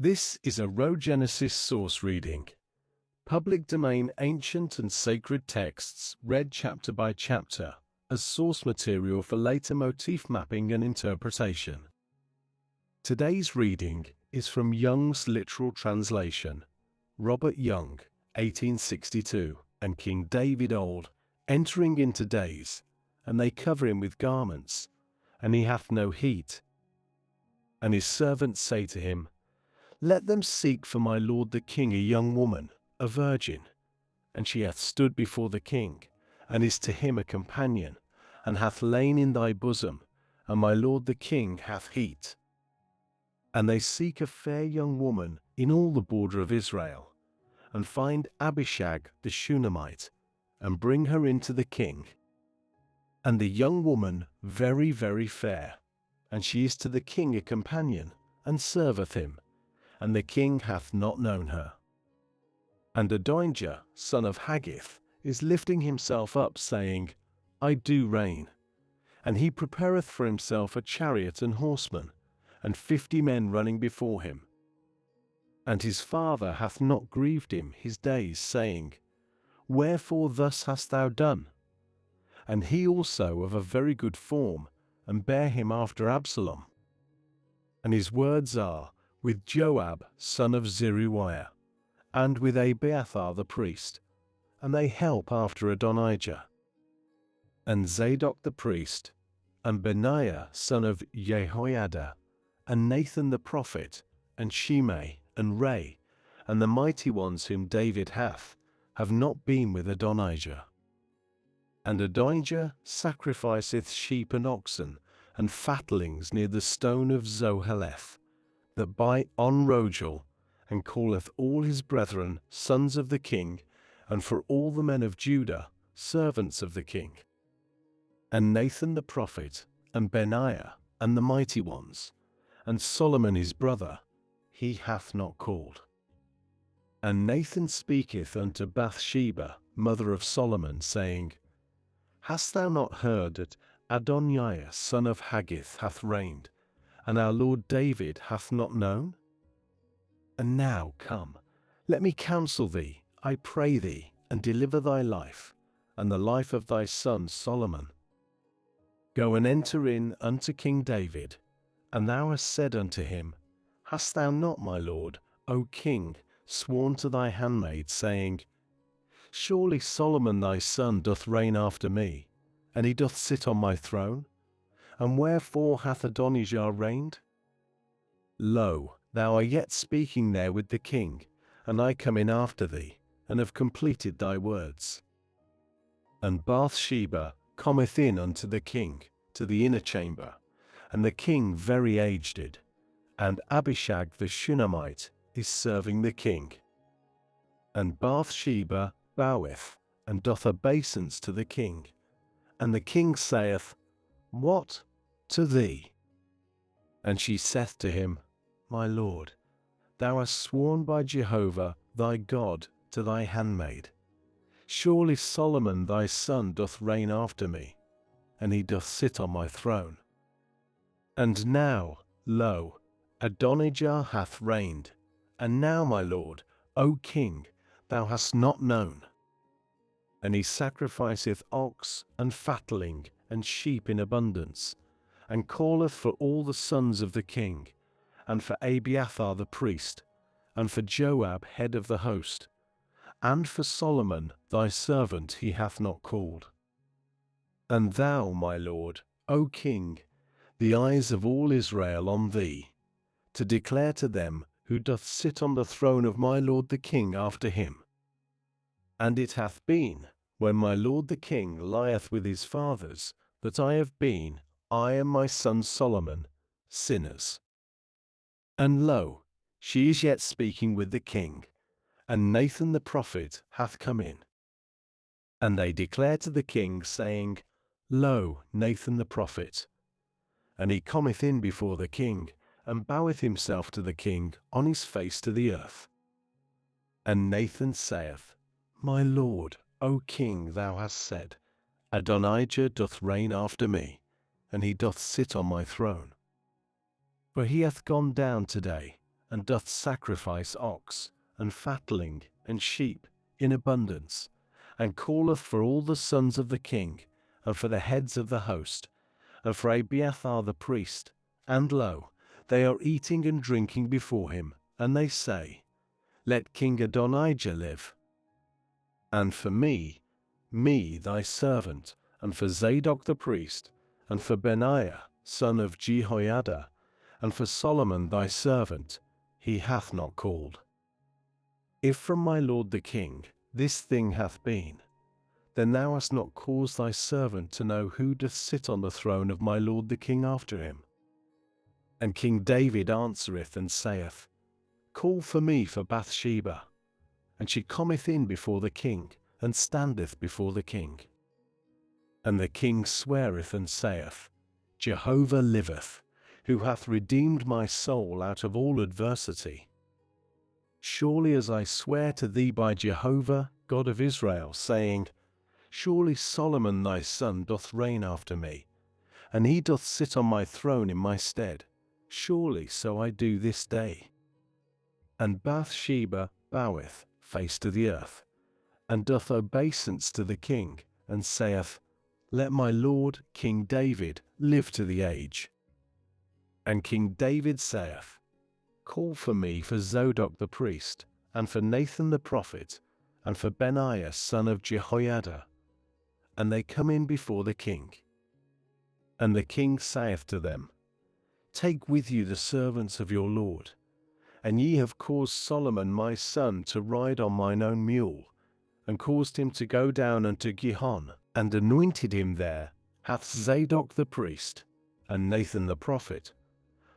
This is a Rhogenesis Source Reading. Public domain ancient and sacred texts read chapter by chapter as source material for later motif mapping and interpretation. Today's reading is from Young's literal translation, Robert Young, 1862, and King David Old, entering into days, and they cover him with garments, and he hath no heat. And his servants say to him, Let them seek for my lord the king a young woman, a virgin. And she hath stood before the king, and is to him a companion, and hath lain in thy bosom, and my lord the king hath heat. And they seek a fair young woman in all the border of Israel, and find Abishag the Shunammite, and bring her into the king. And the young woman very, very fair, and she is to the king a companion, and serveth him, and the king hath not known her. And Adonijah, son of Haggith, is lifting himself up, saying, I do reign. And he prepareth for himself a chariot and horsemen, and 50 men running before him. And his father hath not grieved him his days, saying, Wherefore thus hast thou done? And he also of a very good form, and bare him after Absalom. And his words are, with Joab son of Zeruiah, and with Abiathar the priest, and they help after Adonijah. And Zadok the priest, and Benaiah son of Jehoiada, and Nathan the prophet, and Shimei, and Ray, and the mighty ones whom David hath, have not been with Adonijah. And Adonijah sacrificeth sheep and oxen, and fatlings near the stone of Zoheleth, that by on Rogel, and calleth all his brethren sons of the king, and for all the men of Judah servants of the king. And Nathan the prophet, and Benaiah, and the mighty ones, and Solomon his brother, he hath not called. And Nathan speaketh unto Bathsheba, mother of Solomon, saying, Hast thou not heard that Adoniah son of Haggith hath reigned, and our Lord David hath not known? And now come, let me counsel thee, I pray thee, and deliver thy life, and the life of thy son Solomon. Go and enter in unto King David, and thou hast said unto him, Hast thou not, my lord, O king, sworn to thy handmaid, saying, Surely Solomon thy son doth reign after me, and he doth sit on my throne? And wherefore hath Adonijah reigned? Lo, thou art yet speaking there with the king, and I come in after thee, and have completed thy words. And Bathsheba cometh in unto the king, to the inner chamber, and the king very aged, and Abishag the Shunammite is serving the king. And Bathsheba boweth, and doth obeisance to the king. And the king saith, What to thee? And she saith to him, My lord, thou hast sworn by Jehovah thy God to thy handmaid, Surely Solomon thy son doth reign after me, and he doth sit on my throne. And now, lo, Adonijah hath reigned, and now, my lord, O king, thou hast not known. And he sacrificeth ox and fatling and sheep in abundance, and calleth for all the sons of the king, and for Abiathar the priest, and for Joab head of the host, and for Solomon thy servant he hath not called. And thou, my lord, O king, the eyes of all Israel on thee, to declare to them who doth sit on the throne of my lord the king after him. And it hath been, when my lord the king lieth with his fathers, that I have been, I and my son Solomon, sinners. And lo, she is yet speaking with the king, and Nathan the prophet hath come in. And they declare to the king, saying, Lo, Nathan the prophet. And he cometh in before the king, and boweth himself to the king on his face to the earth. And Nathan saith, My lord, O king, thou hast said, Adonijah doth reign after me, and he doth sit on my throne. For he hath gone down today, and doth sacrifice ox, and fatling, and sheep, in abundance, and calleth for all the sons of the king, and for the heads of the host, and for Abiathar the priest, and lo, they are eating and drinking before him, and they say, Let King Adonijah live. And for me thy servant, and for Zadok the priest, and for Benaiah, son of Jehoiada, and for Solomon thy servant, he hath not called. If from my lord the king this thing hath been, then thou hast not caused thy servant to know who doth sit on the throne of my lord the king after him. And King David answereth and saith, Call for me for Bathsheba. And she cometh in before the king, and standeth before the king. And the king sweareth and saith, Jehovah liveth, who hath redeemed my soul out of all adversity. Surely as I swear to thee by Jehovah, God of Israel, saying, Surely Solomon thy son doth reign after me, and he doth sit on my throne in my stead. Surely so I do this day. And Bathsheba boweth face to the earth, and doth obeisance to the king, and saith, Let my lord King David live to the age. And King David saith, Call for me for Zadok the priest, and for Nathan the prophet, and for Benaiah son of Jehoiada. And they come in before the king. And the king saith to them, Take with you the servants of your lord, and ye have caused Solomon my son to ride on mine own mule, and caused him to go down unto Gihon, and anointed him there, hath Zadok the priest, and Nathan the prophet,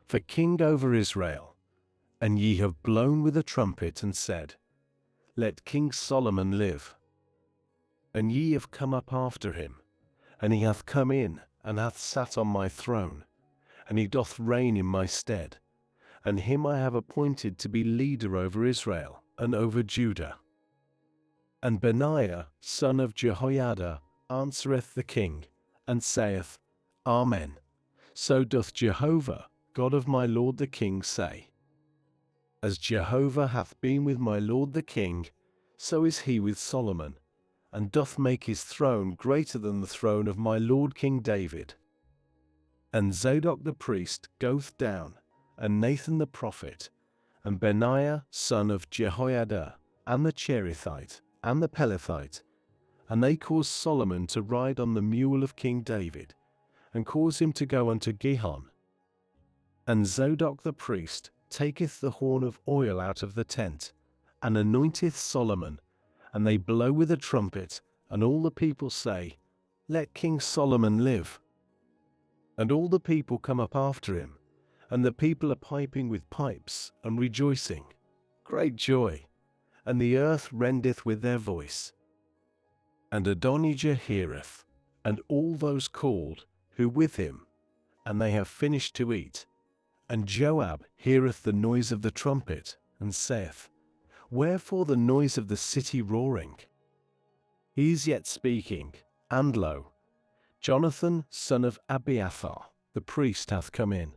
for king over Israel. And ye have blown with a trumpet, and said, Let King Solomon live. And ye have come up after him, and he hath come in, and hath sat on my throne, and he doth reign in my stead, and him I have appointed to be leader over Israel, and over Judah. And Benaiah, son of Jehoiada, answereth the king, and saith, Amen. So doth Jehovah, God of my lord the king, say. As Jehovah hath been with my lord the king, so is he with Solomon, and doth make his throne greater than the throne of my lord King David. And Zadok the priest goeth down, and Nathan the prophet, and Benaiah son of Jehoiada, and the Cherithite, and the Pelethite, and they cause Solomon to ride on the mule of King David, and cause him to go unto Gihon. And Zadok the priest taketh the horn of oil out of the tent, and anointeth Solomon, and they blow with a trumpet, and all the people say, Let King Solomon live. And all the people come up after him, and the people are piping with pipes, and rejoicing, great joy, and the earth rendeth with their voice. And Adonijah heareth, and all those called, who with him, and they have finished to eat. And Joab heareth the noise of the trumpet, and saith, Wherefore the noise of the city roaring? He is yet speaking, and lo, Jonathan son of Abiathar, the priest, hath come in.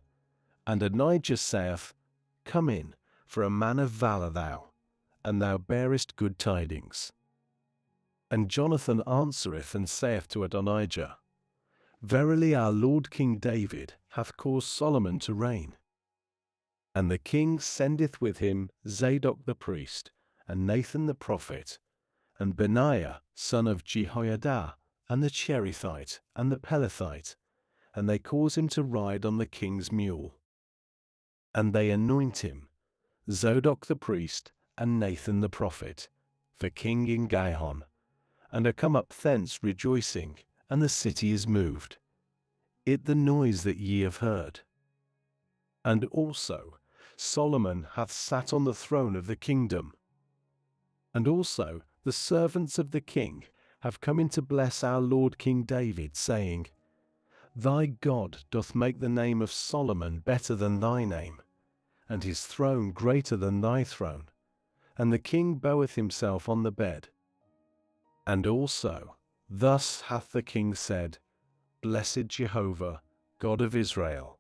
And Adonijah saith, Come in, for a man of valor thou, and thou bearest good tidings. And Jonathan answereth and saith to Adonijah, Verily our lord King David hath caused Solomon to reign. And the king sendeth with him Zadok the priest, and Nathan the prophet, and Benaiah son of Jehoiada, and the Cherithite, and the Pelethite, and they cause him to ride on the king's mule. And they anoint him, Zadok the priest, and Nathan the prophet, for king in Gihon, and are come up thence rejoicing, and the city is moved, it the noise that ye have heard. And also Solomon hath sat on the throne of the kingdom. And also the servants of the king have come in to bless our Lord King David, saying, Thy God doth make the name of Solomon better than thy name, and his throne greater than thy throne. And the king boweth himself on the bed. And also, thus hath the king said, Blessed Jehovah, God of Israel,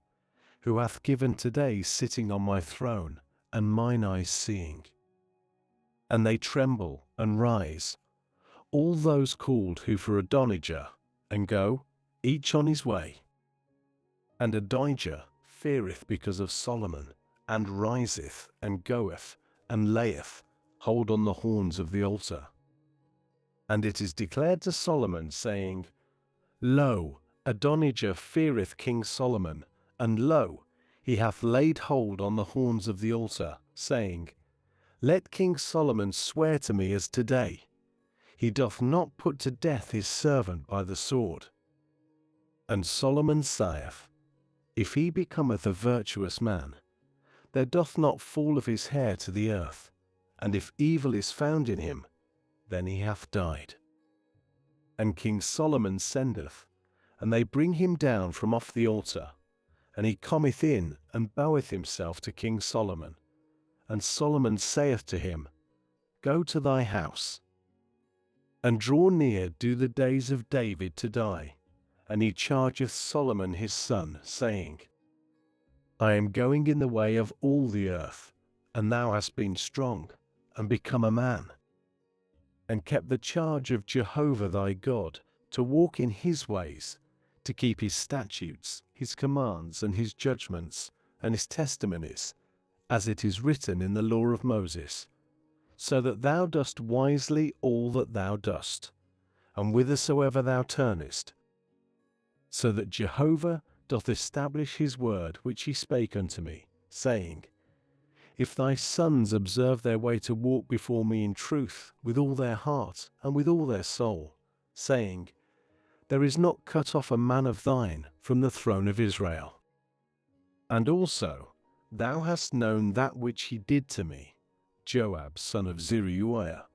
who hath given today sitting on my throne, and mine eyes seeing. And they tremble and rise, all those called who for Adonijah, and go, each on his way. And Adonijah feareth because of Solomon, and riseth, and goeth, and layeth hold on the horns of the altar. And it is declared to Solomon, saying, Lo, Adonijah feareth King Solomon, and lo, he hath laid hold on the horns of the altar, saying, Let King Solomon swear to me as today, he doth not put to death his servant by the sword. And Solomon saith, If he becometh a virtuous man, there doth not fall of his hair to the earth, and if evil is found in him, then he hath died. And King Solomon sendeth, and they bring him down from off the altar, and he cometh in and boweth himself to King Solomon. And Solomon saith to him, Go to thy house. And draw near do the days of David to die. And he chargeth Solomon his son, saying, I am going in the way of all the earth, and thou hast been strong, and become a man, and kept the charge of Jehovah thy God, to walk in his ways, to keep his statutes, his commands, and his judgments, and his testimonies, as it is written in the law of Moses, so that thou dost wisely all that thou dost, and whithersoever thou turnest, so that Jehovah doth establish his word which he spake unto me, saying, If thy sons observe their way to walk before me in truth with all their heart and with all their soul, saying, There is not cut off a man of thine from the throne of Israel. And also, thou hast known that which he did to me, Joab son of Zeruiah,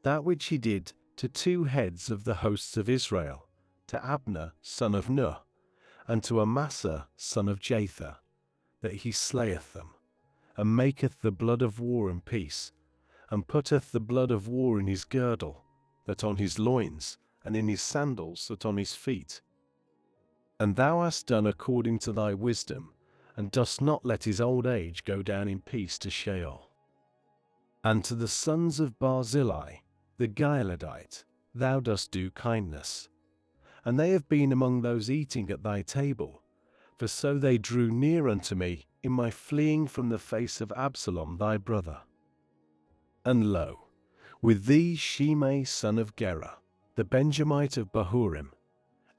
that which he did to two heads of the hosts of Israel, to Abner son of Ner, and to Amasa son of Jether, that he slayeth them, and maketh the blood of war and peace, and putteth the blood of war in his girdle, that on his loins, and in his sandals, that on his feet. And thou hast done according to thy wisdom, and dost not let his old age go down in peace to Sheol. And to the sons of Barzillai, the Gileadite, thou dost do kindness. And they have been among those eating at thy table, for so they drew near unto me in my fleeing from the face of Absalom thy brother. And lo, with thee Shimei son of Gera, the Benjamite of Bahurim,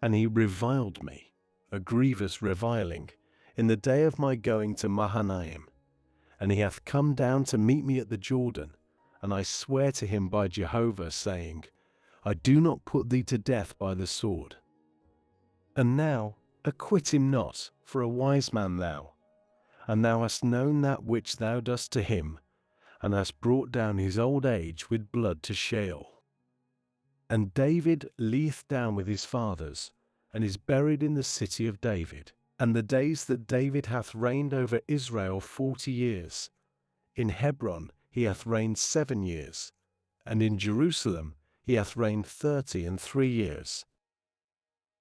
and he reviled me, a grievous reviling, in the day of my going to Mahanaim. And he hath come down to meet me at the Jordan, and I swear to him by Jehovah, saying, I do not put thee to death by the sword. And now acquit him not, for a wise man thou, and thou hast known that which thou dost to him, and hast brought down his old age with blood to Sheol. And David lieth down with his fathers, and is buried in the city of David. And the days that David hath reigned over Israel 40 years. In Hebron he hath reigned 7 years, and in Jerusalem he hath reigned 33 years.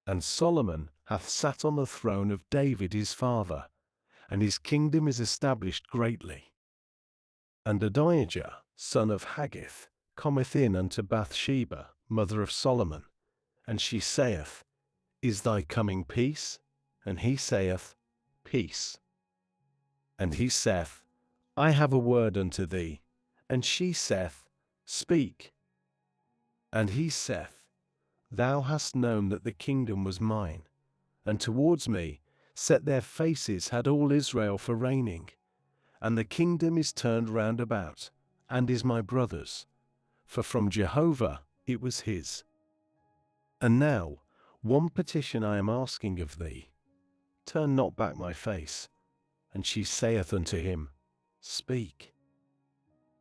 And Solomon hath sat on the throne of David his father, and his kingdom is established greatly. And Adonijah, son of Haggith, cometh in unto Bathsheba, mother of Solomon, and she saith, Is thy coming peace? And he saith, Peace. And he saith, I have a word unto thee. And she saith, Speak. And he saith, Thou hast known that the kingdom was mine, and towards me set their faces had all Israel for reigning, and the kingdom is turned round about, and is my brother's, for from Jehovah it was his. And now one petition I am asking of thee, turn not back my face. And she saith unto him, Speak.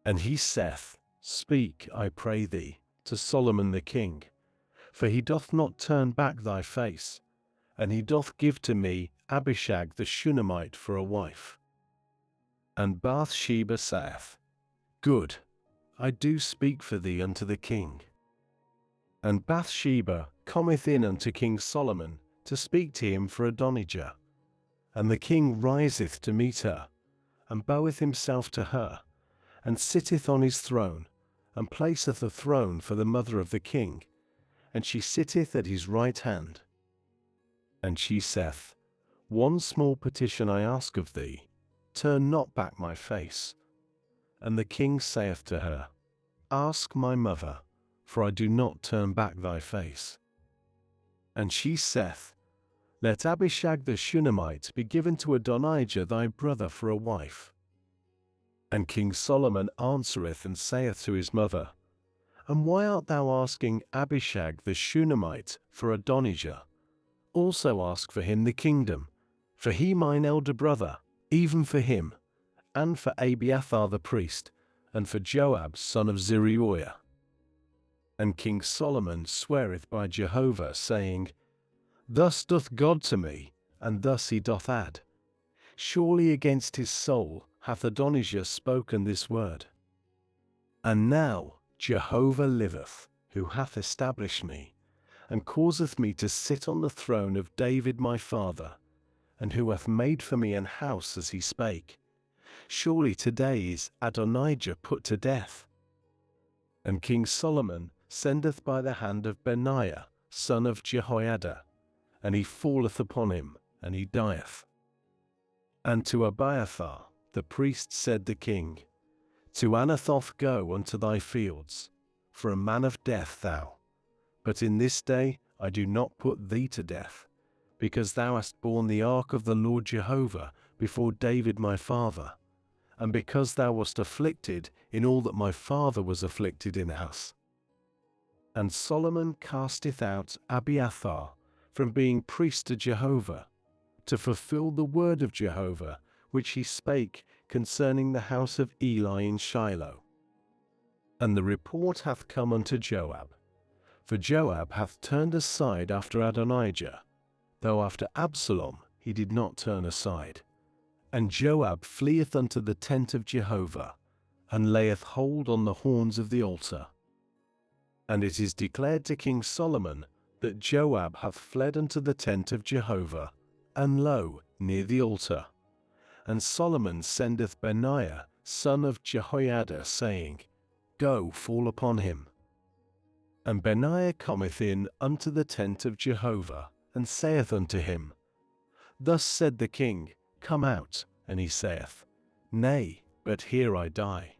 And he saith, Speak, I pray thee, to Solomon the king, for he doth not turn back thy face, and he doth give to me Abishag the Shunammite for a wife. And Bathsheba saith, Good, I do speak for thee unto the king. And Bathsheba cometh in unto King Solomon to speak to him for Adonijah. And the king riseth to meet her, and boweth himself to her, and sitteth on his throne, and placeth a throne for the mother of the king, and she sitteth at his right hand. And she saith, One small petition I ask of thee, turn not back my face. And the king saith to her, Ask my mother, for I do not turn back thy face. And she saith, Let Abishag the Shunammite be given to Adonijah thy brother for a wife. And King Solomon answereth and saith to his mother, And why art thou asking Abishag the Shunammite for Adonijah? Also ask for him the kingdom, for he mine elder brother, even for him, and for Abiathar the priest, and for Joab son of Zeruiah. And King Solomon sweareth by Jehovah, saying, Thus doth God to me, and thus he doth add, Surely against his soul hath Adonijah spoken this word. And now Jehovah liveth, who hath established me, and causeth me to sit on the throne of David my father, and who hath made for me an house as he spake. Surely today is Adonijah put to death. And King Solomon sendeth by the hand of Benaiah, son of Jehoiada, and he falleth upon him, and he dieth. And to Abiathar the priest said the king, To Anathoth go unto thy fields, for a man of death thou. But in this day I do not put thee to death, because thou hast borne the ark of the Lord Jehovah before David my father, and because thou wast afflicted in all that my father was afflicted in us. And Solomon casteth out Abiathar from being priest to Jehovah, to fulfill the word of Jehovah, which he spake concerning the house of Eli in Shiloh. And the report hath come unto Joab, for Joab hath turned aside after Adonijah, though after Absalom he did not turn aside. And Joab fleeth unto the tent of Jehovah, and layeth hold on the horns of the altar. And it is declared to King Solomon that Joab hath fled unto the tent of Jehovah, and lo, near the altar. And Solomon sendeth Benaiah, son of Jehoiada, saying, Go, fall upon him. And Benaiah cometh in unto the tent of Jehovah, and saith unto him, Thus said the king, Come out. And he saith, Nay, but here I die.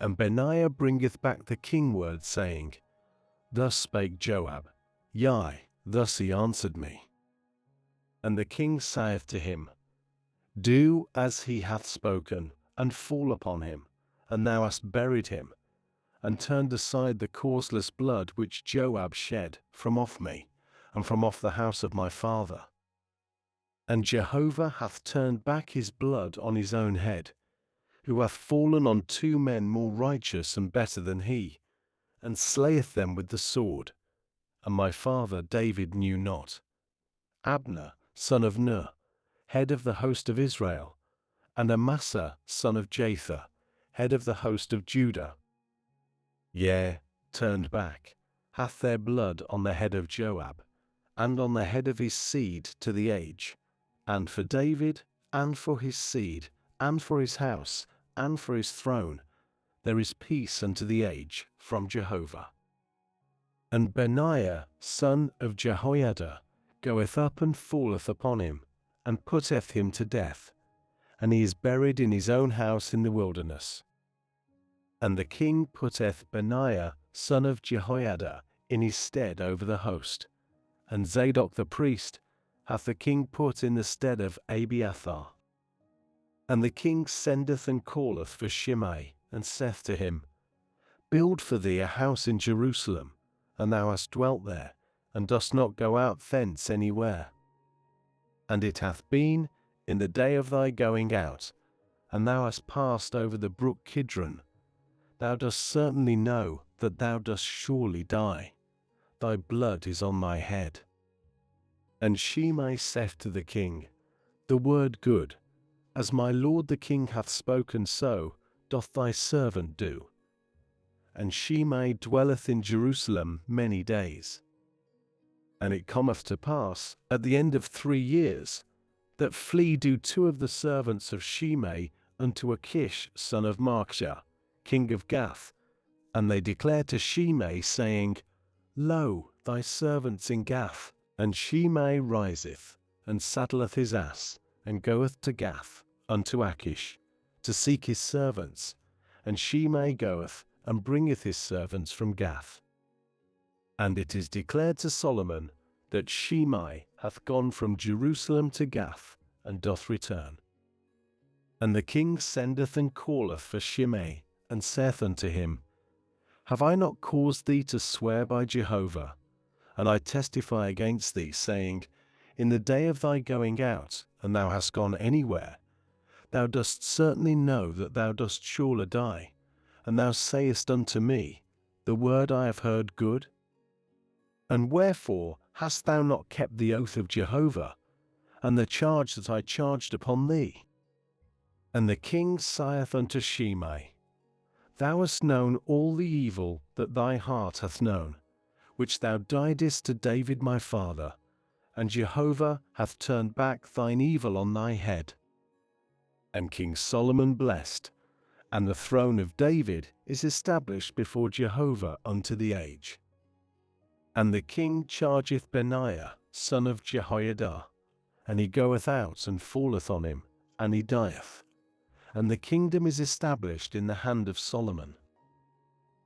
And Benaiah bringeth back the king word, saying, Thus spake Joab, Yea, thus he answered me. And the king saith to him, Do as he hath spoken, and fall upon him, and thou hast buried him, and turned aside the causeless blood which Joab shed from off me, and from off the house of my father. And Jehovah hath turned back his blood on his own head, who hath fallen on 2 men more righteous and better than he, and slayeth them with the sword. And my father David knew not. Abner, son of Ner, head of the host of Israel, and Amasa, son of Jether, head of the host of Judah. Yea, turned back, hath their blood on the head of Joab, and on the head of his seed to the age, and for David, and for his seed, and for his house, and for his throne, there is peace unto the age from Jehovah. And Benaiah, son of Jehoiada, goeth up and falleth upon him, and putteth him to death, and he is buried in his own house in the wilderness. And the king putteth Benaiah, son of Jehoiada, in his stead over the host, and Zadok the priest hath the king put in the stead of Abiathar. And the king sendeth and calleth for Shimei, and saith to him, Build for thee a house in Jerusalem, and thou hast dwelt there, and dost not go out thence anywhere. And it hath been in the day of thy going out, and thou hast passed over the brook Kidron, thou dost certainly know that thou dost surely die. Thy blood is on my head. And Shimei saith to the king, The word good, as my lord the king hath spoken, so doth thy servant do. And Shimei dwelleth in Jerusalem many days. And it cometh to pass, at the end of 3 years, that flee do 2 of the servants of Shimei unto Achish son of Maachah, king of Gath. And they declare to Shimei, saying, Lo, thy servants in Gath. And Shimei riseth, and saddleth his ass, and goeth to Gath, unto Achish, to seek his servants. And Shimei goeth, and bringeth his servants from Gath. And it is declared to Solomon, that Shimei hath gone from Jerusalem to Gath, and doth return. And the king sendeth and calleth for Shimei, and saith unto him, Have I not caused thee to swear by Jehovah? And I testify against thee, saying, In the day of thy going out, and thou hast gone anywhere, thou dost certainly know that thou dost surely die. And thou sayest unto me, The word I have heard good? And wherefore hast thou not kept the oath of Jehovah, and the charge that I charged upon thee? And the king saith unto Shimei, Thou hast known all the evil that thy heart hath known, which thou didst to David my father, and Jehovah hath turned back thine evil on thy head. And King Solomon blessed, and the throne of David is established before Jehovah unto the age. And the king chargeth Benaiah, son of Jehoiada, and he goeth out and falleth on him, and he dieth. And the kingdom is established in the hand of Solomon.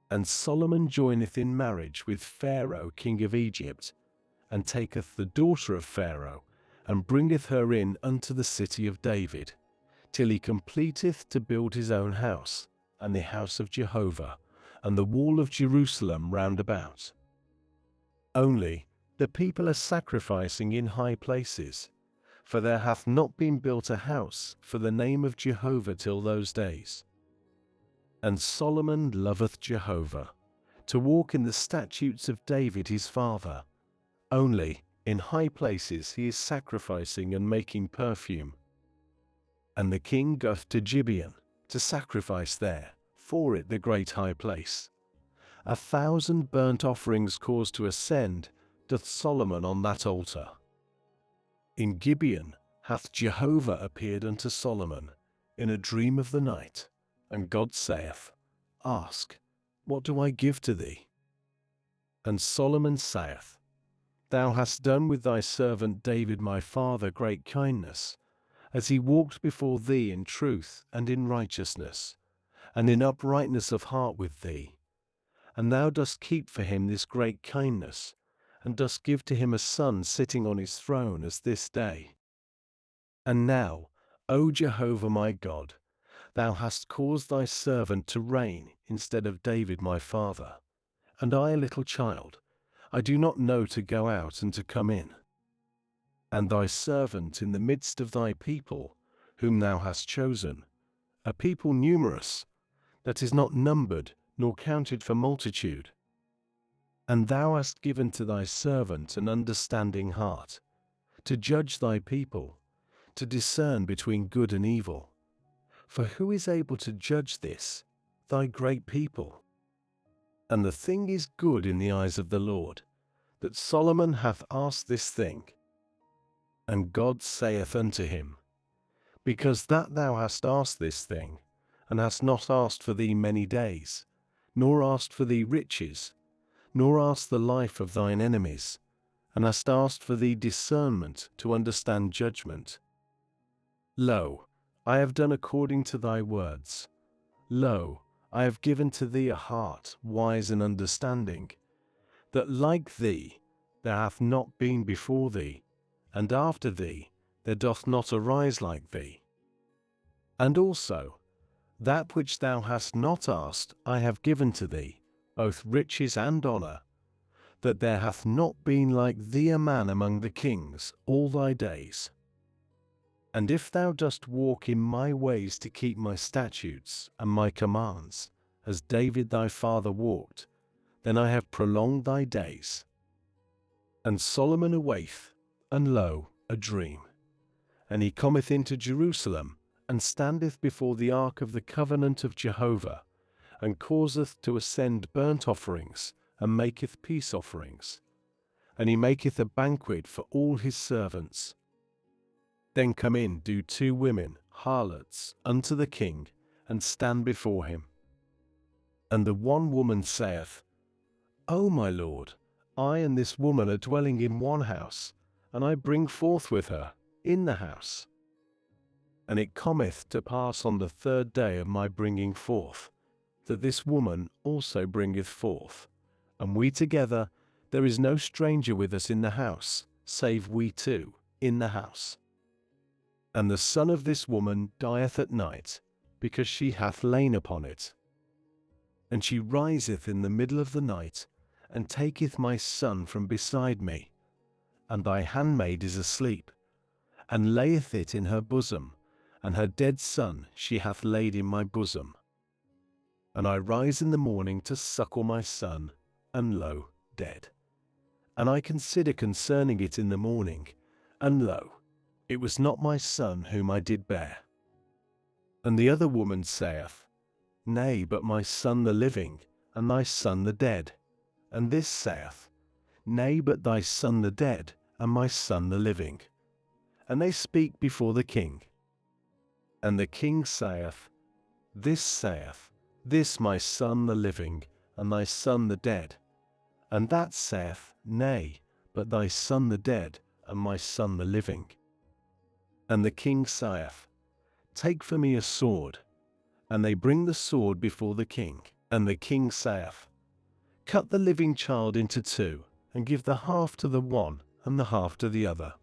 And Solomon joineth in marriage with Pharaoh king of Egypt, and taketh the daughter of Pharaoh, and bringeth her in unto the city of David, till he completeth to build his own house, and the house of Jehovah, and the wall of Jerusalem round about. Only the people are sacrificing in high places, for there hath not been built a house for the name of Jehovah till those days. And Solomon loveth Jehovah, to walk in the statutes of David his father. Only in high places he is sacrificing and making perfume. And the king goeth to Gibeon, to sacrifice there, for it the great high place. 1,000 burnt offerings caused to ascend doth Solomon on that altar. In Gibeon hath Jehovah appeared unto Solomon in a dream of the night, and God saith, Ask, what do I give to thee? And Solomon saith, Thou hast done with thy servant David my father great kindness, as he walked before thee in truth and in righteousness, and in uprightness of heart with thee. And thou dost keep for him this great kindness, and dost give to him a son sitting on his throne as this day. And now, O Jehovah my God, thou hast caused thy servant to reign instead of David my father, and I a little child, I do not know to go out and to come in. And thy servant in the midst of thy people, whom thou hast chosen, a people numerous, that is not numbered nor counted for multitude. And thou hast given to thy servant an understanding heart, to judge thy people, to discern between good and evil. For who is able to judge this, thy great people? And the thing is good in the eyes of the Lord, that Solomon hath asked this thing. And God saith unto him, Because that thou hast asked this thing, and hast not asked for thee many days, nor asked for thee riches, nor asked the life of thine enemies, and hast asked for thee discernment to understand judgment. Lo, I have done according to thy words. Lo, I have given to thee a heart wise and understanding, that like thee there hath not been before thee, and after thee there doth not arise like thee. And also, that which thou hast not asked I have given to thee, both riches and honor, that there hath not been like thee a man among the kings all thy days. And if thou dost walk in my ways to keep my statutes and my commands, as David thy father walked, then I have prolonged thy days. And Solomon awaketh, and lo, a dream. And he cometh into Jerusalem, and standeth before the ark of the covenant of Jehovah, and causeth to ascend burnt offerings, and maketh peace offerings. And he maketh a banquet for all his servants. Then come in do 2 women, harlots, unto the king, and stand before him. And the one woman saith, O my lord, I and this woman are dwelling in one house, and I bring forth with her in the house. And it cometh to pass on the third day of my bringing forth, that this woman also bringeth forth, and we together, there is no stranger with us in the house, save we two in the house. And the son of this woman dieth at night, because she hath lain upon it. And she riseth in the middle of the night, and taketh my son from beside me, and thy handmaid is asleep, and layeth it in her bosom, and her dead son she hath laid in my bosom. And I rise in the morning to suckle my son, and lo, dead. And I consider concerning it in the morning, and lo, it was not my son whom I did bear. And the other woman saith, Nay, but my son the living, and thy son the dead. And this saith, Nay, but thy son the dead, and my son the living. And they speak before the king. And the king saith, This my son the living, and thy son the dead. And that saith, Nay, but thy son the dead, and my son the living. And the king saith, Take for me a sword. And they bring the sword before the king. And the king saith, Cut the living child into two, and give the half to the one, and the half to the other.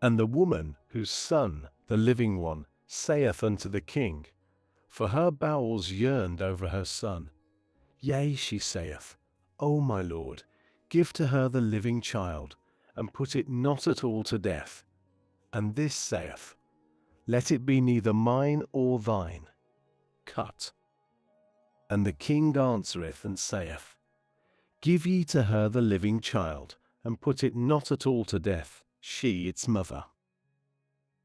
And the woman, whose son, the living one, saith unto the king, for her bowels yearned over her son, Yea, she saith, O my lord, give to her the living child, and put it not at all to death. And this saith, Let it be neither mine or thine. Cut. And the king answereth and saith, Give ye to her the living child, and put it not at all to death, she its mother.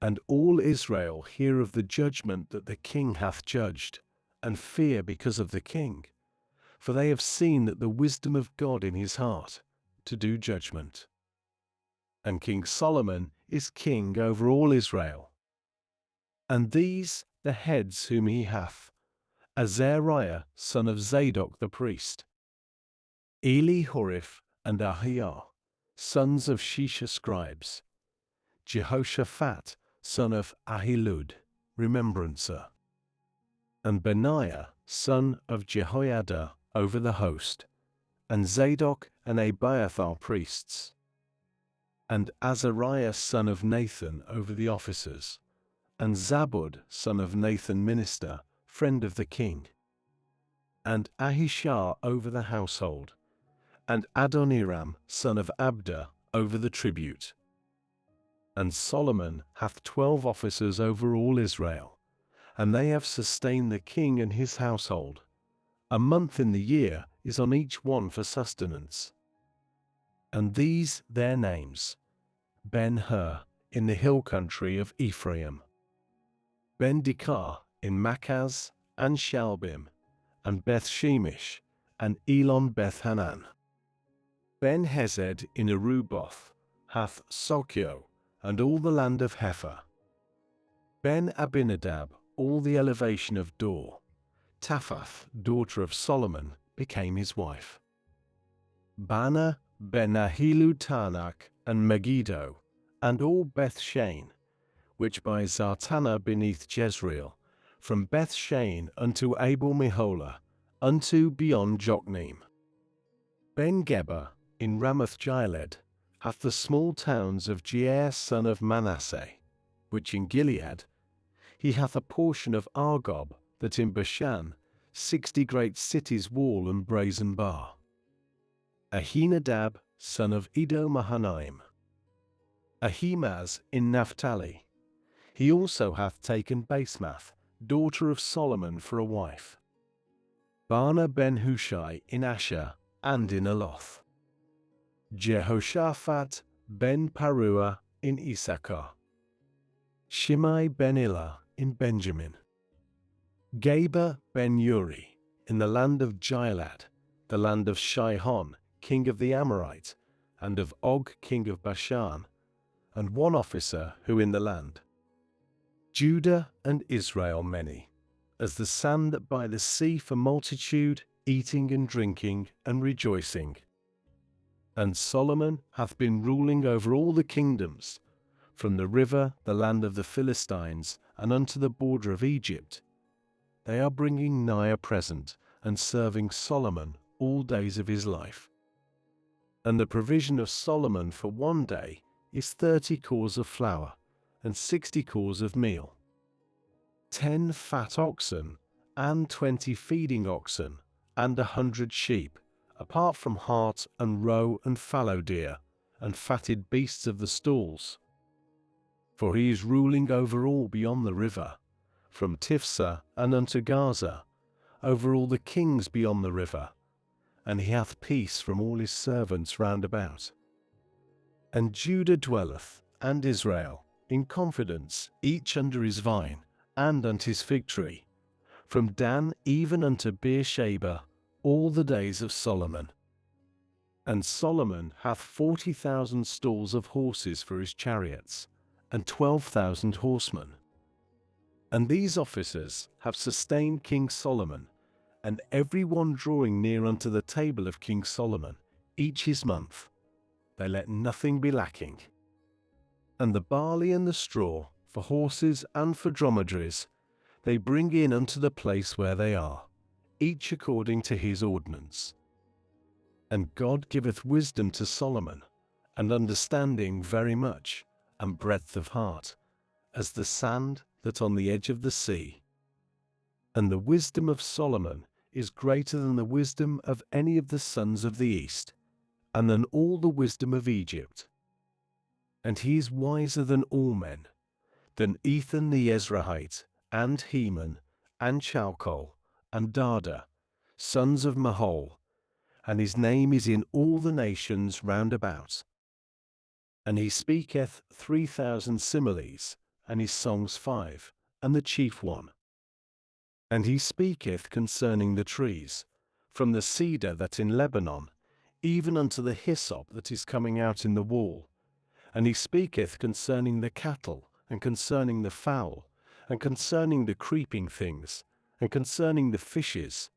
And all Israel hear of the judgment that the king hath judged, and fear because of the king, for they have seen that the wisdom of God in his heart, to do judgment. And King Solomon is king over all Israel. And these the heads whom he hath, Azariah son of Zadok the priest, Elihoreph and Ahiah, sons of Shisha scribes, Jehoshaphat son of Ahilud, remembrancer, and Benaiah son of Jehoiada over the host, and Zadok and Abiathar priests, and Azariah son of Nathan over the officers, and Zabud son of Nathan minister, friend of the king, and Ahishar over the household, and Adoniram son of Abda over the tribute. And Solomon hath 12 officers over all Israel, and they have sustained the king and his household. A month in the year is on each one for sustenance. And these their names: Ben-Hur in the hill country of Ephraim, Ben-Dekar in Makaz and Shalbim, and Beth-Shemesh, and Elon Beth-Hanan. Ben-Hesed in Aruboth hath Sokio, and all the land of Hepher. Ben-Abinadab, all the elevation of Dor. Taphath, daughter of Solomon, became his wife. Bana, Ben-Ahilu Tanakh, and Megiddo, and all Beth-Shean, which by Zartanah beneath Jezreel, from Beth-Shean unto Abel-Meholah, unto beyond Jokneam. Ben-Geber, in Ramoth-Gilead, hath the small towns of Jair son of Manasseh, which in Gilead, he hath a portion of Argob, that in Bashan, 60 great cities wall and brazen bar. Ahinadab, son of Edo Mahanaim. Ahimaaz in Naphtali. He also hath taken Basemath, daughter of Solomon, for a wife. Baana ben Hushai in Asher, and in Aloth. Jehoshaphat ben Paruah in Issachar. Shimei ben Elah in Benjamin. Geber ben Uri in the land of Gilead, the land of Shihon, king of the Amorites, and of Og, king of Bashan, and one officer who in the land. Judah and Israel many, as the sand that by the sea for multitude, eating and drinking and rejoicing. And Solomon hath been ruling over all the kingdoms, from the river, the land of the Philistines, and unto the border of Egypt. They are bringing nigh a present, and serving Solomon all days of his life. And the provision of Solomon for one day is 30 cors of flour, and 60 cors of meal, 10 fat oxen, and 20 feeding oxen, and 100 sheep, apart from hart and roe and fallow deer, and fatted beasts of the stalls. For he is ruling over all beyond the river, from Tifsa and unto Gaza, over all the kings beyond the river, and he hath peace from all his servants round about. And Judah dwelleth, and Israel, in confidence, each under his vine, and unto his fig tree, from Dan even unto Beersheba, all the days of Solomon. And Solomon hath 40,000 stalls of horses for his chariots, and 12,000 horsemen. And these officers have sustained King Solomon, and every one drawing near unto the table of King Solomon, each his month. They let nothing be lacking. And the barley and the straw, for horses and for dromedaries, they bring in unto the place where they are, each according to his ordinance. And God giveth wisdom to Solomon, and understanding very much, and breadth of heart, as the sand that on the edge of the sea. And the wisdom of Solomon is greater than the wisdom of any of the sons of the east, and than all the wisdom of Egypt. And he is wiser than all men, than Ethan the Ezrahite, and Heman, and Chalcol, and Darda, sons of Mahol, and his name is in all the nations round about. And he speaketh 3,000 similes, and his songs 5, and the chief one. And he speaketh concerning the trees, from the cedar that in Lebanon, even unto the hyssop that is coming out in the wall. And he speaketh concerning the cattle, and concerning the fowl, and concerning the creeping things, and concerning the fishes.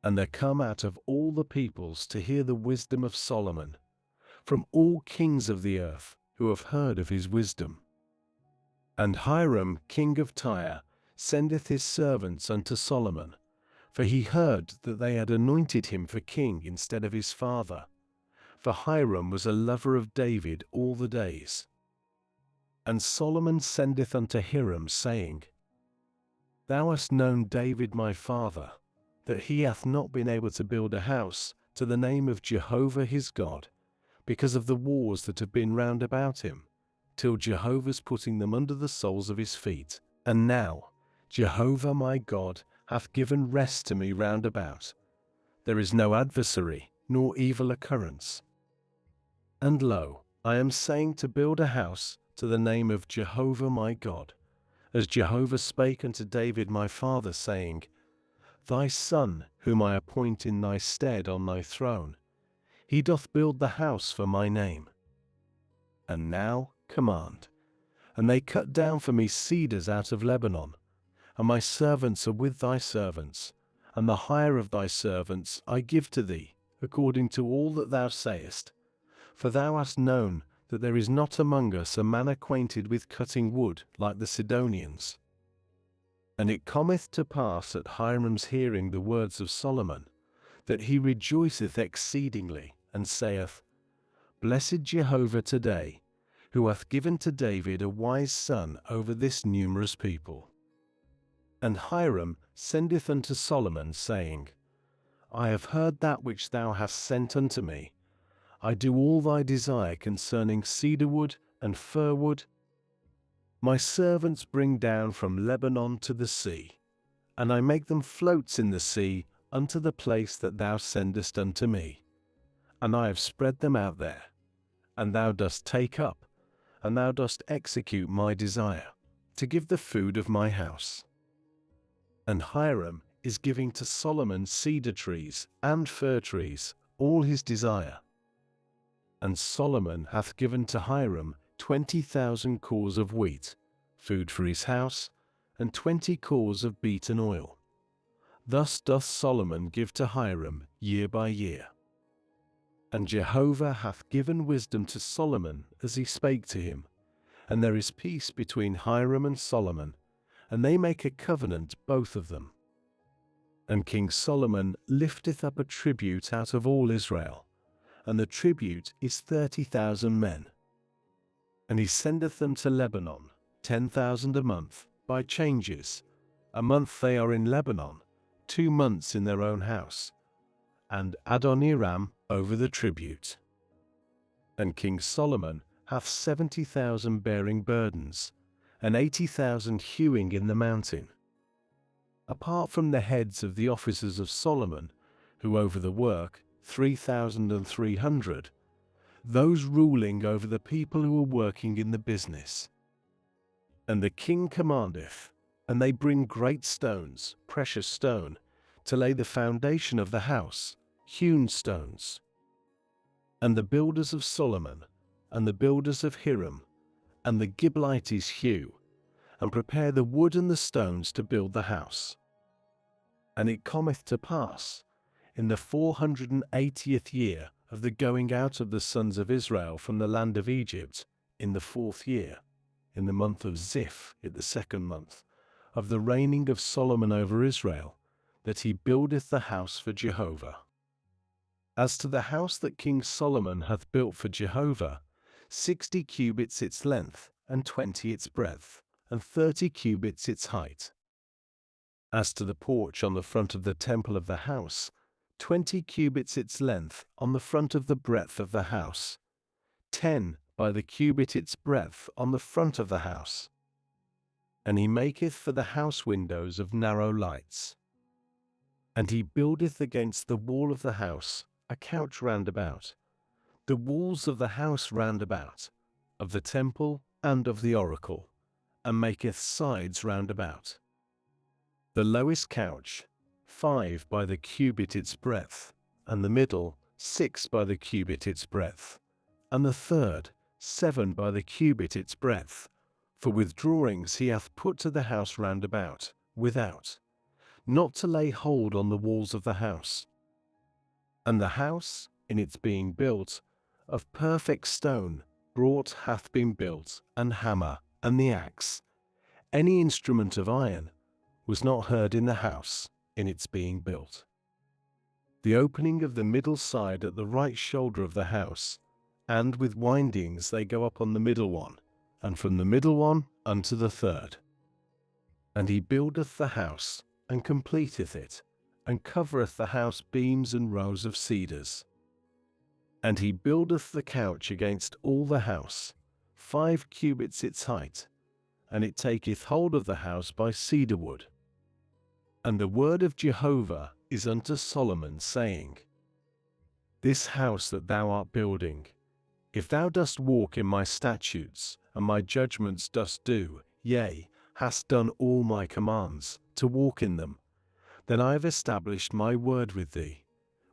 And there come out of all the peoples to hear the wisdom of Solomon, from all kings of the earth, who have heard of his wisdom. And Hiram king of Tyre sendeth his servants unto Solomon, for he heard that they had anointed him for king instead of his father. For Hiram was a lover of David all the days. And Solomon sendeth unto Hiram, saying, Thou hast known David my father, that he hath not been able to build a house to the name of Jehovah his God, because of the wars that have been round about him, till Jehovah's putting them under the soles of his feet. And now Jehovah my God hath given rest to me round about. There is no adversary, nor evil occurrence. And lo, I am saying to build a house to the name of Jehovah my God, as Jehovah spake unto David my father, saying, Thy son, whom I appoint in thy stead on thy throne, he doth build the house for my name. And now command. And they cut down for me cedars out of Lebanon, and my servants are with thy servants, and the hire of thy servants I give to thee, according to all that thou sayest. For thou hast known that there is not among us a man acquainted with cutting wood like the Sidonians. And it cometh to pass at Hiram's hearing the words of Solomon, that he rejoiceth exceedingly, and saith, Blessed Jehovah today, who hath given to David a wise son over this numerous people. And Hiram sendeth unto Solomon, saying, I have heard that which thou hast sent unto me. I do all thy desire concerning cedar wood and fir wood. My servants bring down from Lebanon to the sea, and I make them floats in the sea unto the place that thou sendest unto me. And I have spread them out there, and thou dost take up, and thou dost execute my desire, to give the food of my house. And Hiram is giving to Solomon cedar trees and fir trees, all his desire. And Solomon hath given to Hiram 20,000 cors of wheat, food for his house, and 20 cors of beaten oil. Thus doth Solomon give to Hiram year by year. And Jehovah hath given wisdom to Solomon as he spake to him. And there is peace between Hiram and Solomon, and they make a covenant both of them. And King Solomon lifteth up a tribute out of all Israel, and the tribute is 30,000 men. And he sendeth them to Lebanon, 10,000 a month, by changes. A month they are in Lebanon, 2 months in their own house. And Adoniram over the tribute. And King Solomon hath 70,000 bearing burdens, and 80,000 hewing in the mountain. Apart from the heads of the officers of Solomon, who over the work, 3,300, those ruling over the people who are working in the business. And the king commandeth, and they bring great stones, precious stone, to lay the foundation of the house, hewn stones. And the builders of Solomon, and the builders of Hiram, and the Giblites hew, and prepare the wood and the stones to build the house. And it cometh to pass, in the 480th year of the going out of the sons of Israel from the land of Egypt, in the 4th year, in the month of Ziph, in the 2nd month, of the reigning of Solomon over Israel, that he buildeth the house for Jehovah. As to the house that King Solomon hath built for Jehovah, 60 cubits its length, and 20 its breadth, and 30 cubits its height. As to the porch on the front of the temple of the house, 20 cubits its length on the front of the breadth of the house, 10 by the cubit its breadth on the front of the house. And he maketh for the house windows of narrow lights. And he buildeth against the wall of the house a couch round about, the walls of the house round about, of the temple and of the oracle, and maketh sides round about. The lowest couch, 5 by the cubit its breadth, and the middle, 6 by the cubit its breadth, and the third, 7 by the cubit its breadth. For with drawings he hath put to the house round about, without, not to lay hold on the walls of the house. And the house, in its being built, of perfect stone, brought hath been built, and hammer, and the axe, any instrument of iron, was not heard in the house, in its being built. The opening of the middle side at the right shoulder of the house, and with windings they go up on the middle one, and from the middle one unto the third. And he buildeth the house, and completeth it, and covereth the house beams and rows of cedars. And he buildeth the couch against all the house, 5 cubits its height, and it taketh hold of the house by cedar wood. And the word of Jehovah is unto Solomon, saying, This house that thou art building, if thou dost walk in my statutes, and my judgments dost do, yea, hast done all my commands, to walk in them, then I have established my word with thee,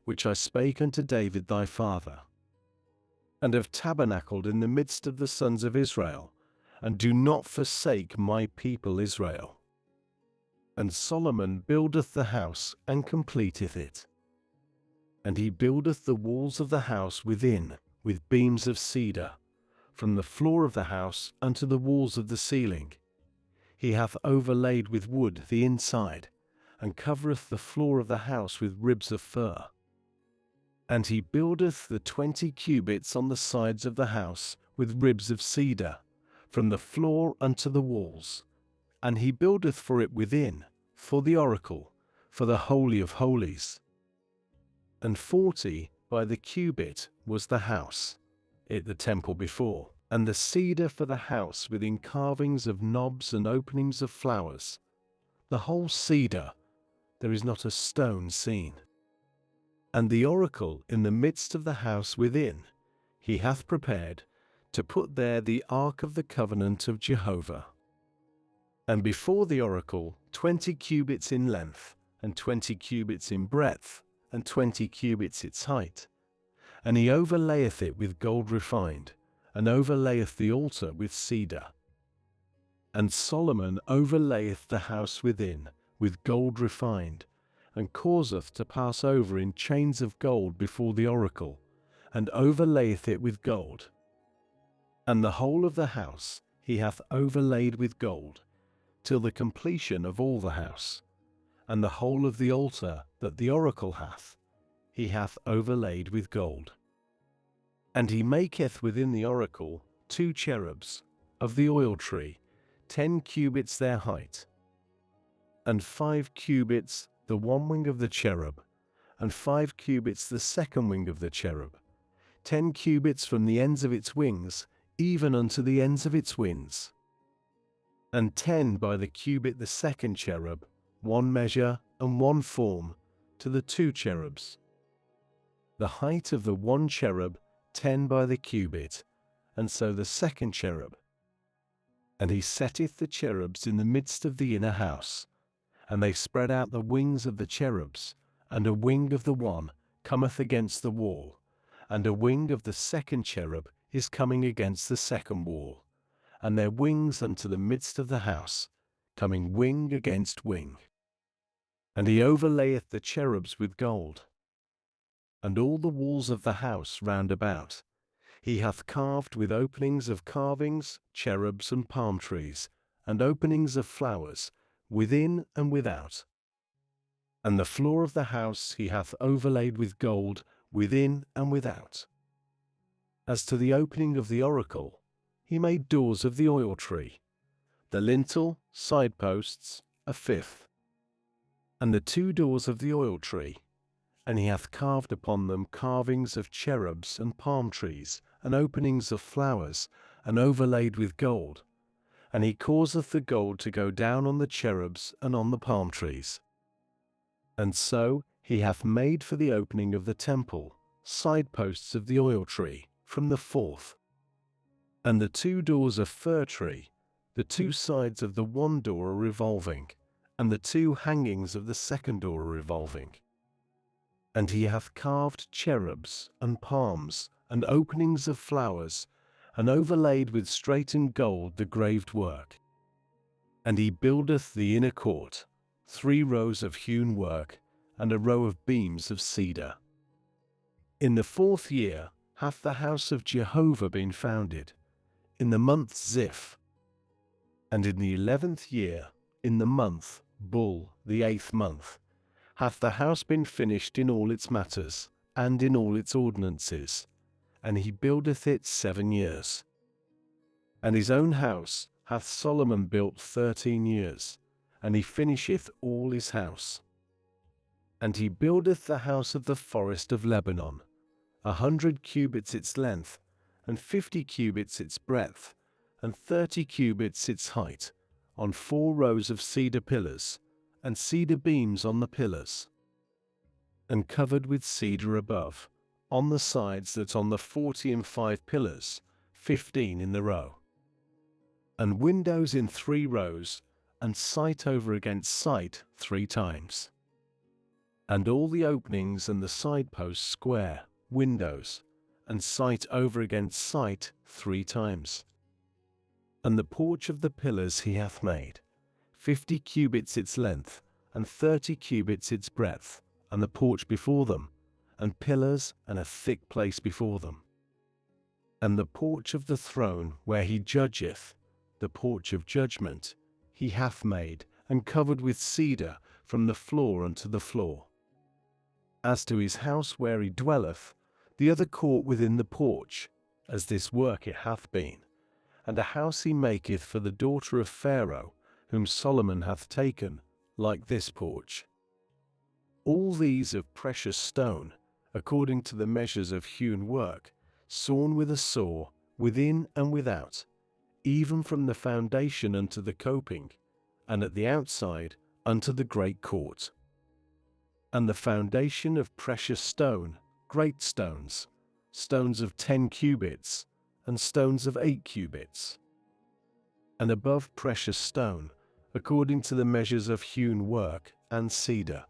which I spake unto David thy father, and have tabernacled in the midst of the sons of Israel, and do not forsake my people Israel. And Solomon buildeth the house, and completeth it. And he buildeth the walls of the house within, with beams of cedar, from the floor of the house unto the walls of the ceiling. He hath overlaid with wood the inside, and covereth the floor of the house with ribs of fir. And he buildeth the 20 cubits on the sides of the house with ribs of cedar, from the floor unto the walls. And he buildeth for it within, for the oracle, for the holy of holies. And 40 by the cubit was the house, it the temple before, and the cedar for the house within carvings of knobs and openings of flowers. The whole cedar, there is not a stone seen. And the oracle in the midst of the house within, he hath prepared, to put there the ark of the covenant of Jehovah. And before the oracle 20 cubits in length, and 20 cubits in breadth, and 20 cubits its height. And he overlayeth it with gold refined, and overlayeth the altar with cedar. And Solomon overlayeth the house within with gold refined, and causeth to pass over in chains of gold before the oracle, and overlayeth it with gold. And the whole of the house he hath overlaid with gold, till the completion of all the house. And the whole of the altar that the oracle hath, he hath overlaid with gold. And he maketh within the oracle 2 cherubs of the oil tree, 10 cubits their height, and 5 cubits the one wing of the cherub, and 5 cubits the second wing of the cherub, 10 cubits from the ends of its wings, even unto the ends of its wings, and 10 by the cubit the second cherub, 1 measure and 1 form, to the 2 cherubs. The height of the one cherub 10 by the cubit, and so the second cherub. And he setteth the cherubs in the midst of the inner house, and they spread out the wings of the cherubs, and a wing of the one cometh against the wall, and a wing of the second cherub is coming against the second wall, and their wings unto the midst of the house, coming wing against wing. And he overlayeth the cherubs with gold. And all the walls of the house round about he hath carved with openings of carvings, cherubs and palm trees, and openings of flowers, within and without. And the floor of the house he hath overlaid with gold, within and without. As to the opening of the oracle, he made doors of the oil tree, the lintel, side posts, a fifth, and the 2 doors of the oil tree, and he hath carved upon them carvings of cherubs and palm trees, and openings of flowers, and overlaid with gold. And he causeth the gold to go down on the cherubs and on the palm trees. And so he hath made for the opening of the temple side posts of the oil tree from the forth, and the 2 doors of fir tree, the 2 sides of the one door are revolving, and the 2 hangings of the second door are revolving. And he hath carved cherubs and palms, and openings of flowers, and overlaid with straitened gold the graved work. And he buildeth the inner court, 3 rows of hewn work, and a row of beams of cedar. In the 4th year hath the house of Jehovah been founded, in the month Ziph. And in the 11th year, in the month Bul, the 8th month, hath the house been finished in all its matters, and in all its ordinances, and he buildeth it 7 years. And his own house hath Solomon built 13 years, and he finisheth all his house. And he buildeth the house of the forest of Lebanon, 100 cubits its length, and 50 cubits its breadth, and 30 cubits its height, on 4 rows of cedar pillars, and cedar beams on the pillars, and covered with cedar above, on the sides that on the 45 pillars, 15 in the row, and windows in 3 rows, and sight over against sight 3 times. And all the openings and the side posts square, windows, and sight over against sight 3 times. And the porch of the pillars he hath made, 50 cubits its length, and 30 cubits its breadth, and the porch before them, and pillars and a thick place before them. And the porch of the throne where he judgeth, the porch of judgment, he hath made, and covered with cedar from the floor unto the floor. As to his house where he dwelleth, the other court within the porch, as this work it hath been, and a house he maketh for the daughter of Pharaoh, whom Solomon hath taken, like this porch. All these of precious stone, according to the measures of hewn work, sawn with a saw, within and without, even from the foundation unto the coping, and at the outside unto the great court. And the foundation of precious stone, great stones, stones of 10 cubits, and stones of 8 cubits. And above precious stone, according to the measures of hewn work, and cedar.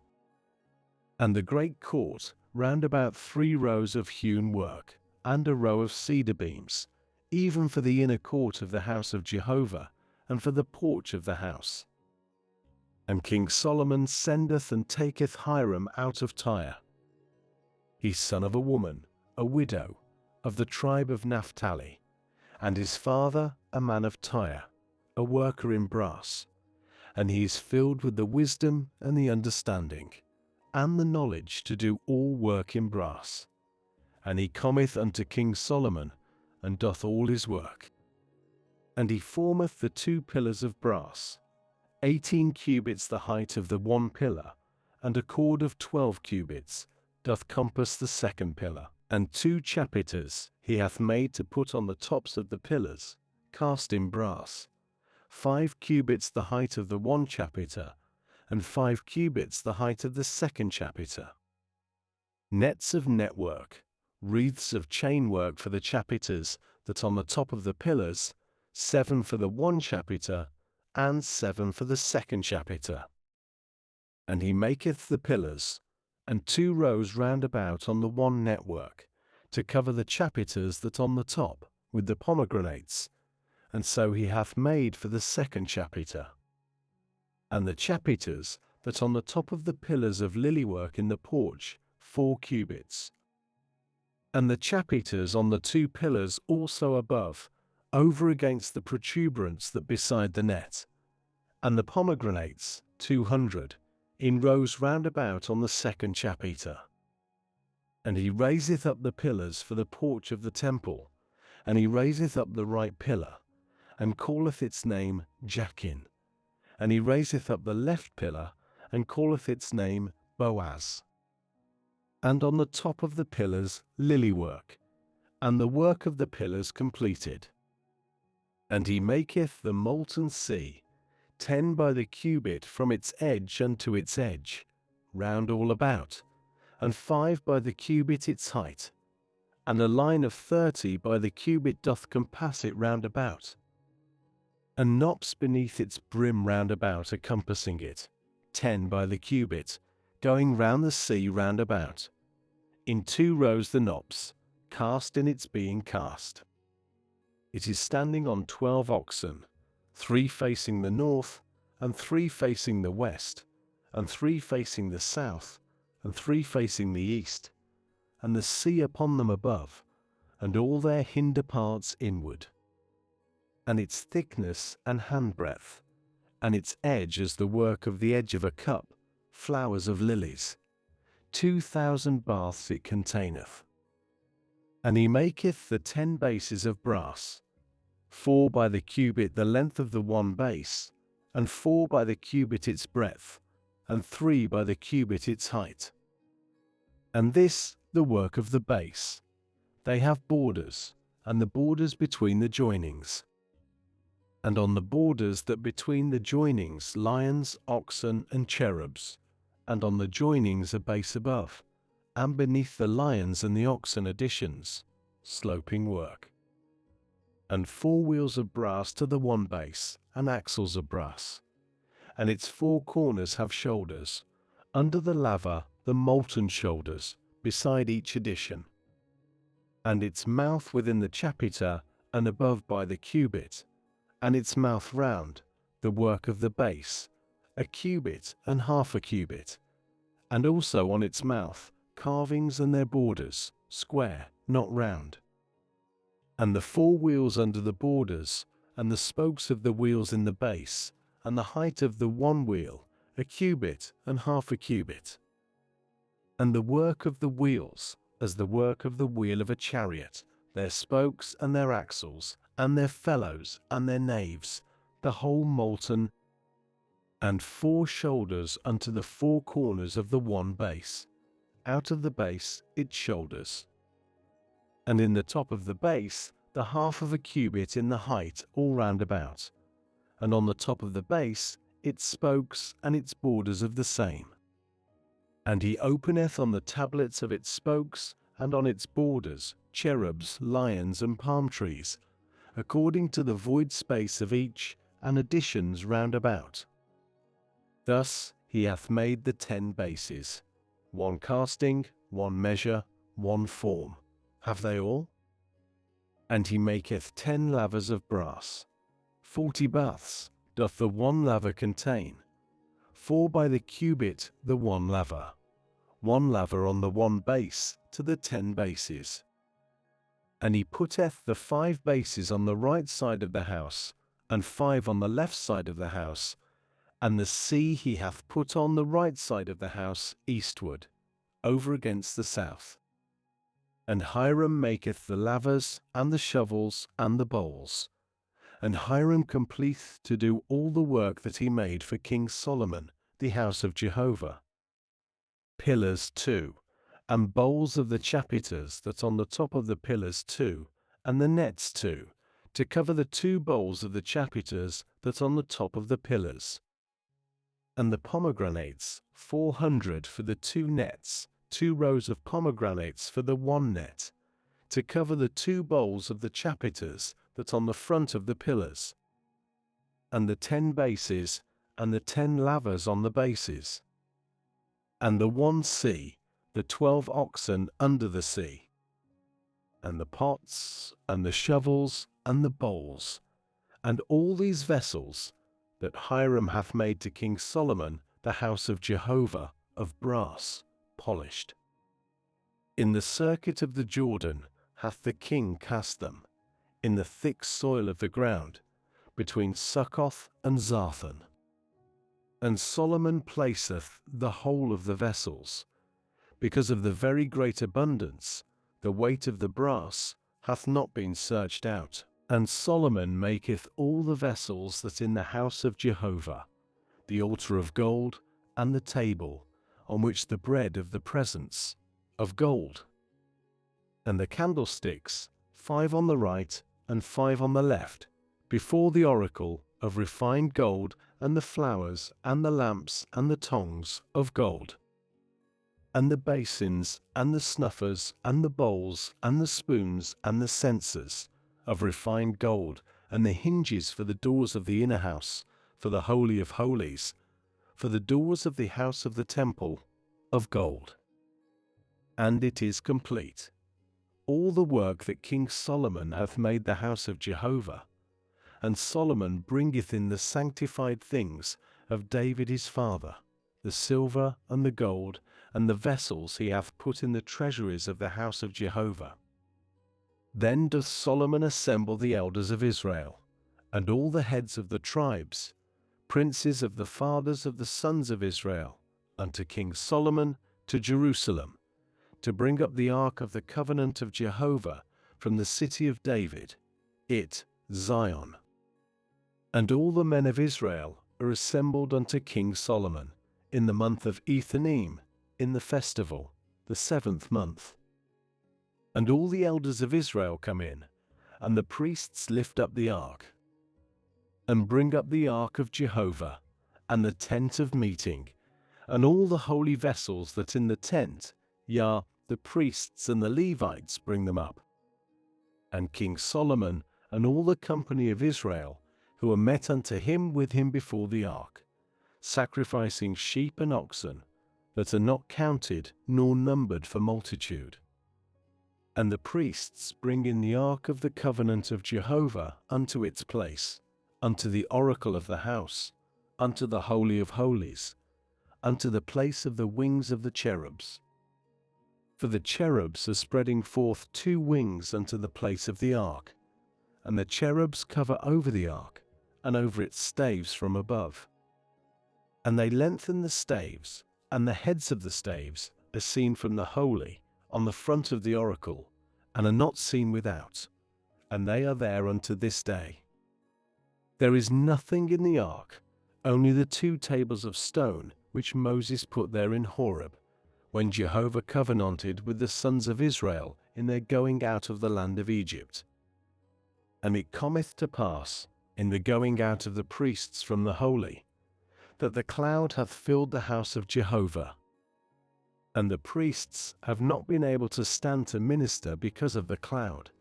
And the great court, round about 3 rows of hewn work, and a row of cedar beams, even for the inner court of the house of Jehovah, and for the porch of the house. And King Solomon sendeth and taketh Hiram out of Tyre. He is son of a woman, a widow, of the tribe of Naphtali, and his father a man of Tyre, a worker in brass. And he is filled with the wisdom and the understanding, and the knowledge to do all work in brass. And he cometh unto King Solomon, and doth all his work. And he formeth the 2 pillars of brass, 18 cubits the height of the one pillar, and a cord of 12 cubits doth compass the 2nd pillar. And 2 chapiters he hath made to put on the tops of the pillars, cast in brass, 5 cubits the height of the one chapiter, and 5 cubits the height of the 2nd chapiter. Nets of network, wreaths of chainwork for the chapiters that on the top of the pillars, 7 for the one chapiter, and 7 for the 2nd chapiter. And he maketh the pillars, and 2 rows round about on the one network, to cover the chapiters that on the top, with the pomegranates, and so he hath made for the 2nd chapiter. And the chapiters that on the top of the pillars of lilywork in the porch, 4 cubits. And the chapiters on the 2 pillars also above, over against the protuberance that beside the net. And the pomegranates, 200, in rows round about on the 2nd chapiter. And he raiseth up the pillars for the porch of the temple, and he raiseth up the right pillar, and calleth its name Jachin. And he raiseth up the left pillar, and calleth its name Boaz. And on the top of the pillars lilywork, and the work of the pillars completed. And he maketh the molten sea, 10 by the cubit from its edge unto its edge, round all about, and 5 by the cubit its height, and a line of 30 by the cubit doth compass it round about, and knops beneath its brim round about encompassing it, 10 by the cubit, going round the sea round about. In 2 rows the knops, cast in its being cast. It is standing on 12 oxen, 3 facing the north, and 3 facing the west, and 3 facing the south, and 3 facing the east, and the sea upon them above, and all their hinder parts inward. And its thickness and handbreadth, and its edge as the work of the edge of a cup, flowers of lilies. 2,000 baths it containeth. And he maketh the 10 bases of brass, 4 by the cubit the length of the one base, and 4 by the cubit its breadth, and 3 by the cubit its height. And this the work of the base. They have borders, and the borders between the joinings. And on the borders that between the joinings lions, oxen, and cherubs, and on the joinings a base above, and beneath the lions and the oxen additions, sloping work. And 4 wheels of brass to the one base, and axles of brass. And its 4 corners have shoulders, under the laver the molten shoulders, beside each addition. And its mouth within the chapiter, and above by the cubit, and its mouth round, the work of the base, a cubit and half a cubit, and also on its mouth carvings and their borders, square, not round. And the 4 wheels under the borders, and the spokes of the wheels in the base, and the height of the one wheel, a cubit and half a cubit. And the work of the wheels, as the work of the wheel of a chariot, their spokes and their axles, and their felloes and their naves, the whole molten. And 4 shoulders unto the 4 corners of the one base, out of the base its shoulders. And in the top of the base the half of a cubit in the height all round about, and on the top of the base its spokes and its borders of the same. And he openeth on the tablets of its spokes, and on its borders, cherubs, lions, and palm trees, according to the void space of each, and additions round about. Thus he hath made the 10 bases, 1 casting, 1 measure, 1 form. Have they all? And he maketh 10 lavers of brass, 40 baths doth the one laver contain, 4 by the cubit the one laver on the one base to the 10 bases. And he putteth the 5 bases on the right side of the house, and 5 on the left side of the house, and the sea he hath put on the right side of the house eastward, over against the south. And Hiram maketh the lavers, and the shovels, and the bowls. And Hiram completeth to do all the work that he made for King Solomon, the house of Jehovah. Pillars 2, and bowls of the chapiters that on the top of the pillars 2, and the nets 2, to cover the 2 bowls of the chapiters that on the top of the pillars. And the pomegranates, 400 for the 2 nets, 2 rows of pomegranates for the 1 net, to cover the 2 bowls of the chapiters that on the front of the pillars. And the 10 bases, and the 10 lavers on the bases. And the 1 sea, the 12 oxen under the sea. And the pots, and the shovels, and the bowls, and all these vessels that Hiram hath made to King Solomon the house of Jehovah, of brass, polished. In the circuit of the Jordan hath the king cast them, in the thick soil of the ground, between Succoth and Zarthan. And Solomon placeth the whole of the vessels, because of the very great abundance, the weight of the brass hath not been searched out. And Solomon maketh all the vessels that in the house of Jehovah, the altar of gold, and the table, on which the bread of the presence, of gold. And the candlesticks, 5 on the right, and 5 on the left, before the oracle, of refined gold, and the flowers, and the lamps, and the tongs, of gold. And the basins, and the snuffers, and the bowls, and the spoons, and the censers, of refined gold, and the hinges for the doors of the inner house, for the Holy of Holies, for the doors of the house of the temple, of gold. And it is complete. All the work that King Solomon hath made the house of Jehovah. And Solomon bringeth in the sanctified things of David his father, the silver and the gold, and the vessels he hath put in the treasuries of the house of Jehovah. Then doth Solomon assemble the elders of Israel, and all the heads of the tribes, princes of the fathers of the sons of Israel, unto King Solomon to Jerusalem, to bring up the ark of the covenant of Jehovah from the city of David, Zion. And all the men of Israel are assembled unto King Solomon, in the month of Ethanim, in the festival, the 7th month. And all the elders of Israel come in, and the priests lift up the ark, and bring up the ark of Jehovah, and the tent of meeting, and all the holy vessels that in the tent, yea, the priests and the Levites bring them up. And King Solomon and all the company of Israel, who are met unto him with him before the ark, sacrificing sheep and oxen, that are not counted nor numbered for multitude. And the priests bring in the ark of the covenant of Jehovah unto its place, unto the oracle of the house, unto the Holy of Holies, unto the place of the wings of the cherubs. For the cherubs are spreading forth 2 wings unto the place of the ark, and the cherubs cover over the ark, and over its staves from above. And they lengthen the staves, and the heads of the staves are seen from the holy, on the front of the oracle, and are not seen without, and they are there unto this day. There is nothing in the ark, only the 2 tables of stone which Moses put there in Horeb, when Jehovah covenanted with the sons of Israel in their going out of the land of Egypt. And it cometh to pass, in the going out of the priests from the holy, that the cloud hath filled the house of Jehovah. And the priests have not been able to stand to minister because of the cloud,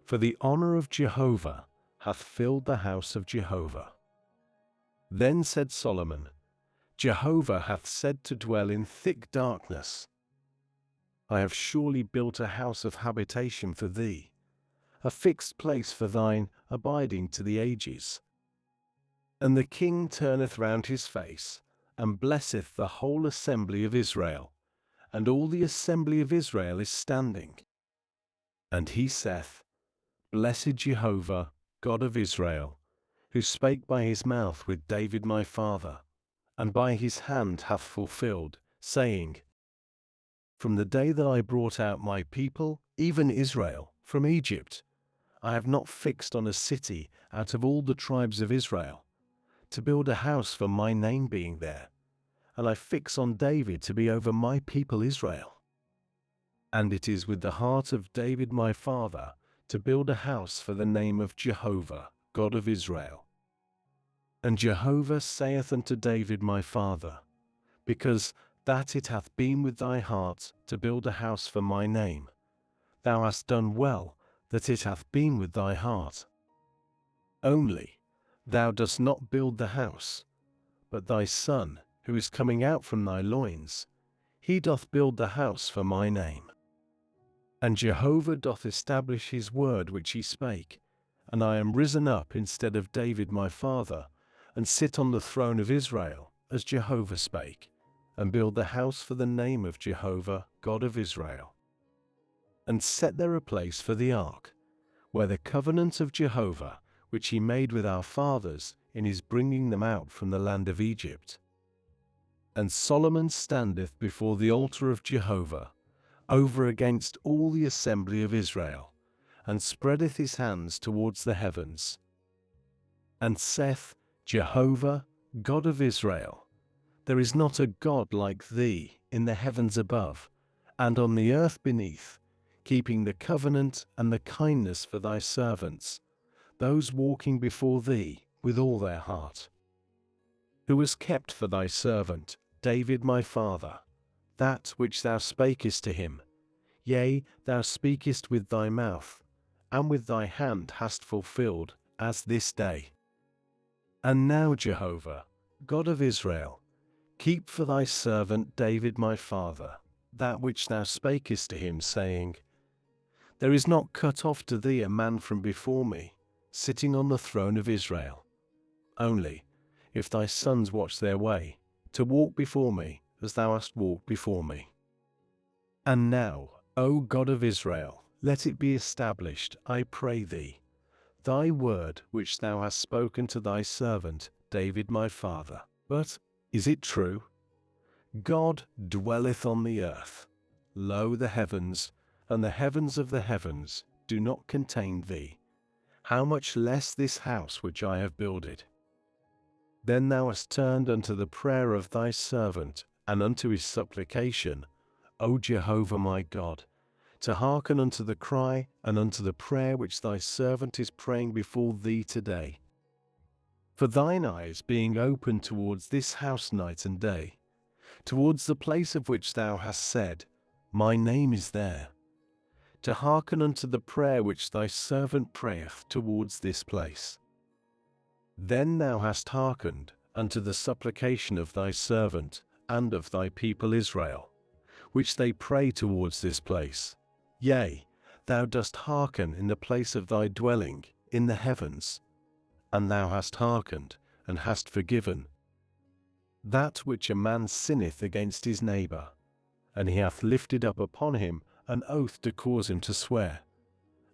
for the honor of Jehovah hath filled the house of Jehovah. Then said Solomon, Jehovah hath said to dwell in thick darkness. I have surely built a house of habitation for thee, a fixed place for thine abiding to the ages. And the king turneth round his face, and blesseth the whole assembly of Israel. And all the assembly of Israel is standing. And he saith, Blessed Jehovah, God of Israel, who spake by his mouth with David my father, and by his hand hath fulfilled, saying, From the day that I brought out my people, even Israel, from Egypt, I have not fixed on a city out of all the tribes of Israel, to build a house for my name being there, and I fix on David to be over my people Israel. And it is with the heart of David my father to build a house for the name of Jehovah, God of Israel. And Jehovah saith unto David my father, Because that it hath been with thy heart to build a house for my name, thou hast done well that it hath been with thy heart. Only thou dost not build the house, but thy son, who is coming out from thy loins, he doth build the house for my name. And Jehovah doth establish his word which he spake, and I am risen up instead of David my father, and sit on the throne of Israel, as Jehovah spake, and build the house for the name of Jehovah, God of Israel. And set there a place for the ark, where the covenant of Jehovah, which he made with our fathers in his bringing them out from the land of Egypt. And Solomon standeth before the altar of Jehovah, over against all the assembly of Israel, and spreadeth his hands towards the heavens, and saith, Jehovah, God of Israel, there is not a God like thee in the heavens above, and on the earth beneath, keeping the covenant and the kindness for thy servants, those walking before thee with all their heart. Who hast kept for thy servant, David my father, that which thou spakest to him, yea, thou speakest with thy mouth, and with thy hand hast fulfilled, as this day. And now, Jehovah, God of Israel, keep for thy servant David my father, that which thou spakest to him, saying, There is not cut off to thee a man from before me, sitting on the throne of Israel. Only, if thy sons watch their way, to walk before me, as thou hast walked before me. And now, O God of Israel, let it be established, I pray thee, thy word which thou hast spoken to thy servant, David my father. But, is it true? God dwelleth on the earth. Lo, the heavens, and the heavens of the heavens, do not contain thee. How much less this house which I have builded? Then thou hast turned unto the prayer of thy servant, and unto his supplication, O Jehovah my God, to hearken unto the cry and unto the prayer which thy servant is praying before thee today. For thine eyes being open towards this house night and day, towards the place of which thou hast said, My name is there, to hearken unto the prayer which thy servant prayeth towards this place. Then thou hast hearkened unto the supplication of thy servant and of thy people Israel, which they pray towards this place. Yea, thou dost hearken in the place of thy dwelling in the heavens, and thou hast hearkened and hast forgiven that which a man sinneth against his neighbor, and he hath lifted up upon him an oath to cause him to swear,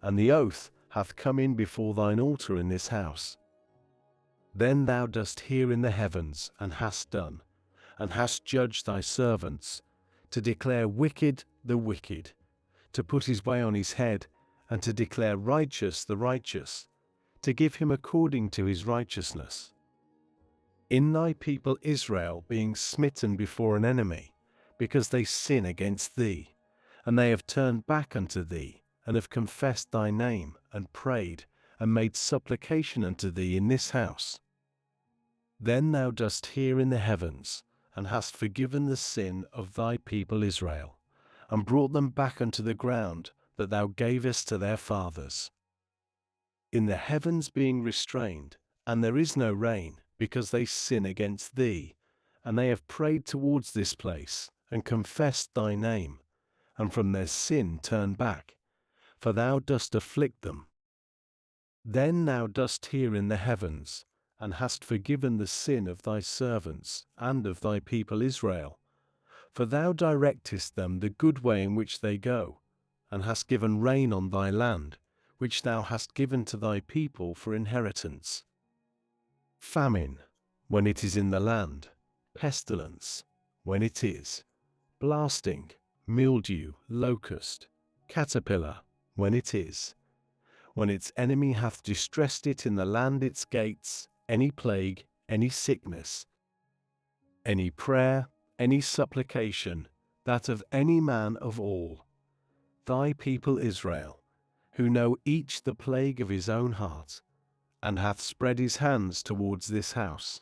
and the oath hath come in before thine altar in this house. Then thou dost hear in the heavens, and hast done, and hast judged thy servants, to declare wicked the wicked, to put his way on his head, and to declare righteous the righteous, to give him according to his righteousness. In thy people Israel being smitten before an enemy, because they sin against thee, and they have turned back unto thee, and have confessed thy name, and prayed, and made supplication unto thee in this house. Then thou dost hear in the heavens, and hast forgiven the sin of thy people Israel, and brought them back unto the ground that thou gavest to their fathers. In the heavens being restrained, and there is no rain, because they sin against thee, and they have prayed towards this place, and confessed thy name, and from their sin turned back, for thou dost afflict them. Then thou dost hear in the heavens, and hast forgiven the sin of thy servants and of thy people Israel. For thou directest them the good way in which they go, and hast given rain on thy land, which thou hast given to thy people for inheritance. Famine, when it is in the land, pestilence, when it is, blasting, mildew, locust, caterpillar, when it is, when its enemy hath distressed it in the land its gates, any plague, any sickness, any prayer, any supplication, that of any man of all thy people Israel, who know each the plague of his own heart, and hath spread his hands towards this house.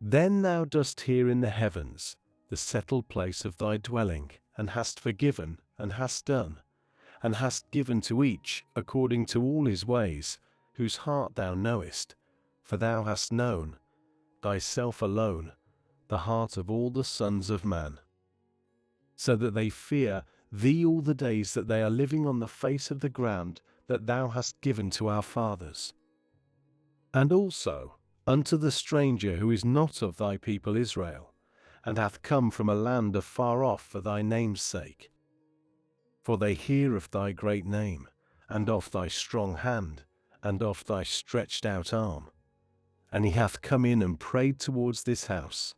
Then thou dost hear in the heavens, the settled place of thy dwelling, and hast forgiven, and hast done, and hast given to each according to all his ways, whose heart thou knowest, for thou hast known, thyself alone, the heart of all the sons of man, so that they fear thee all the days that they are living on the face of the ground that thou hast given to our fathers. And also unto the stranger who is not of thy people Israel, and hath come from a land afar off for thy name's sake. For they hear of thy great name, and of thy strong hand, and of thy stretched out arm. And he hath come in and prayed towards this house.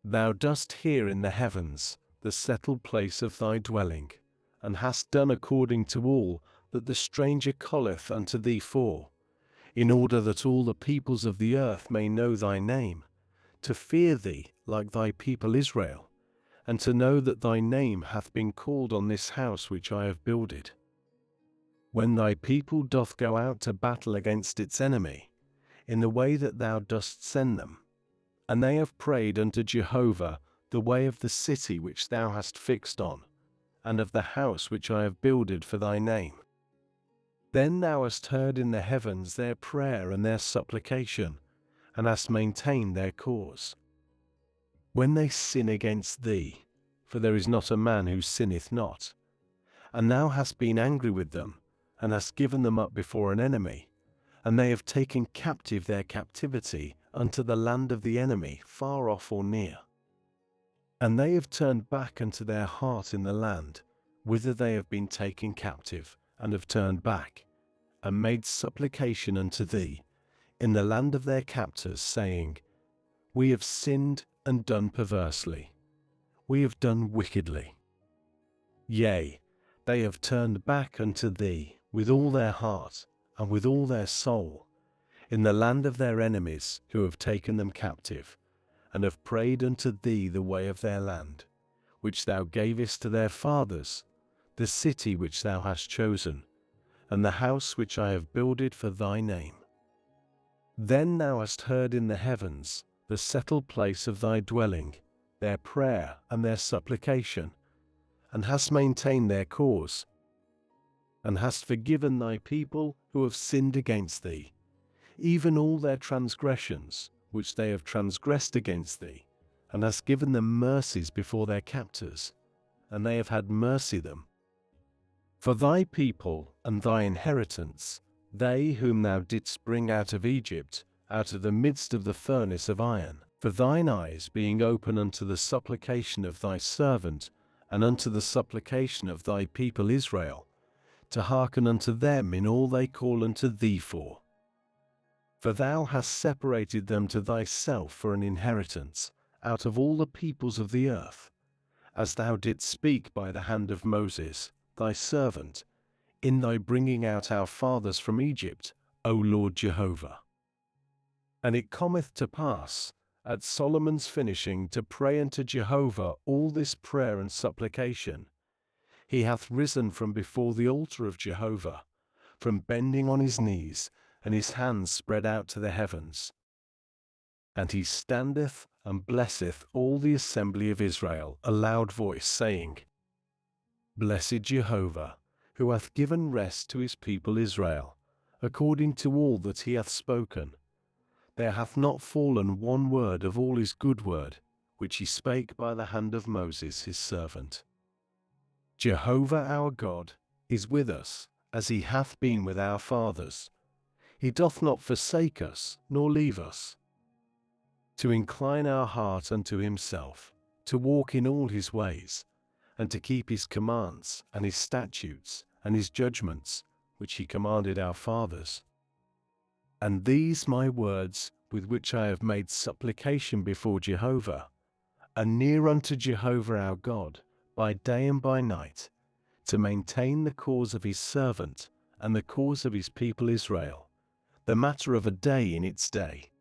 Thou dost hear in the heavens, the settled place of thy dwelling, and hast done according to all that the stranger calleth unto thee for, in order that all the peoples of the earth may know thy name, to fear thee like thy people Israel, and to know that thy name hath been called on this house which I have builded. When thy people doth go out to battle against its enemy, in the way that thou dost send them, and they have prayed unto Jehovah the way of the city which thou hast fixed on, and of the house which I have builded for thy name, then thou hast heard in the heavens their prayer and their supplication, and hast maintained their cause. When they sin against thee, for there is not a man who sinneth not, and thou hast been angry with them, and hast given them up before an enemy, and they have taken captive their captivity unto the land of the enemy, far off or near. And they have turned back unto their heart in the land, whither they have been taken captive, and have turned back, and made supplication unto thee, in the land of their captors, saying, We have sinned and done perversely. We have done wickedly. Yea, they have turned back unto thee with all their heart, and with all their soul, in the land of their enemies who have taken them captive, and have prayed unto thee the way of their land, which thou gavest to their fathers, the city which thou hast chosen, and the house which I have builded for thy name. Then thou hast heard in the heavens, the settled place of thy dwelling, their prayer and their supplication, and hast maintained their cause, and hast forgiven thy people who have sinned against thee, even all their transgressions which they have transgressed against thee, and hast given them mercies before their captors, and they have had mercy them. For thy people and thy inheritance, they whom thou didst bring out of Egypt, out of the midst of the furnace of iron, for thine eyes being open unto the supplication of thy servant, and unto the supplication of thy people Israel, to hearken unto them in all they call unto thee for. For thou hast separated them to thyself for an inheritance, out of all the peoples of the earth, as thou didst speak by the hand of Moses, thy servant, in thy bringing out our fathers from Egypt, O Lord Jehovah. And it cometh to pass, at Solomon's finishing to pray unto Jehovah all this prayer and supplication, he hath risen from before the altar of Jehovah, from bending on his knees, and his hands spread out to the heavens. And he standeth and blesseth all the assembly of Israel, a loud voice, saying, Blessed Jehovah, who hath given rest to his people Israel, according to all that he hath spoken. There hath not fallen one word of all his good word, which he spake by the hand of Moses his servant. Jehovah our God is with us, as he hath been with our fathers. He doth not forsake us, nor leave us. To incline our heart unto himself, to walk in all his ways, and to keep his commands, and his statutes, and his judgments, which he commanded our fathers. And these my words, with which I have made supplication before Jehovah, are near unto Jehovah our God, by day and by night, to maintain the cause of his servant, and the cause of his people Israel, the matter of a day in its day.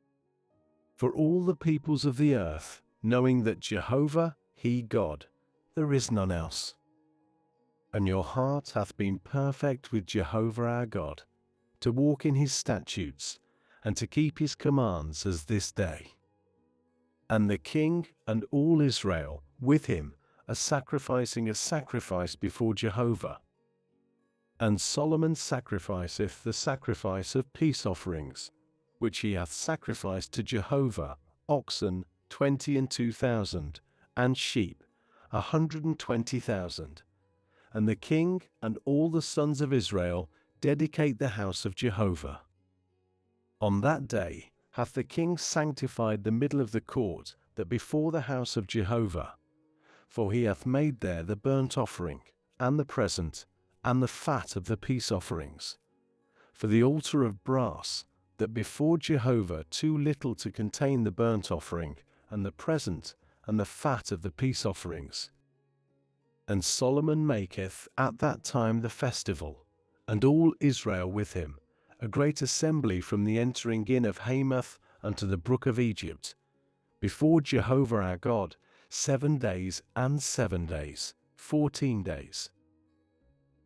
For all the peoples of the earth, knowing that Jehovah, he God, there is none else. And your heart hath been perfect with Jehovah our God, to walk in his statutes, and to keep his commands as this day. And the king and all Israel with him are sacrificing a sacrifice before Jehovah. And Solomon sacrificeth the sacrifice of peace offerings, which he hath sacrificed to Jehovah, oxen 22,000, and sheep 120,000. And the king and all the sons of Israel dedicate the house of Jehovah. On that day hath the king sanctified the middle of the court that before the house of Jehovah, for he hath made there the burnt offering, and the present, and the fat of the peace offerings. For the altar of brass, that before Jehovah too little to contain the burnt offering, and the present, and the fat of the peace offerings. And Solomon maketh at that time the festival, and all Israel with him, a great assembly from the entering in of Hamath unto the brook of Egypt, before Jehovah our God, 7 days and 7 days, 14 days.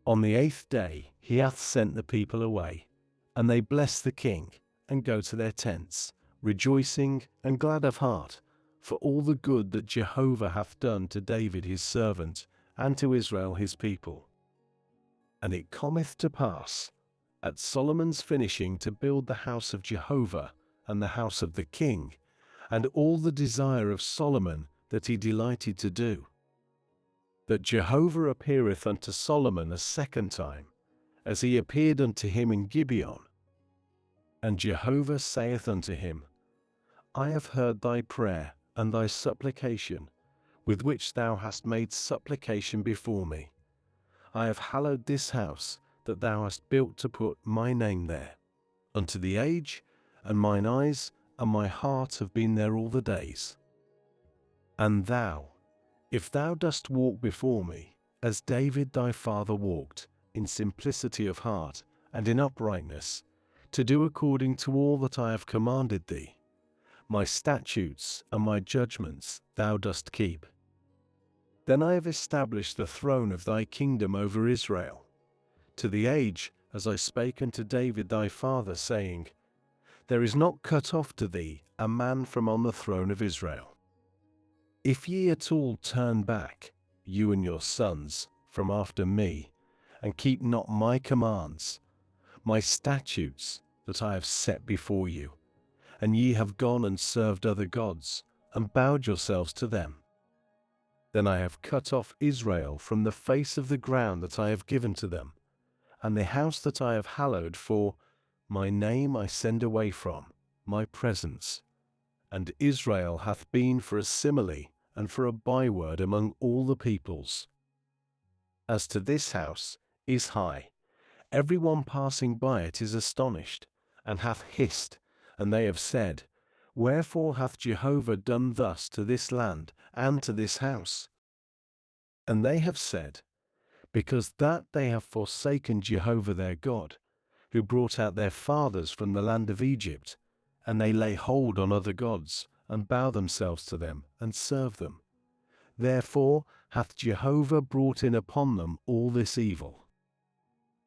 On the 8th day he hath sent the people away, and they bless the king, and go to their tents, rejoicing and glad of heart, for all the good that Jehovah hath done to David his servant, and to Israel his people. And it cometh to pass, at Solomon's finishing to build the house of Jehovah, and the house of the king, and all the desire of Solomon that he delighted to do, that Jehovah appeareth unto Solomon a second time, as he appeared unto him in Gibeon. And Jehovah saith unto him, I have heard thy prayer and thy supplication, with which thou hast made supplication before me. I have hallowed this house that thou hast built to put my name there, unto the age, and mine eyes and my heart have been there all the days. And thou, if thou dost walk before me, as David thy father walked, in simplicity of heart and in uprightness, to do according to all that I have commanded thee, my statutes and my judgments thou dost keep, then I have established the throne of thy kingdom over Israel, to the age, as I spake unto David thy father, saying, There is not cut off to thee a man from on the throne of Israel. If ye at all turn back, you and your sons, from after me, and keep not my commands, my statutes that I have set before you, and ye have gone and served other gods, and bowed yourselves to them, then I have cut off Israel from the face of the ground that I have given to them, and the house that I have hallowed for my name I send away from my presence, and Israel hath been for a simile and for a byword among all the peoples. As to this house is high, every one passing by it is astonished, and hath hissed, and they have said, Wherefore hath Jehovah done thus to this land and to this house? And they have said, Because that they have forsaken Jehovah their God, who brought out their fathers from the land of Egypt, and they lay hold on other gods, and bow themselves to them, and serve them. Therefore hath Jehovah brought in upon them all this evil.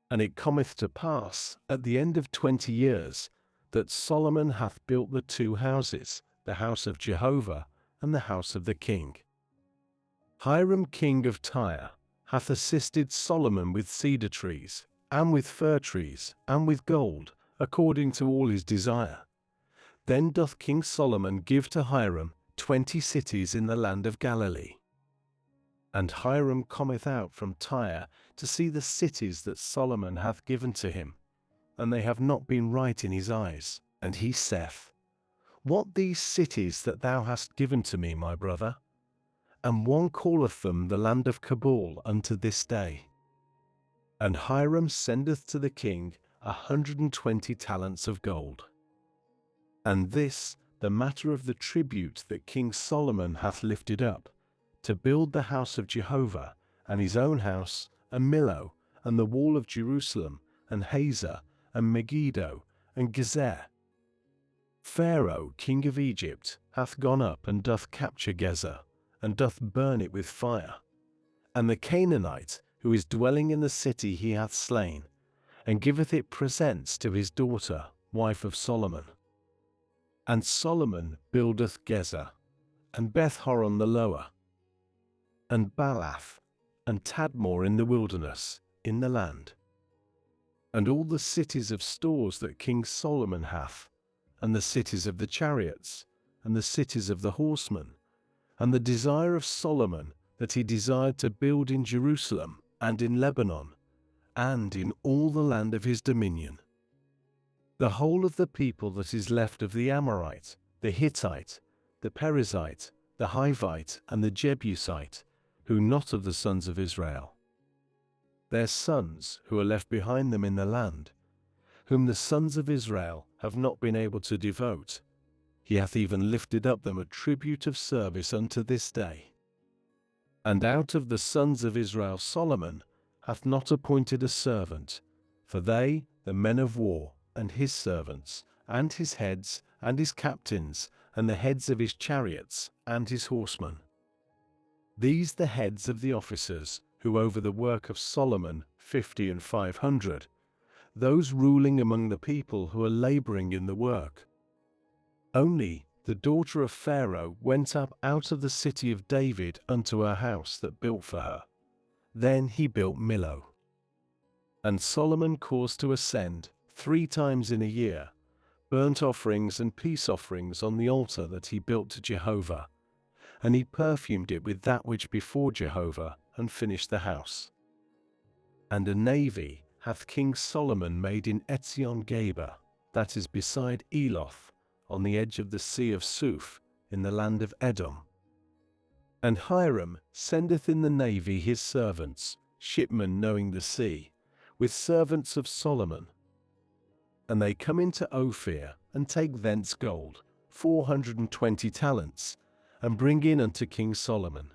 And it cometh to pass, at the end of 20 years, that Solomon hath built the 2 houses, the house of Jehovah, and the house of the king. Hiram king of Tyre hath assisted Solomon with cedar trees, and with fir trees, and with gold, according to all his desire. Then doth King Solomon give to Hiram 20 cities in the land of Galilee. And Hiram cometh out from Tyre to see the cities that Solomon hath given to him. and they have not been right in his eyes. And he saith, What these cities that thou hast given to me, my brother? And one calleth them the land of Cabul unto this day. And Hiram sendeth to the king 120 talents of gold. And this, the matter of the tribute that King Solomon hath lifted up, to build the house of Jehovah, and his own house, and Millo, and the wall of Jerusalem, and Hazor, and Megiddo, and Gezer. Pharaoh, king of Egypt, hath gone up and doth capture Gezer, and doth burn it with fire. And the Canaanite, who is dwelling in the city, he hath slain, and giveth it presents to his daughter, wife of Solomon. And Solomon buildeth Gezer, and Beth-horon the lower, and Baalath, and Tadmor in the wilderness, in the land. And all the cities of stores that King Solomon hath, and the cities of the chariots, and the cities of the horsemen, and the desire of Solomon that he desired to build in Jerusalem, and in Lebanon, and in all the land of his dominion. The whole of the people that is left of the Amorite, the Hittite, the Perizzite, the Hivite, and the Jebusite, who not of the sons of Israel. Their sons, who are left behind them in the land, whom the sons of Israel have not been able to devote, he hath even lifted up them a tribute of service unto this day. And out of the sons of Israel Solomon hath not appointed a servant, for they, the men of war, and his servants, and his heads, and his captains, and the heads of his chariots, and his horsemen. These the heads of the officers, who over the work of Solomon, 50 and 500, those ruling among the people who are laboring in the work. Only the daughter of Pharaoh went up out of the city of David unto her house that built for her. Then he built Millo. And Solomon caused to ascend 3 times in a year burnt offerings and peace offerings on the altar that he built to Jehovah, and he perfumed it with that which before Jehovah, and finished the house. And a navy hath King Solomon made in Etzion-Geber, that is beside Eloth, on the edge of the sea of Suf, in the land of Edom. And Hiram sendeth in the navy his servants, shipmen knowing the sea, with servants of Solomon. And they come into Ophir, and take thence gold, 420 talents, and bring in unto King Solomon.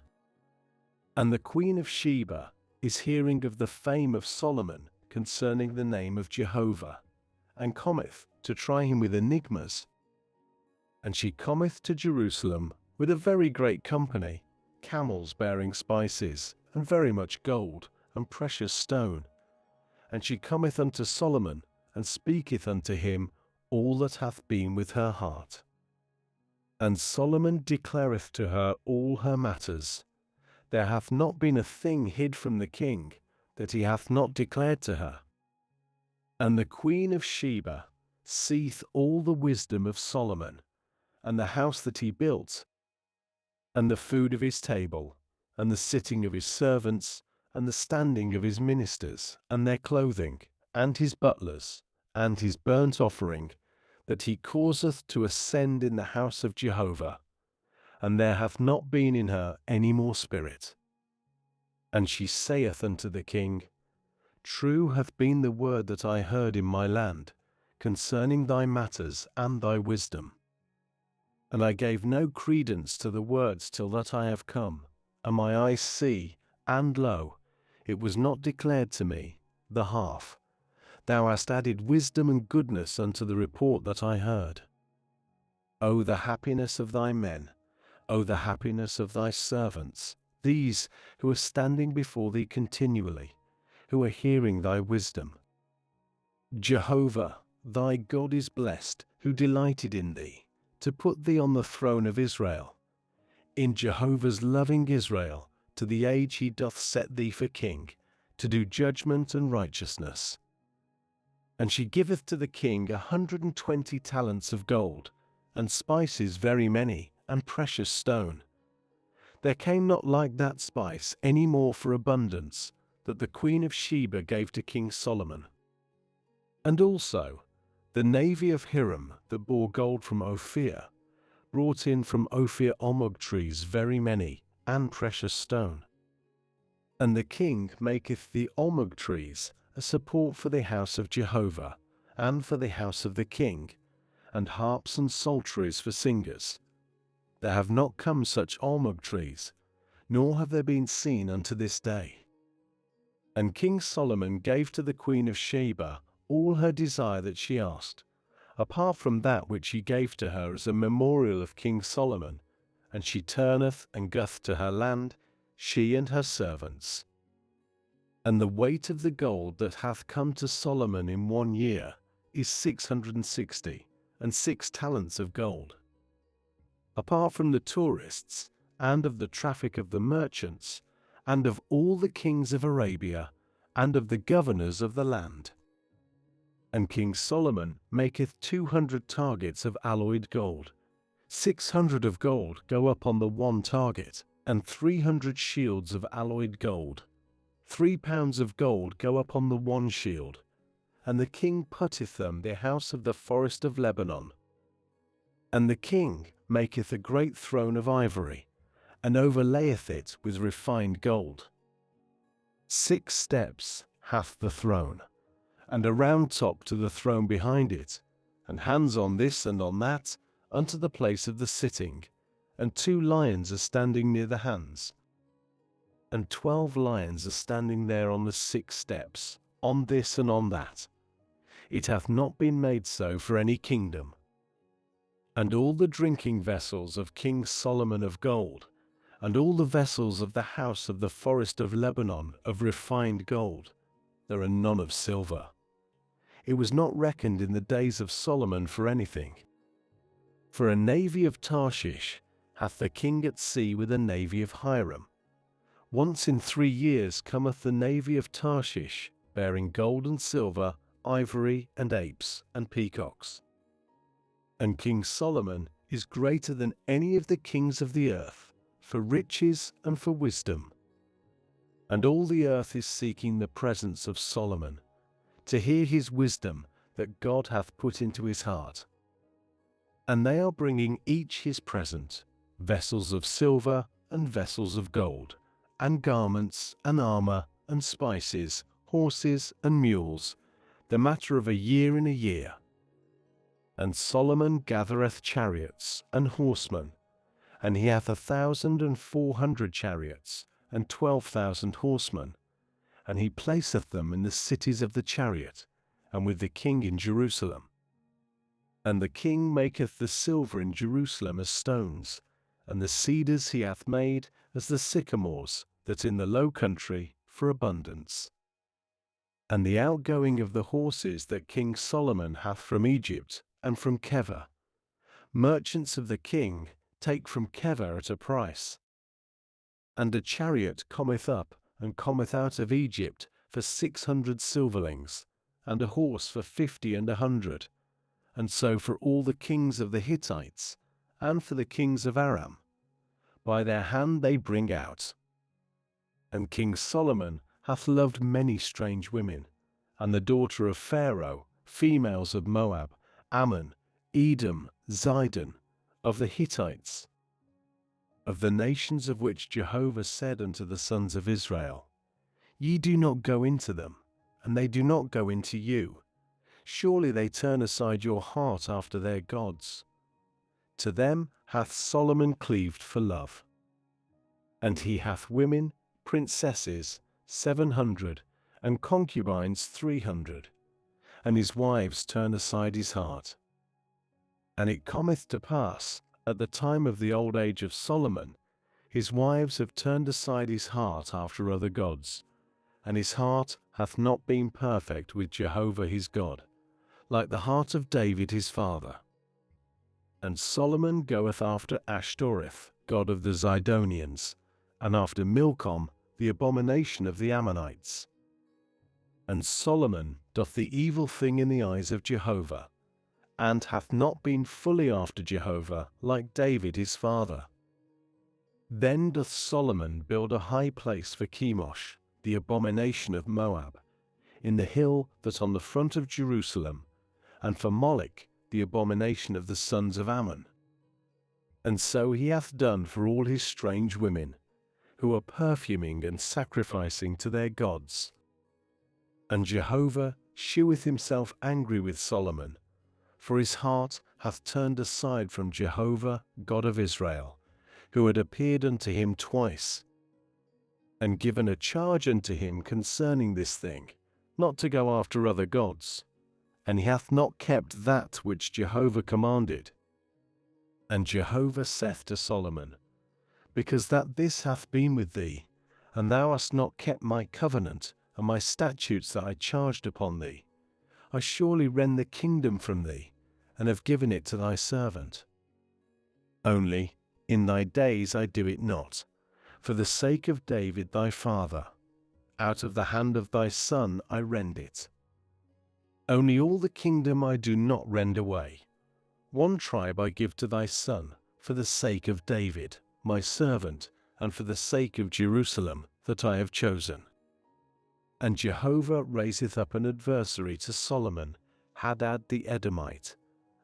And the queen of Sheba is hearing of the fame of Solomon concerning the name of Jehovah, and cometh to try him with enigmas. And she cometh to Jerusalem with a very great company, camels bearing spices, and very much gold, and precious stone. And she cometh unto Solomon, and speaketh unto him all that hath been with her heart. And Solomon declareth to her all her matters. There hath not been a thing hid from the king, that he hath not declared to her. And the queen of Sheba seeth all the wisdom of Solomon, and the house that he built, and the food of his table, and the sitting of his servants, and the standing of his ministers, and their clothing, and his butlers, and his burnt offering, that he causeth to ascend in the house of Jehovah, and there hath not been in her any more spirit. And she saith unto the king, True hath been the word that I heard in my land, concerning thy matters and thy wisdom. And I gave no credence to the words till that I have come, and my eyes see, and lo, it was not declared to me, the half. Thou hast added wisdom and goodness unto the report that I heard. O the happiness of thy men, O the happiness of thy servants, these who are standing before thee continually, who are hearing thy wisdom. Jehovah, thy God is blessed, who delighted in thee, to put thee on the throne of Israel. In Jehovah's loving Israel, to the age he doth set thee for king, to do judgment and righteousness. And she giveth to the king 120 talents of gold, and spices very many, and precious stone. There came not like that spice any more for abundance, that the queen of Sheba gave to King Solomon. And also, the navy of Hiram that bore gold from Ophir, brought in from Ophir almug trees very many, and precious stone. And the king maketh the almug trees a support for the house of Jehovah, and for the house of the king, and harps and psalteries for singers. There have not come such almug trees, nor have they been seen unto this day. And King Solomon gave to the queen of Sheba all her desire that she asked, apart from that which he gave to her as a memorial of King Solomon, and she turneth and goeth to her land, she and her servants. And the weight of the gold that hath come to Solomon in 1 year is 660, and 6 talents of gold. Apart from the tourists, and of the traffic of the merchants, and of all the kings of Arabia, and of the governors of the land. And King Solomon maketh 200 targets of alloyed gold. 600 of gold go up on the one target, and 300 shields of alloyed gold. 3 pounds of gold go up on the one shield. And the king putteth them the house of the forest of Lebanon. And the king maketh a great throne of ivory, and overlayeth it with refined gold. 6 steps hath the throne, and a round top to the throne behind it, and hands on this and on that, unto the place of the sitting, and 2 lions are standing near the hands. And 12 lions are standing there on the 6 steps, on this and on that. It hath not been made so for any kingdom. And all the drinking vessels of King Solomon of gold, and all the vessels of the house of the forest of Lebanon of refined gold. There are none of silver. It was not reckoned in the days of Solomon for anything. For a navy of Tarshish hath the king at sea with a navy of Hiram. Once in 3 years cometh the navy of Tarshish, bearing gold and silver, ivory and apes and peacocks. And King Solomon is greater than any of the kings of the earth, for riches and for wisdom. And all the earth is seeking the presence of Solomon, to hear his wisdom that God hath put into his heart. And they are bringing each his present, vessels of silver and vessels of gold, and garments and armor and spices, horses and mules, the matter of a year in a year. And Solomon gathereth chariots and horsemen, and he hath 1,400 chariots, and 12,000 horsemen, and he placeth them in the cities of the chariot, and with the king in Jerusalem. And the king maketh the silver in Jerusalem as stones, and the cedars he hath made as the sycamores that in the low country for abundance. And the outgoing of the horses that King Solomon hath from Egypt and from Keva, merchants of the king take from Keva at a price. And a chariot cometh up and cometh out of Egypt for 600 silverlings, and a horse for 50 and 100, and so for all the kings of the Hittites, and for the kings of Aram. By their hand they bring out. And King Solomon hath loved many strange women, and the daughter of Pharaoh, females of Moab, Ammon, Edom, Zidon, of the Hittites, of the nations of which Jehovah said unto the sons of Israel, Ye do not go into them, and they do not go into you. Surely they turn aside your heart after their gods. To them hath Solomon cleaved for love. And he hath women, princesses, 700, and concubines 300, and his wives turn aside his heart. And it cometh to pass, at the time of the old age of Solomon, his wives have turned aside his heart after other gods, and his heart hath not been perfect with Jehovah his God, like the heart of David his father. And Solomon goeth after Ashtoreth, god of the Zidonians, and after Milcom, the abomination of the Ammonites. And Solomon doth the evil thing in the eyes of Jehovah, and hath not been fully after Jehovah like David his father. Then doth Solomon build a high place for Chemosh, the abomination of Moab, in the hill that on the front of Jerusalem, and for Moloch, the abomination of the sons of Ammon. And so he hath done for all his strange women, who are perfuming and sacrificing to their gods. And Jehovah sheweth himself angry with Solomon, for his heart hath turned aside from Jehovah, God of Israel, who had appeared unto him twice, and given a charge unto him concerning this thing, not to go after other gods. And he hath not kept that which Jehovah commanded. And Jehovah saith to Solomon, Because that this hath been with thee, and thou hast not kept my covenant and my statutes that I charged upon thee, I surely rend the kingdom from thee, and have given it to thy servant. Only, in thy days I do it not, for the sake of David thy father. Out of the hand of thy son I rend it. Only all the kingdom I do not rend away. One tribe I give to thy son, for the sake of David, my servant, and for the sake of Jerusalem, that I have chosen. And Jehovah raiseth up an adversary to Solomon, Hadad the Edomite,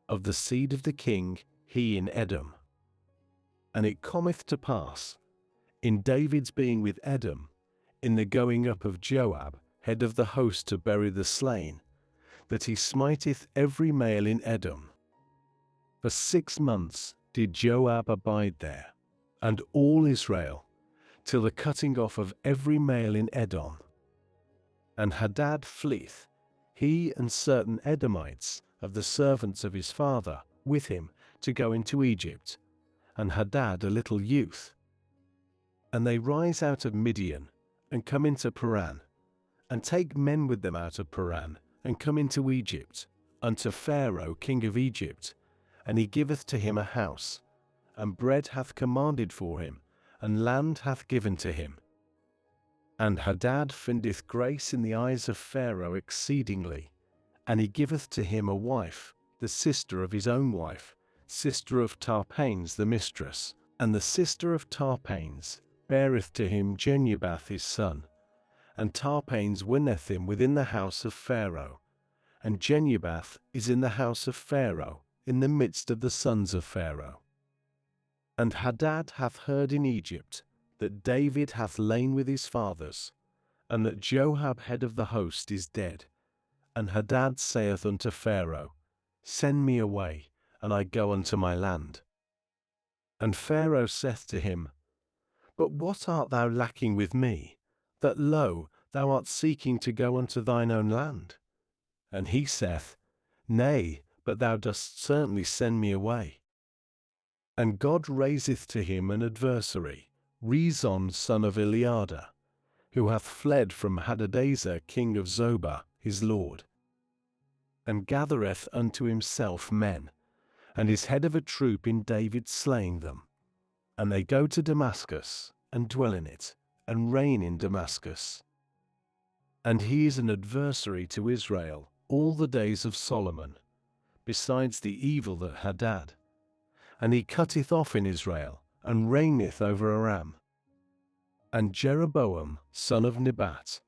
of the seed of the king, he in Edom. And it cometh to pass, in David's being with Edom, in the going up of Joab, head of the host to bury the slain, that he smiteth every male in Edom. For 6 months did Joab abide there, and all Israel, till the cutting off of every male in Edom. And Hadad fleeth, he and certain Edomites of the servants of his father, with him, to go into Egypt, and Hadad a little youth. And they rise out of Midian, and come into Paran, and take men with them out of Paran, and come into Egypt, unto Pharaoh king of Egypt, and he giveth to him a house, and bread hath commanded for him, and land hath given to him. And Hadad findeth grace in the eyes of Pharaoh exceedingly, and he giveth to him a wife, the sister of his own wife, sister of Tarpanes the mistress, and the sister of Tarpanes beareth to him Genubath his son, and Tarpanes winneth him within the house of Pharaoh, and Genubath is in the house of Pharaoh, in the midst of the sons of Pharaoh. And Hadad hath heard in Egypt that David hath lain with his fathers, and that Joab head of the host is dead. And Hadad saith unto Pharaoh, Send me away, and I go unto my land. And Pharaoh saith to him, But what art thou lacking with me, that lo, thou art seeking to go unto thine own land? And he saith, Nay, but thou dost certainly send me away. And God raiseth to him an adversary, Rezon son of Eliada, who hath fled from Hadadezer king of Zobah his lord, and gathereth unto himself men, and is head of a troop in David slaying them. And they go to Damascus, and dwell in it, and reign in Damascus. And he is an adversary to Israel all the days of Solomon, besides the evil that Hadad. And he cutteth off in Israel, and reigneth over Aram. And Jeroboam, son of Nebat,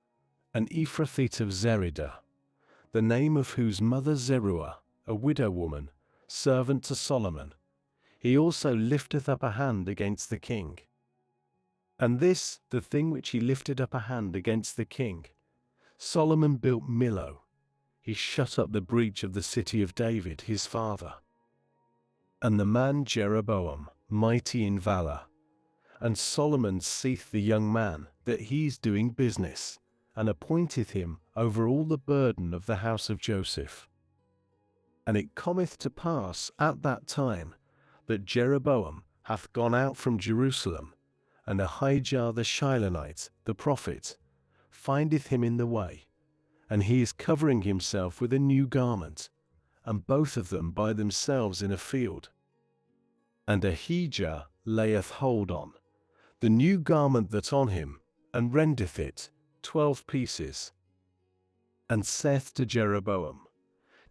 an Ephrathite of Zeridah, the name of whose mother Zeruah, a widow woman, servant to Solomon, he also lifteth up a hand against the king. And this, the thing which he lifted up a hand against the king, Solomon built Millo. He shut up the breach of the city of David his father. And the man Jeroboam, mighty in valor, and Solomon seeth the young man that he is doing business, and appointeth him over all the burden of the house of Joseph. And it cometh to pass at that time that Jeroboam hath gone out from Jerusalem, and Ahijah the Shilonite, the prophet, findeth him in the way, and he is covering himself with a new garment, and both of them by themselves in a field. And Ahijah layeth hold on the new garment that on him, and rendeth it 12 pieces, and saith to Jeroboam,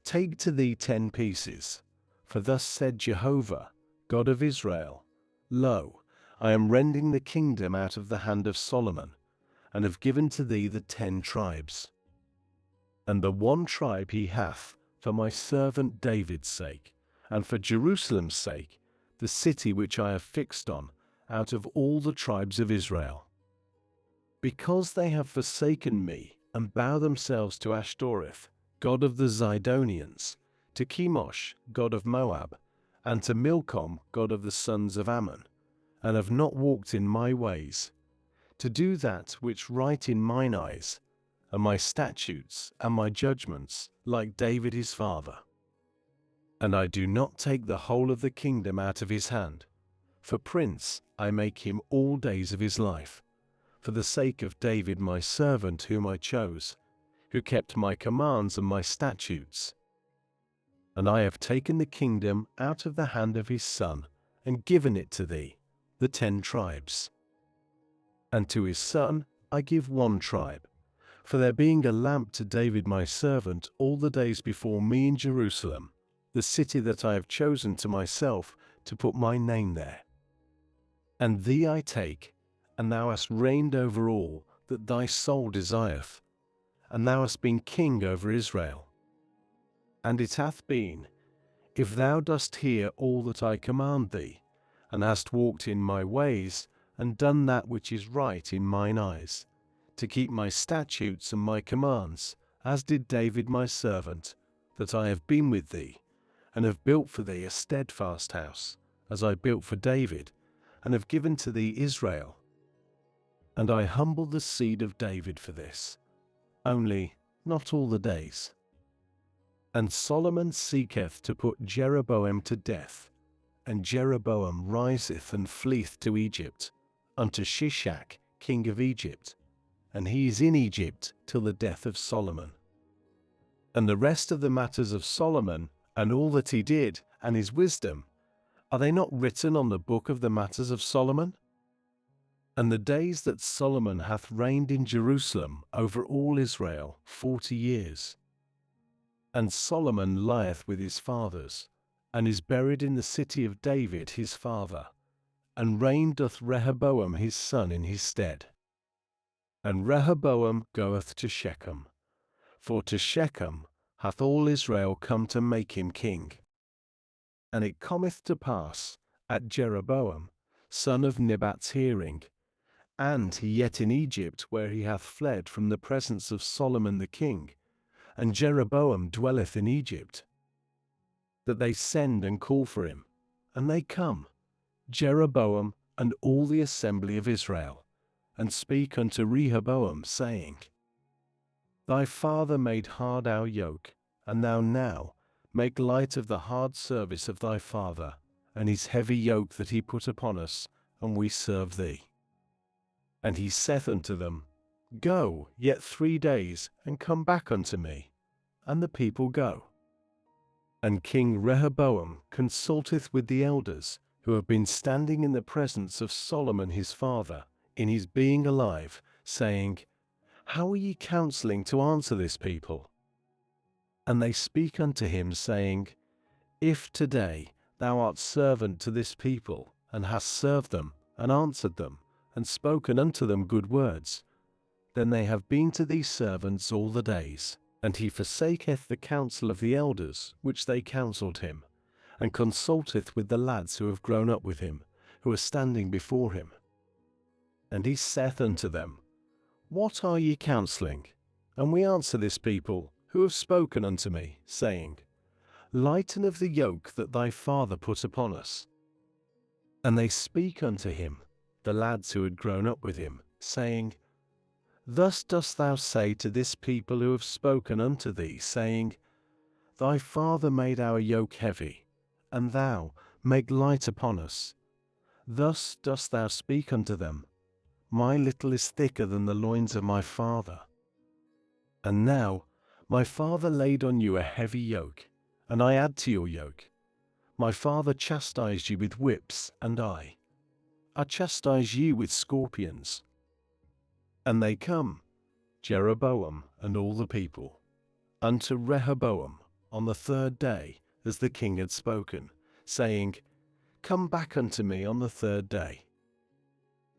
Take to thee 10 pieces, for thus said Jehovah, God of Israel, Lo, I am rending the kingdom out of the hand of Solomon, and have given to thee the 10 tribes. and the one tribe he hath, for my servant David's sake, and for Jerusalem's sake, the city which I have fixed on, out of all the tribes of Israel. Because they have forsaken me, and bow themselves to Ashtoreth, god of the Zidonians, to Chemosh, god of Moab, and to Milcom, god of the sons of Ammon, and have not walked in my ways, to do that which right in mine eyes, and my statutes and my judgments, like David his father. And I do not take the whole of the kingdom out of his hand. For prince I make him all days of his life, for the sake of David my servant whom I chose, who kept my commands and my statutes. And I have taken the kingdom out of the hand of his son, and given it to thee, the 10 tribes. And to his son I give one tribe, for there being a lamp to David my servant all the days before me in Jerusalem, the city that I have chosen to myself, to put my name there. And thee I take, and thou hast reigned over all that thy soul desireth, and thou hast been king over Israel. And it hath been, if thou dost hear all that I command thee, and hast walked in my ways, and done that which is right in mine eyes, to keep my statutes and my commands, as did David my servant, that I have been with thee, and have built for thee a steadfast house, as I built for David, and have given to thee Israel. And I humble the seed of David for this, only not all the days. And Solomon seeketh to put Jeroboam to death, and Jeroboam riseth and fleeth to Egypt, unto Shishak king of Egypt, and he is in Egypt till the death of Solomon. And the rest of the matters of Solomon, and all that he did, and his wisdom, are they not written on the book of the matters of Solomon? And the days that Solomon hath reigned in Jerusalem over all Israel 40 years. And Solomon lieth with his fathers, and is buried in the city of David his father, and reigned doth Rehoboam his son in his stead. And Rehoboam goeth to Shechem, for to Shechem hath all Israel come to make him king. And it cometh to pass, at Jeroboam, son of Nebat's hearing, and he yet in Egypt where he hath fled from the presence of Solomon the king, and Jeroboam dwelleth in Egypt, that they send and call for him, and they come, Jeroboam and all the assembly of Israel, and speak unto Rehoboam, saying, Thy father made hard our yoke, and thou now make light of the hard service of thy father, and his heavy yoke that he put upon us, and we serve thee. And he saith unto them, Go yet 3 days, and come back unto me. And the people go. And King Rehoboam consulteth with the elders, who have been standing in the presence of Solomon his father, in his being alive, saying, How are ye counselling to answer this people? And they speak unto him, saying, If today thou art servant to this people, and hast served them, and answered them, and spoken unto them good words, then they have been to thee servants all the days. And he forsaketh the counsel of the elders, which they counselled him, and consulteth with the lads who have grown up with him, who are standing before him. And he saith unto them, What are ye counselling? And we answer this people, who have spoken unto me, saying, Lighten of the yoke that thy father put upon us. And they speak unto him, the lads who had grown up with him, saying, Thus dost thou say to this people who have spoken unto thee, saying, Thy father made our yoke heavy, and thou make light upon us. Thus dost thou speak unto them, My little is thicker than the loins of my father. And now my father laid on you a heavy yoke, and I add to your yoke. My father chastised you with whips, and I chastise you with scorpions. And they come, Jeroboam and all the people, unto Rehoboam on the 3rd day, as the king had spoken, saying, Come back unto me on the 3rd day.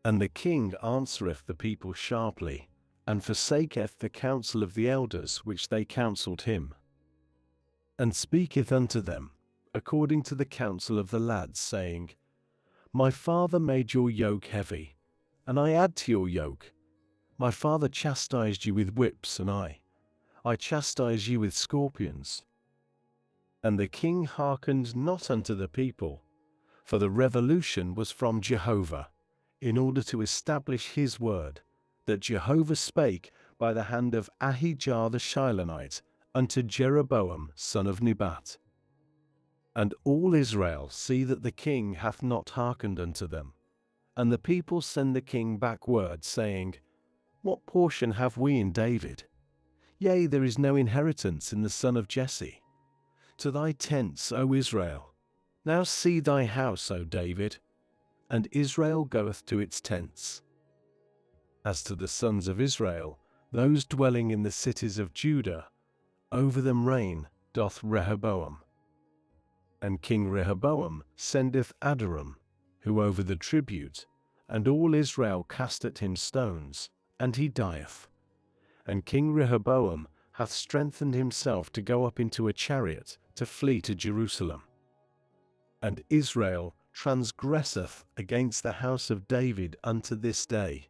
And the king answereth the people sharply, and forsaketh the counsel of the elders which they counselled him, and speaketh unto them according to the counsel of the lads, saying, My father made your yoke heavy, and I add to your yoke. My father chastised you with whips, and I chastise you with scorpions. And the king hearkened not unto the people, for the revolution was from Jehovah, in order to establish his word, that Jehovah spake by the hand of Ahijah the Shilonite unto Jeroboam son of Nebat. And all Israel see that the king hath not hearkened unto them. And the people send the king back word, saying, What portion have we in David? Yea, there is no inheritance in the son of Jesse. To thy tents, O Israel. Now see thy house, O David. And Israel goeth to its tents. As to the sons of Israel, those dwelling in the cities of Judah, over them reign doth Rehoboam. And King Rehoboam sendeth Adoram, who over the tribute, and all Israel cast at him stones, and he dieth. And King Rehoboam hath strengthened himself to go up into a chariot to flee to Jerusalem. And Israel transgresseth against the house of David unto this day.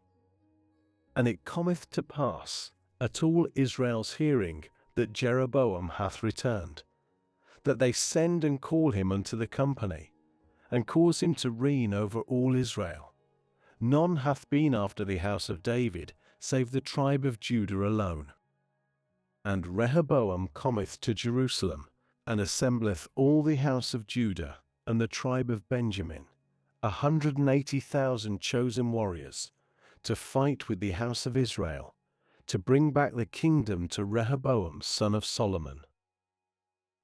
And it cometh to pass, at all Israel's hearing, that Jeroboam hath returned, that they send and call him unto the company, and cause him to reign over all Israel. None hath been after the house of David, save the tribe of Judah alone. And Rehoboam cometh to Jerusalem, and assembleth all the house of Judah, and the tribe of Benjamin, 180,000 chosen warriors, to fight with the house of Israel, to bring back the kingdom to Rehoboam son of Solomon.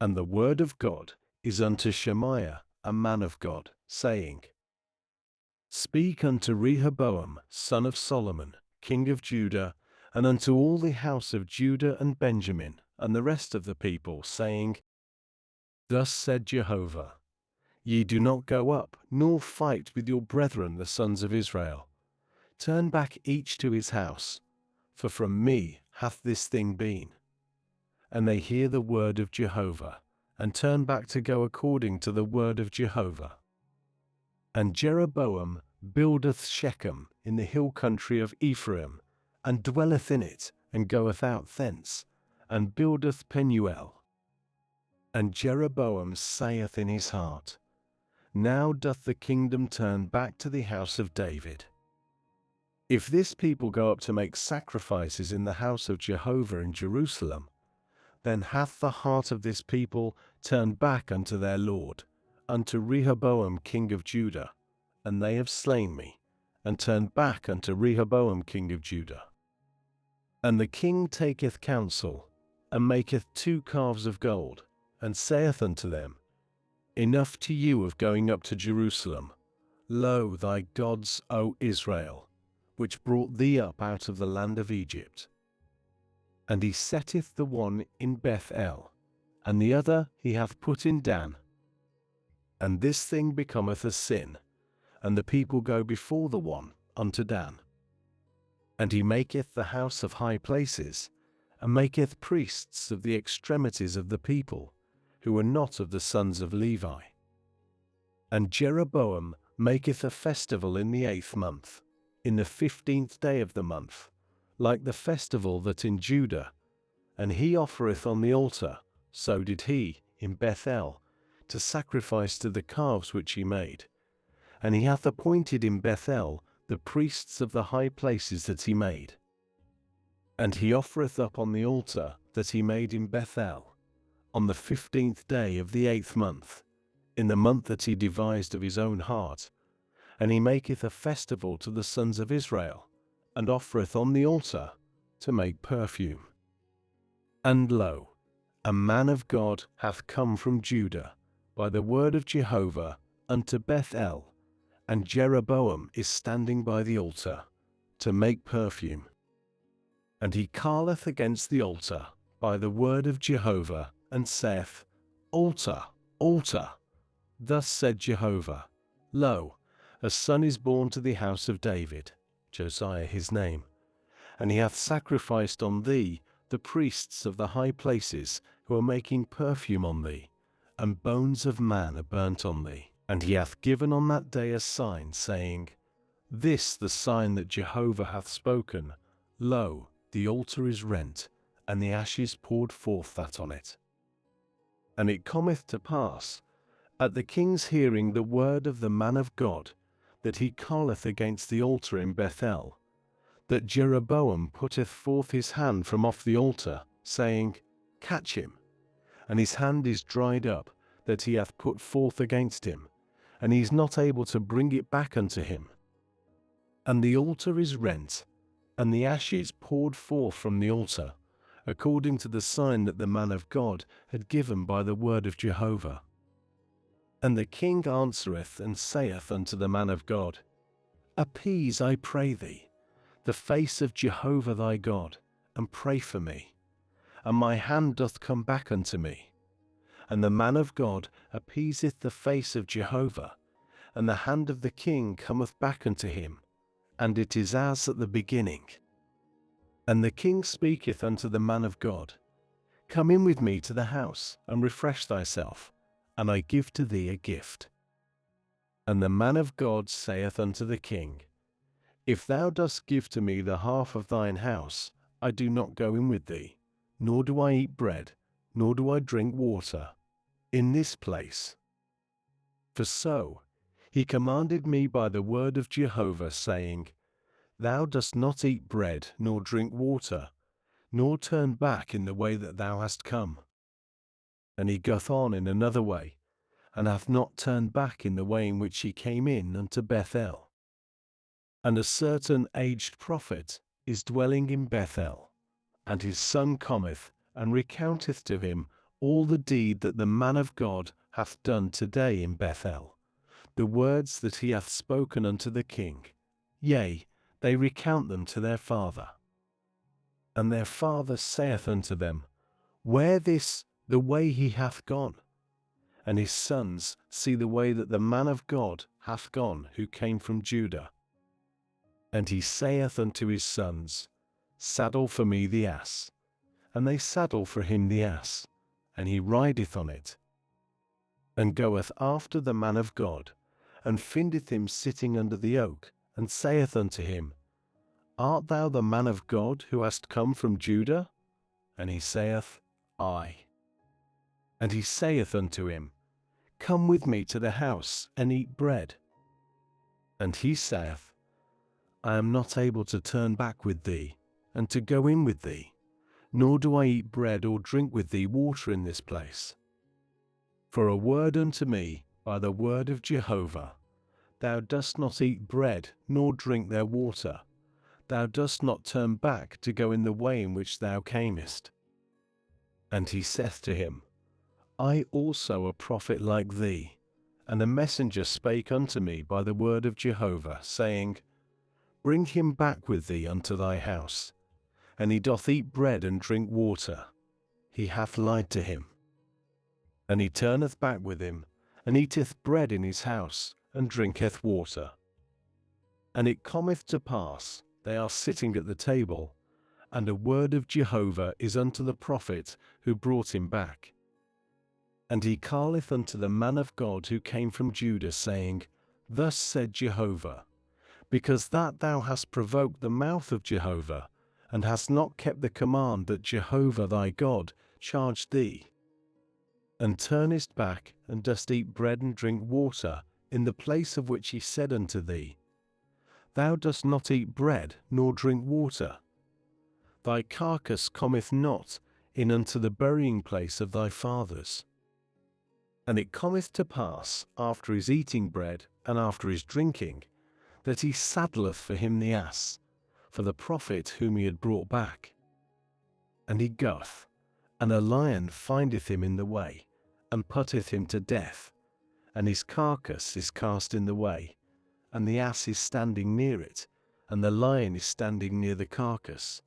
And the word of God is unto Shemaiah, a man of God, saying, Speak unto Rehoboam son of Solomon, king of Judah, and unto all the house of Judah and Benjamin, and the rest of the people, saying, Thus said Jehovah, Ye do not go up, nor fight with your brethren the sons of Israel. Turn back each to his house, for from me hath this thing been. And they hear the word of Jehovah, and turn back to go according to the word of Jehovah. And Jeroboam buildeth Shechem in the hill country of Ephraim, and dwelleth in it, and goeth out thence, and buildeth Penuel. And Jeroboam saith in his heart, Now doth the kingdom turn back to the house of David. If this people go up to make sacrifices in the house of Jehovah in Jerusalem, then hath the heart of this people turned back unto their Lord, unto Rehoboam king of Judah, and they have slain me, and turned back unto Rehoboam king of Judah. And the king taketh counsel, and maketh 2 calves of gold, and saith unto them, Enough to you of going up to Jerusalem. Lo, thy gods, O Israel, which brought thee up out of the land of Egypt. And he setteth the one in Bethel, and the other he hath put in Dan. And this thing becometh a sin, and the people go before the one unto Dan. And he maketh the house of high places, and maketh priests of the extremities of the people, who are not of the sons of Levi. And Jeroboam maketh a festival in the 8th month, in the 15th day of the month, like the festival that in Judah, and he offereth on the altar, so did he, in Bethel, to sacrifice to the calves which he made. And he hath appointed in Bethel the priests of the high places that he made. And he offereth up on the altar that he made in Bethel, on the 15th day of the 8th month, in the month that he devised of his own heart. And he maketh a festival to the sons of Israel, and offereth on the altar to make perfume. And lo, a man of God hath come from Judah, by the word of Jehovah, unto Bethel, and Jeroboam is standing by the altar, to make perfume. And he carleth against the altar, by the word of Jehovah, and saith, Altar, altar. Thus said Jehovah, Lo, a son is born to the house of David, Josiah his name, And he hath sacrificed on thee the priests of the high places, who are making perfume on thee, and bones of man are burnt on thee. And he hath given on that day a sign, saying, This the sign that Jehovah hath spoken, Lo, the altar is rent, and the ashes poured forth that on it. And it cometh to pass, at the king's hearing the word of the man of God, that he calleth against the altar in Bethel, that Jeroboam putteth forth his hand from off the altar, saying, Catch him. And his hand is dried up, that he hath put forth against him, and he is not able to bring it back unto him. And the altar is rent, and the ashes poured forth from the altar, according to the sign that the man of God had given by the word of Jehovah. And the king answereth and saith unto the man of God, Appease, I pray thee, the face of Jehovah thy God, and pray for me, and my hand doth come back unto me. And the man of God appeaseth the face of Jehovah, and the hand of the king cometh back unto him, and it is as at the beginning. And the king speaketh unto the man of God, Come in with me to the house, and refresh thyself, and I give to thee a gift. And the man of God saith unto the king, If thou dost give to me the half of thine house, I do not go in with thee, nor do I eat bread, nor do I drink water in this place. For so he commanded me by the word of Jehovah, saying, Thou dost not eat bread, nor drink water, nor turn back in the way that thou hast come. And he goeth on in another way, and hath not turned back in the way in which he came in unto Bethel. And a certain aged prophet is dwelling in Bethel, and his son cometh, and recounteth to him all the deed that the man of God hath done today in Bethel, the words that he hath spoken unto the king. Yea, they recount them to their father. And their father saith unto them, Where this the way he hath gone? And his sons see the way that the man of God hath gone, who came from Judah. And he saith unto his sons, Saddle for me the ass. And they saddle for him the ass, and he rideth on it, and goeth after the man of God, and findeth him sitting under the oak, and saith unto him, Art thou the man of God who hast come from Judah? And he saith, Aye. And he saith unto him, Come with me to the house, and eat bread. And he saith, I am not able to turn back with thee, and to go in with thee, nor do I eat bread or drink with thee water in this place. For a word unto me by the word of Jehovah, Thou dost not eat bread, nor drink their water, thou dost not turn back to go in the way in which thou camest. And he saith to him, I also a prophet like thee, and a messenger spake unto me by the word of Jehovah, saying, Bring him back with thee unto thy house. And he doth eat bread and drink water. He hath lied to him. And he turneth back with him, and eateth bread in his house, and drinketh water. And it cometh to pass, they are sitting at the table, and a word of Jehovah is unto the prophet who brought him back. And he calleth unto the man of God who came from Judah, saying, Thus said Jehovah, Because that thou hast provoked the mouth of Jehovah, and hast not kept the command that Jehovah thy God charged thee, and turnest back, and dost eat bread and drink water in the place of which he said unto thee, Thou dost not eat bread nor drink water, thy carcass cometh not in unto the burying place of thy fathers. And it cometh to pass, after his eating bread and after his drinking, that he saddleth for him the ass, for the prophet whom he had brought back. And he goeth, and a lion findeth him in the way, and putteth him to death, and his carcass is cast in the way, and the ass is standing near it, and the lion is standing near the carcass.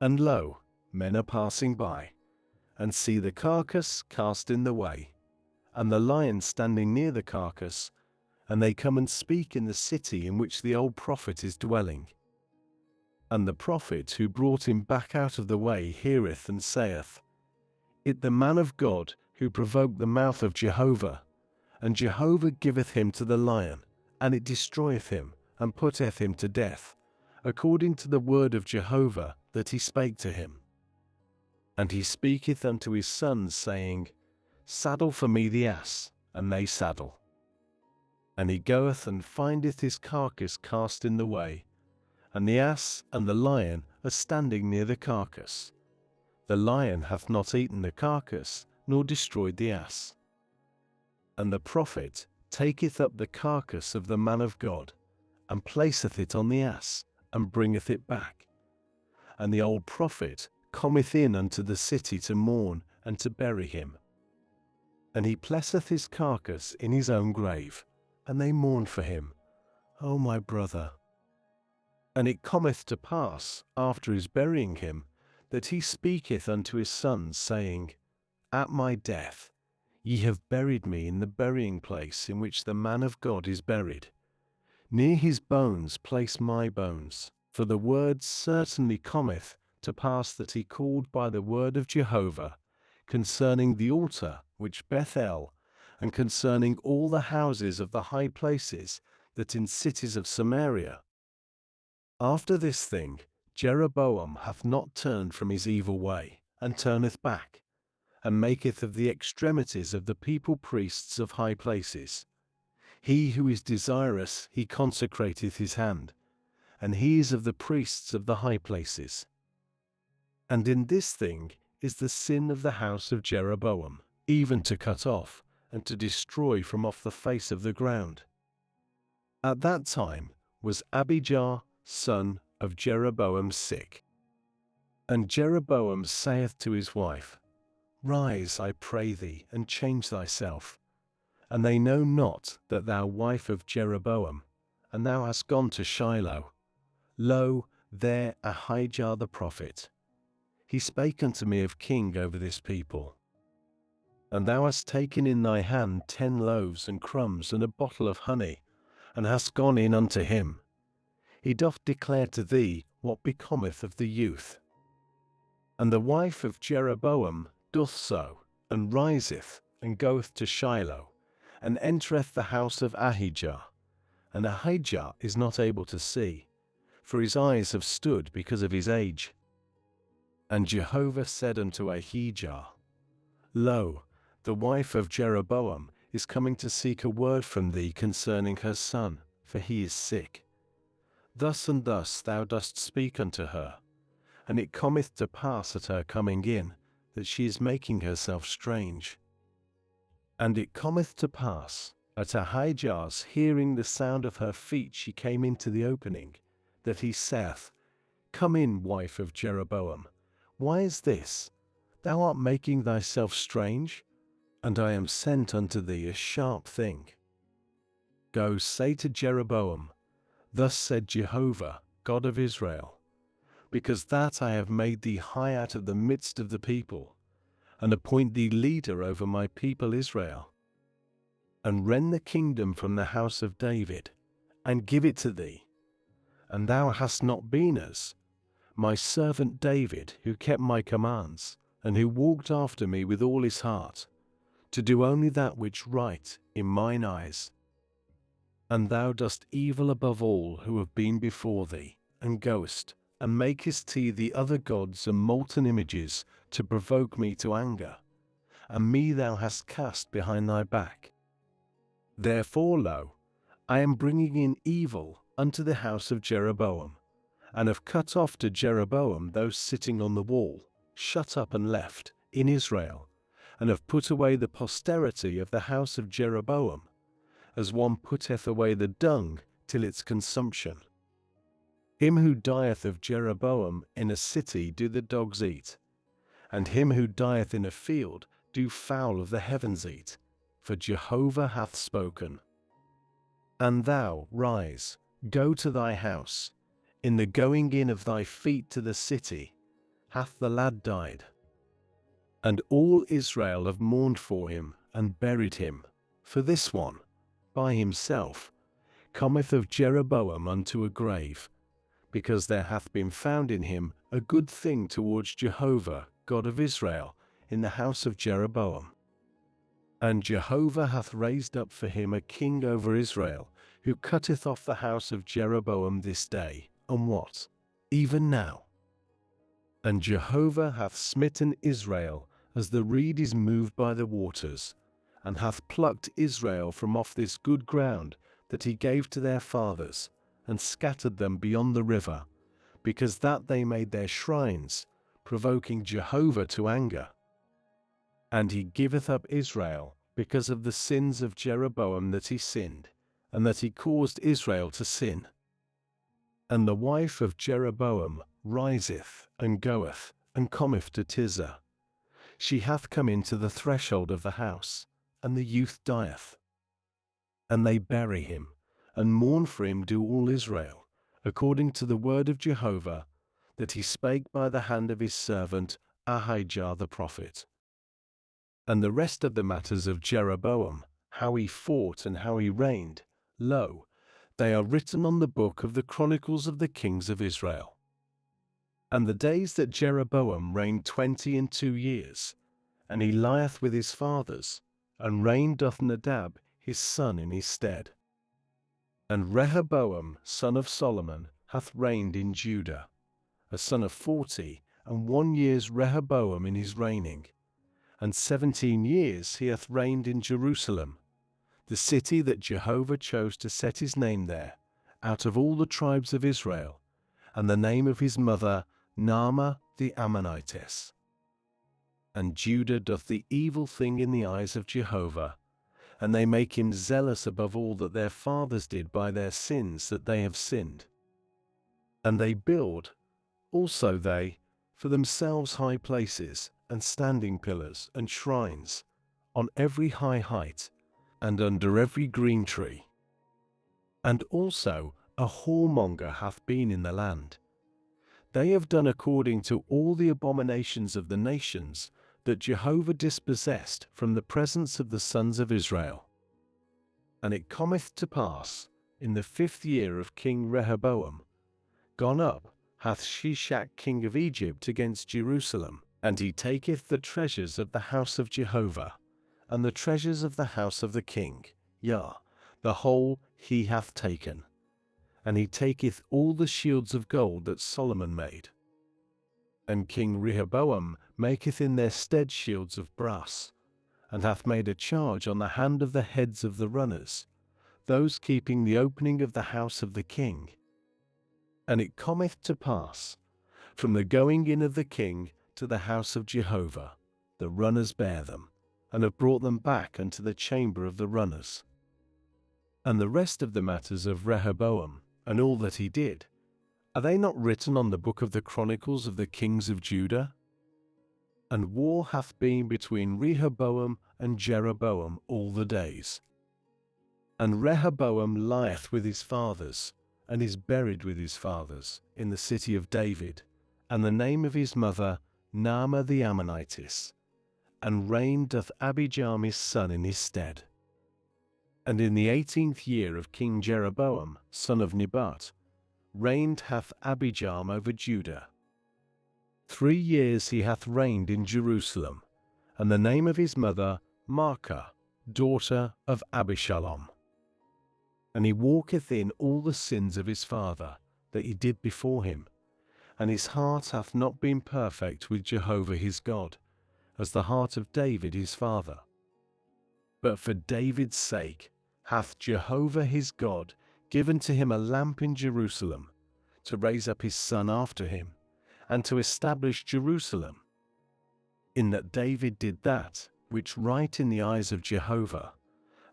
And lo, men are passing by, and see the carcass cast in the way, and the lion standing near the carcass, and they come and speak in the city in which the old prophet is dwelling. And the prophet who brought him back out of the way heareth and saith, It the man of God who provoked the mouth of Jehovah, and Jehovah giveth him to the lion, and it destroyeth him, and putteth him to death, according to the word of Jehovah that he spake to him. And he speaketh unto his sons, saying, Saddle for me the ass, and they saddle. And he goeth and findeth his carcass cast in the way, and the ass and the lion are standing near the carcass. The lion hath not eaten the carcass, nor destroyed the ass. And the prophet taketh up the carcass of the man of God, and placeth it on the ass, and bringeth it back. And the old prophet cometh in unto the city to mourn and to bury him. And he placeth his carcass in his own grave, and they mourn for him, O my brother. And it cometh to pass, after his burying him, that he speaketh unto his sons, saying, At my death ye have buried me in the burying place in which the man of God is buried. Near his bones place my bones, for the word certainly cometh to pass that he called by the word of Jehovah, concerning the altar which Bethel, and concerning all the houses of the high places that in cities of Samaria. After this thing, Jeroboam hath not turned from his evil way, and turneth back, and maketh of the extremities of the people priests of high places. He who is desirous, he consecrateth his hand, and he is of the priests of the high places. And in this thing is the sin of the house of Jeroboam, even to cut off, and to destroy from off the face of the ground. At that time was Abijah, son of Jeroboam, sick. And Jeroboam saith to his wife, Rise, I pray thee, and change thyself. And they know not that thou wife of Jeroboam, and thou hast gone to Shiloh. Lo, there Ahijah the prophet. He spake unto me of king over this people. And thou hast taken in thy hand 10 loaves and crumbs and a bottle of honey, and hast gone in unto him. He doth declare to thee what becometh of the youth. And the wife of Jeroboam doth so, and riseth, and goeth to Shiloh, and entereth the house of Ahijah. And Ahijah is not able to see, for his eyes have stood because of his age. And Jehovah said unto Ahijah, Lo, the wife of Jeroboam is coming to seek a word from thee concerning her son, for he is sick. Thus and thus thou dost speak unto her, and it cometh to pass at her coming in, that she is making herself strange. And it cometh to pass, at Ahijah's hearing the sound of her feet she came into the opening, that he saith, Come in, wife of Jeroboam. Why is this? Thou art making thyself strange, and I am sent unto thee a sharp thing. Go say to Jeroboam, Thus said Jehovah, God of Israel, because that I have made thee high out of the midst of the people, and appoint thee leader over my people Israel, and rend the kingdom from the house of David, and give it to thee. And thou hast not been as my servant David, who kept my commands, and who walked after me with all his heart, to do only that which right in mine eyes. And thou dost evil above all who have been before thee, and goest, and makest the other gods and molten images to provoke me to anger, and me thou hast cast behind thy back. Therefore, lo, I am bringing in evil unto the house of Jeroboam, and have cut off to Jeroboam those sitting on the wall, shut up and left, in Israel, and have put away the posterity of the house of Jeroboam, as one putteth away the dung till its consumption. Him who dieth of Jeroboam in a city do the dogs eat, and him who dieth in a field do fowl of the heavens eat, for Jehovah hath spoken. And thou, rise, go to thy house. In the going in of thy feet to the city hath the lad died. And all Israel have mourned for him, and buried him, for this one, by himself, cometh of Jeroboam unto a grave, because there hath been found in him a good thing towards Jehovah, God of Israel, in the house of Jeroboam. And Jehovah hath raised up for him a king over Israel, who cutteth off the house of Jeroboam this day, and what? Even now. And Jehovah hath smitten Israel, as the reed is moved by the waters, and hath plucked Israel from off this good ground that he gave to their fathers, and scattered them beyond the river, because that they made their shrines, provoking Jehovah to anger. And he giveth up Israel, because of the sins of Jeroboam that he sinned, and that he caused Israel to sin. And the wife of Jeroboam riseth, and goeth, and cometh to Tirzah. She hath come into the threshold of the house, and the youth dieth. And they bury him, and mourn for him do all Israel, according to the word of Jehovah, that he spake by the hand of his servant Ahijah the prophet. And the rest of the matters of Jeroboam, how he fought and how he reigned, lo, they are written on the book of the Chronicles of the Kings of Israel. And the days that Jeroboam reigned 22 years, and he lieth with his fathers, and reigned doth Nadab his son in his stead. And Rehoboam son of Solomon hath reigned in Judah, a son of 41 years Rehoboam in his reigning, and 17 years he hath reigned in Jerusalem, the city that Jehovah chose to set his name there, out of all the tribes of Israel, and the name of his mother Naamah the Ammonitess. And Judah doth the evil thing in the eyes of Jehovah, and they make him zealous above all that their fathers did by their sins that they have sinned. And they build, also they, for themselves high places, and standing pillars, and shrines, on every high height, and under every green tree. And also a whoremonger hath been in the land. They have done according to all the abominations of the nations that Jehovah dispossessed from the presence of the sons of Israel. And it cometh to pass, in the 5th year of King Rehoboam, gone up hath Shishak king of Egypt against Jerusalem, and he taketh the treasures of the house of Jehovah, and the treasures of the house of the king, yea, the whole he hath taken. And he taketh all the shields of gold that Solomon made. And King Rehoboam maketh in their stead shields of brass, and hath made a charge on the hand of the heads of the runners, those keeping the opening of the house of the king. And it cometh to pass, from the going in of the king to the house of Jehovah, the runners bear them, and have brought them back unto the chamber of the runners. And the rest of the matters of Rehoboam, and all that he did, are they not written on the book of the Chronicles of the Kings of Judah? And war hath been between Rehoboam and Jeroboam all the days. And Rehoboam lieth with his fathers, and is buried with his fathers, in the city of David, and the name of his mother Naamah the Ammonitess, and reigned doth Abijam his son in his stead. And in the 18th year of King Jeroboam, son of Nebat, reigned hath Abijam over Judah. 3 years he hath reigned in Jerusalem, and the name of his mother Maacah, daughter of Abishalom. And he walketh in all the sins of his father, that he did before him, and his heart hath not been perfect with Jehovah his God, as the heart of David his father. But for David's sake hath Jehovah his God given to him a lamp in Jerusalem, to raise up his son after him, and to establish Jerusalem, in that David did that which right in the eyes of Jehovah,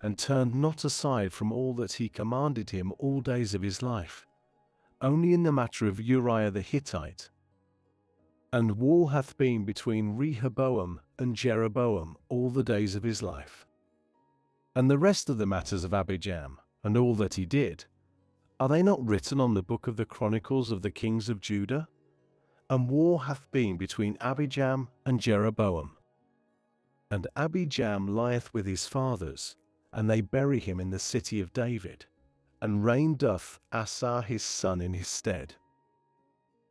and turned not aside from all that he commanded him all days of his life, only in the matter of Uriah the Hittite. And war hath been between Rehoboam and Jeroboam all the days of his life. And the rest of the matters of Abijam, and all that he did, are they not written on the book of the Chronicles of the Kings of Judah? And war hath been between Abijam and Jeroboam. And Abijam lieth with his fathers, and they bury him in the city of David, and reigned doth Asa his son in his stead.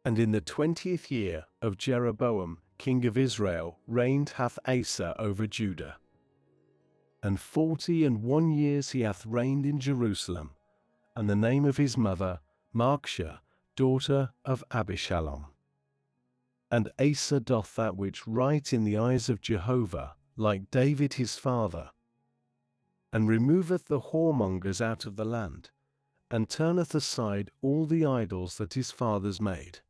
And in the 20th year of Jeroboam, king of Israel, reigned hath Asa over Judah. And 41 years he hath reigned in Jerusalem, and the name of his mother, Maachah, daughter of Abishalom. And Asa doth that which right in the eyes of Jehovah, like David his father, and removeth the whoremongers out of the land, and turneth aside all the idols that his fathers made.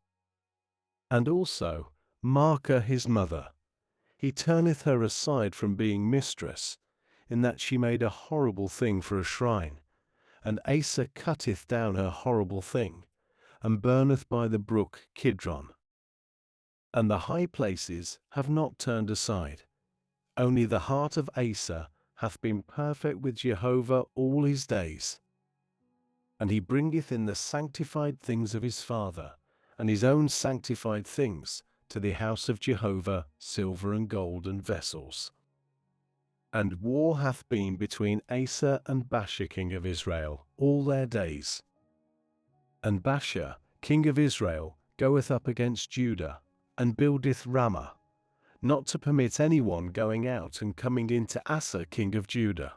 And also Maachah his mother, he turneth her aside from being mistress, in that she made a horrible thing for a shrine, and Asa cutteth down her horrible thing, and burneth by the brook Kidron. And the high places have not turned aside, only the heart of Asa hath been perfect with Jehovah all his days. And he bringeth in the sanctified things of his father, and his own sanctified things, to the house of Jehovah, silver and gold and vessels. And war hath been between Asa and Baasha king of Israel all their days. And Baasha king of Israel goeth up against Judah, and buildeth Ramah, not to permit anyone going out and coming into Asa king of Judah.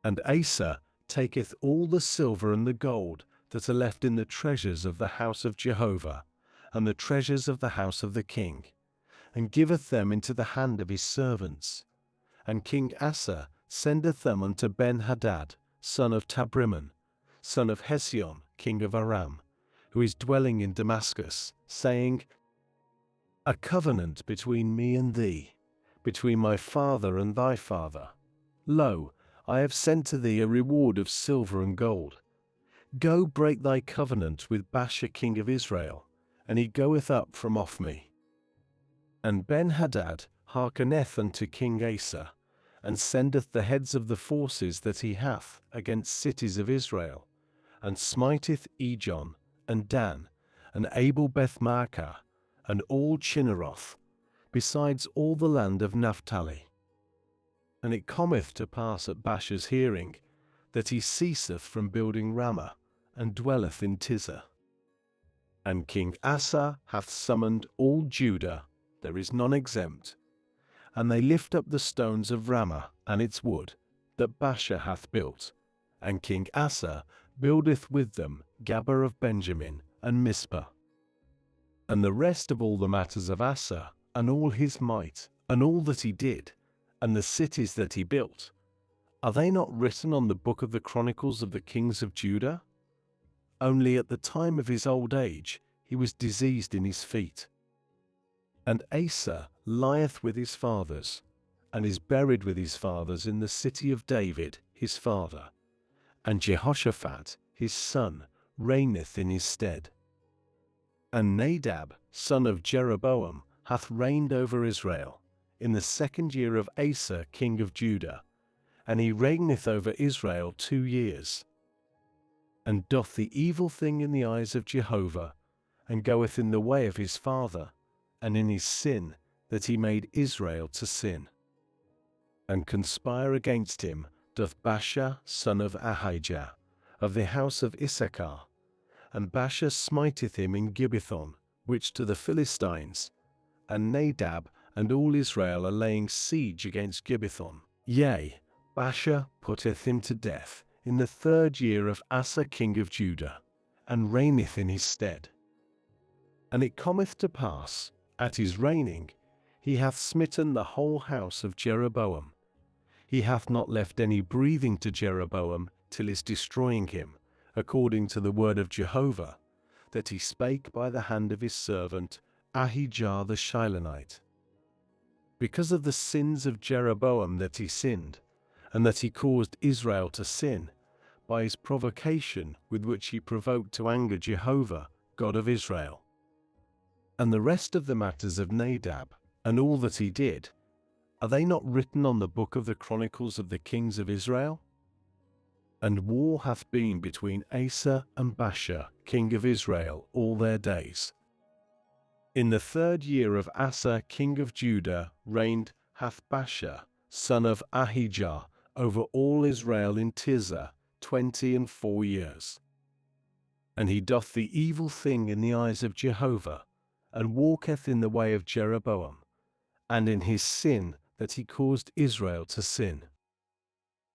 And Asa taketh all the silver and the gold that are left in the treasures of the house of Jehovah, and the treasures of the house of the king, and giveth them into the hand of his servants. And King Asa sendeth them unto Ben-Hadad, son of Tabrimmon, son of Hesion, king of Aram, who is dwelling in Damascus, saying, A covenant between me and thee, between my father and thy father. Lo, I have sent to thee a reward of silver and gold. Go break thy covenant with Baasha king of Israel, and he goeth up from off me. And Ben-Hadad hearkeneth unto King Asa, and sendeth the heads of the forces that he hath against cities of Israel, and smiteth Ijon, and Dan, and Abel-Beth-maachah, and all Chinneroth, besides all the land of Naphtali. And it cometh to pass at Baasha's hearing, that he ceaseth from building Ramah, and dwelleth in Tirzah. And King Asa hath summoned all Judah, there is none exempt, and they lift up the stones of Ramah and its wood, that Baasha hath built. And King Asa buildeth with them Gabah of Benjamin, and Mizpah. And the rest of all the matters of Asa, and all his might, and all that he did, and the cities that he built, are they not written on the book of the Chronicles of the kings of Judah? Only at the time of his old age he was diseased in his feet. And Asa lieth with his fathers, and is buried with his fathers in the city of David his father, and Jehoshaphat his son reigneth in his stead. And Nadab son of Jeroboam hath reigned over Israel, in the 2nd year of Asa king of Judah, and he reigneth over Israel 2 years. And doth the evil thing in the eyes of Jehovah, and goeth in the way of his father, and in his sin, that he made Israel to sin. And conspire against him doth Baasha son of Ahijah, of the house of Issachar. And Baasha smiteth him in Gibbethon, which to the Philistines, and Nadab and all Israel are laying siege against Gibbethon. Yea, Baasha putteth him to death in the 3rd year of Asa king of Judah, and reigneth in his stead. And it cometh to pass, at his reigning, he hath smitten the whole house of Jeroboam. He hath not left any breathing to Jeroboam till his destroying him, according to the word of Jehovah, that he spake by the hand of his servant Ahijah the Shilonite. Because of the sins of Jeroboam that he sinned, and that he caused Israel to sin, by his provocation with which he provoked to anger Jehovah, God of Israel. And the rest of the matters of Nadab, and all that he did, are they not written on the book of the Chronicles of the kings of Israel? And war hath been between Asa and Baasha, king of Israel, all their days. In the 3rd year of Asa, king of Judah, reigned hath Baasha, son of Ahijah, over all Israel in Tirzah 24 years. And he doth the evil thing in the eyes of Jehovah, and walketh in the way of Jeroboam, and in his sin that he caused Israel to sin.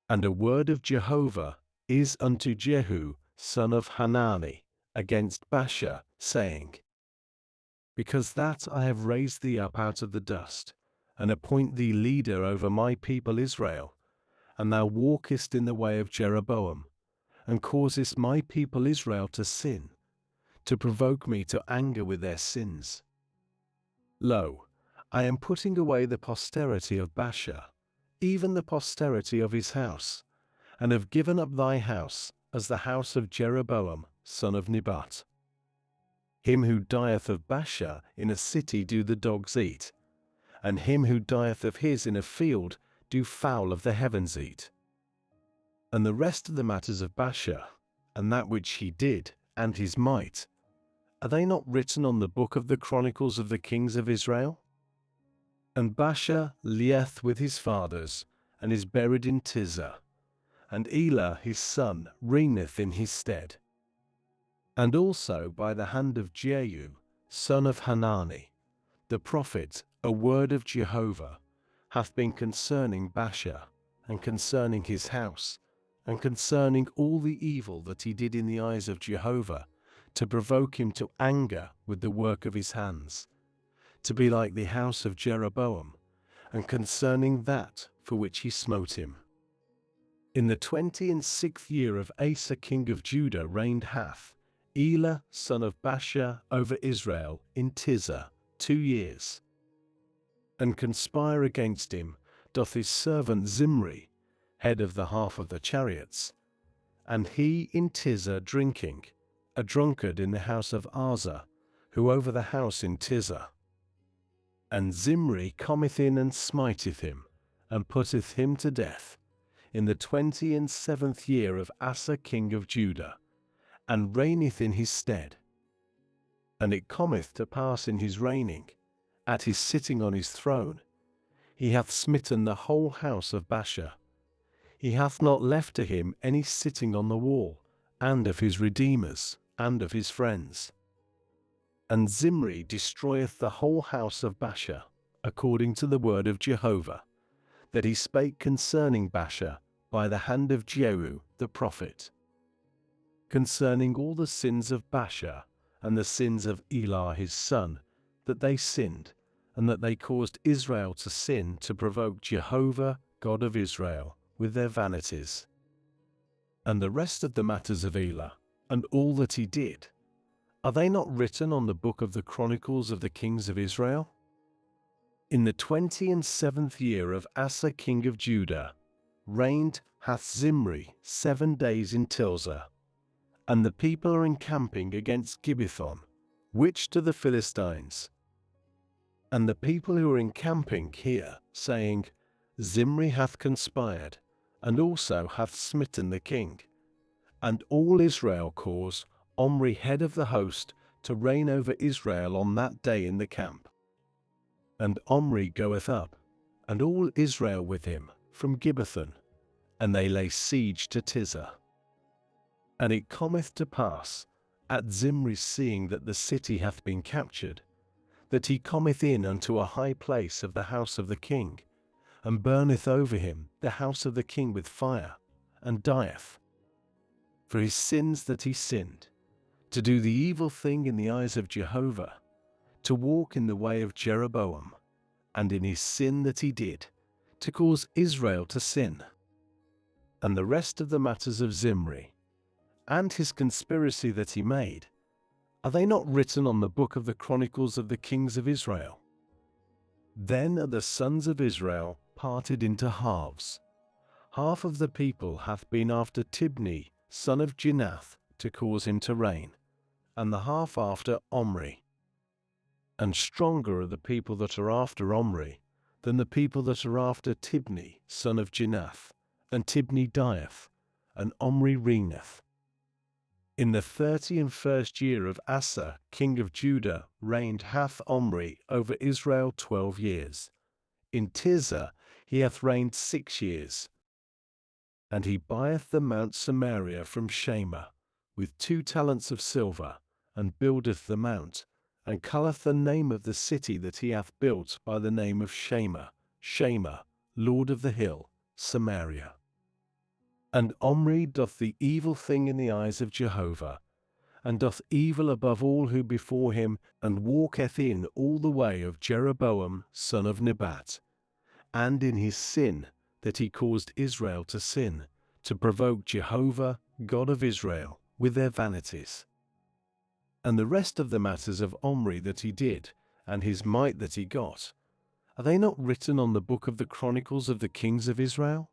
And a word of Jehovah is unto Jehu, son of Hanani, against Baasha, saying, Because that I have raised thee up out of the dust, and appoint thee leader over my people Israel, and thou walkest in the way of Jeroboam, and causest my people Israel to sin, to provoke me to anger with their sins. Lo, I am putting away the posterity of Baasha, even the posterity of his house, and have given up thy house as the house of Jeroboam, son of Nebat. Him who dieth of Baasha in a city do the dogs eat, and him who dieth of his in a field do fowl of the heavens eat. And the rest of the matters of Baasha, and that which he did, and his might, are they not written on the book of the chronicles of the kings of Israel? And Baasha lieth with his fathers, and is buried in Tirzah, and Elah his son reigneth in his stead. And also by the hand of Jehu, son of Hanani, the prophet, a word of Jehovah hath been concerning Baasha, and concerning his house, and concerning all the evil that he did in the eyes of Jehovah, to provoke him to anger with the work of his hands, to be like the house of Jeroboam, and concerning that for which he smote him. In the 26th year of Asa king of Judah reigned hath Elah son of Baasha over Israel in Tirzah 2 years. And conspire against him doth his servant Zimri, head of the half of the chariots, and he in Tirzah drinking, a drunkard in the house of Asa, who over the house in Tirzah. And Zimri cometh in and smiteth him, and putteth him to death, in the 27th year of Asa king of Judah, and reigneth in his stead. And it cometh to pass in his reigning, at his sitting on his throne, he hath smitten the whole house of Baasha. He hath not left to him any sitting on the wall, and of his redeemers, and of his friends. And Zimri destroyeth the whole house of Baasha, according to the word of Jehovah, that he spake concerning Baasha by the hand of Jehu the prophet. Concerning all the sins of Baasha, and the sins of Elah his son, that they sinned, and that they caused Israel to sin to provoke Jehovah, God of Israel, with their vanities. And the rest of the matters of Elah, and all that he did, are they not written on the book of the chronicles of the kings of Israel? In the 27th year of Asa king of Judah, reigned hath Zimri 7 days in Tirzah, and the people are encamping against Gibbethon, which to the Philistines. And the people who are encamping hear, saying, Zimri hath conspired, and also hath smitten the king. And all Israel cause Omri head of the host to reign over Israel on that day in the camp. And Omri goeth up, and all Israel with him, from Gibbethon, and they lay siege to Tirzah. And it cometh to pass, at Zimri's seeing that the city hath been captured, that he cometh in unto a high place of the house of the king, and burneth over him the house of the king with fire, and dieth. For his sins that he sinned, to do the evil thing in the eyes of Jehovah, to walk in the way of Jeroboam, and in his sin that he did, to cause Israel to sin. And the rest of the matters of Zimri, and his conspiracy that he made, are they not written on the book of the chronicles of the kings of Israel? Then are the sons of Israel parted into halves. Half of the people hath been after Tibni, son of Ginath, to cause him to reign, and the half after Omri. And stronger are the people that are after Omri than the people that are after Tibni, son of Ginath, and Tibni dieth, and Omri reigneth. In the 31st year of Asa, king of Judah, reigned hath Omri over Israel 12 years. In Tirzah he hath reigned 6 years. And he buyeth the Mount Samaria from Shema, with 2 talents of silver, and buildeth the mount, and calleth the name of the city that he hath built by the name of Shema, Lord of the hill, Samaria. And Omri doth the evil thing in the eyes of Jehovah, and doth evil above all who before him, and walketh in all the way of Jeroboam son of Nebat, and in his sin, that he caused Israel to sin, to provoke Jehovah, God of Israel, with their vanities. And the rest of the matters of Omri that he did, and his might that he got, are they not written on the book of the Chronicles of the kings of Israel?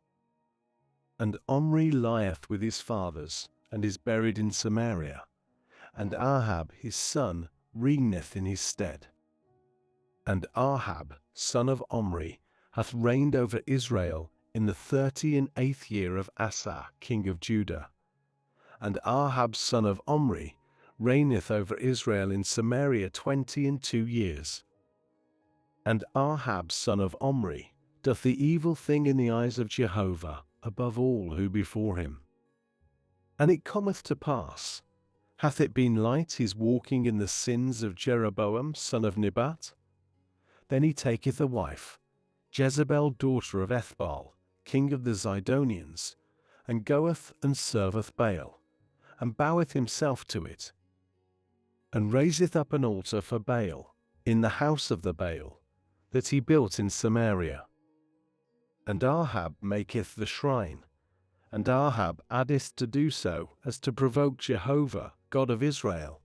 And Omri lieth with his fathers, and is buried in Samaria, and Ahab his son reigneth in his stead. And Ahab, son of Omri, hath reigned over Israel in the 38th year of Asa, king of Judah. And Ahab, son of Omri, reigneth over Israel in Samaria 22 years. And Ahab, son of Omri, doth the evil thing in the eyes of Jehovah above all who before him. And it cometh to pass, hath it been light his walking in the sins of Jeroboam son of Nebat? Then he taketh a wife, Jezebel daughter of Ethbaal, king of the Zidonians, and goeth and serveth Baal, and boweth himself to it, and raiseth up an altar for Baal in the house of the Baal that he built in Samaria. And Ahab maketh the shrine, and Ahab addeth to do so as to provoke Jehovah, God of Israel,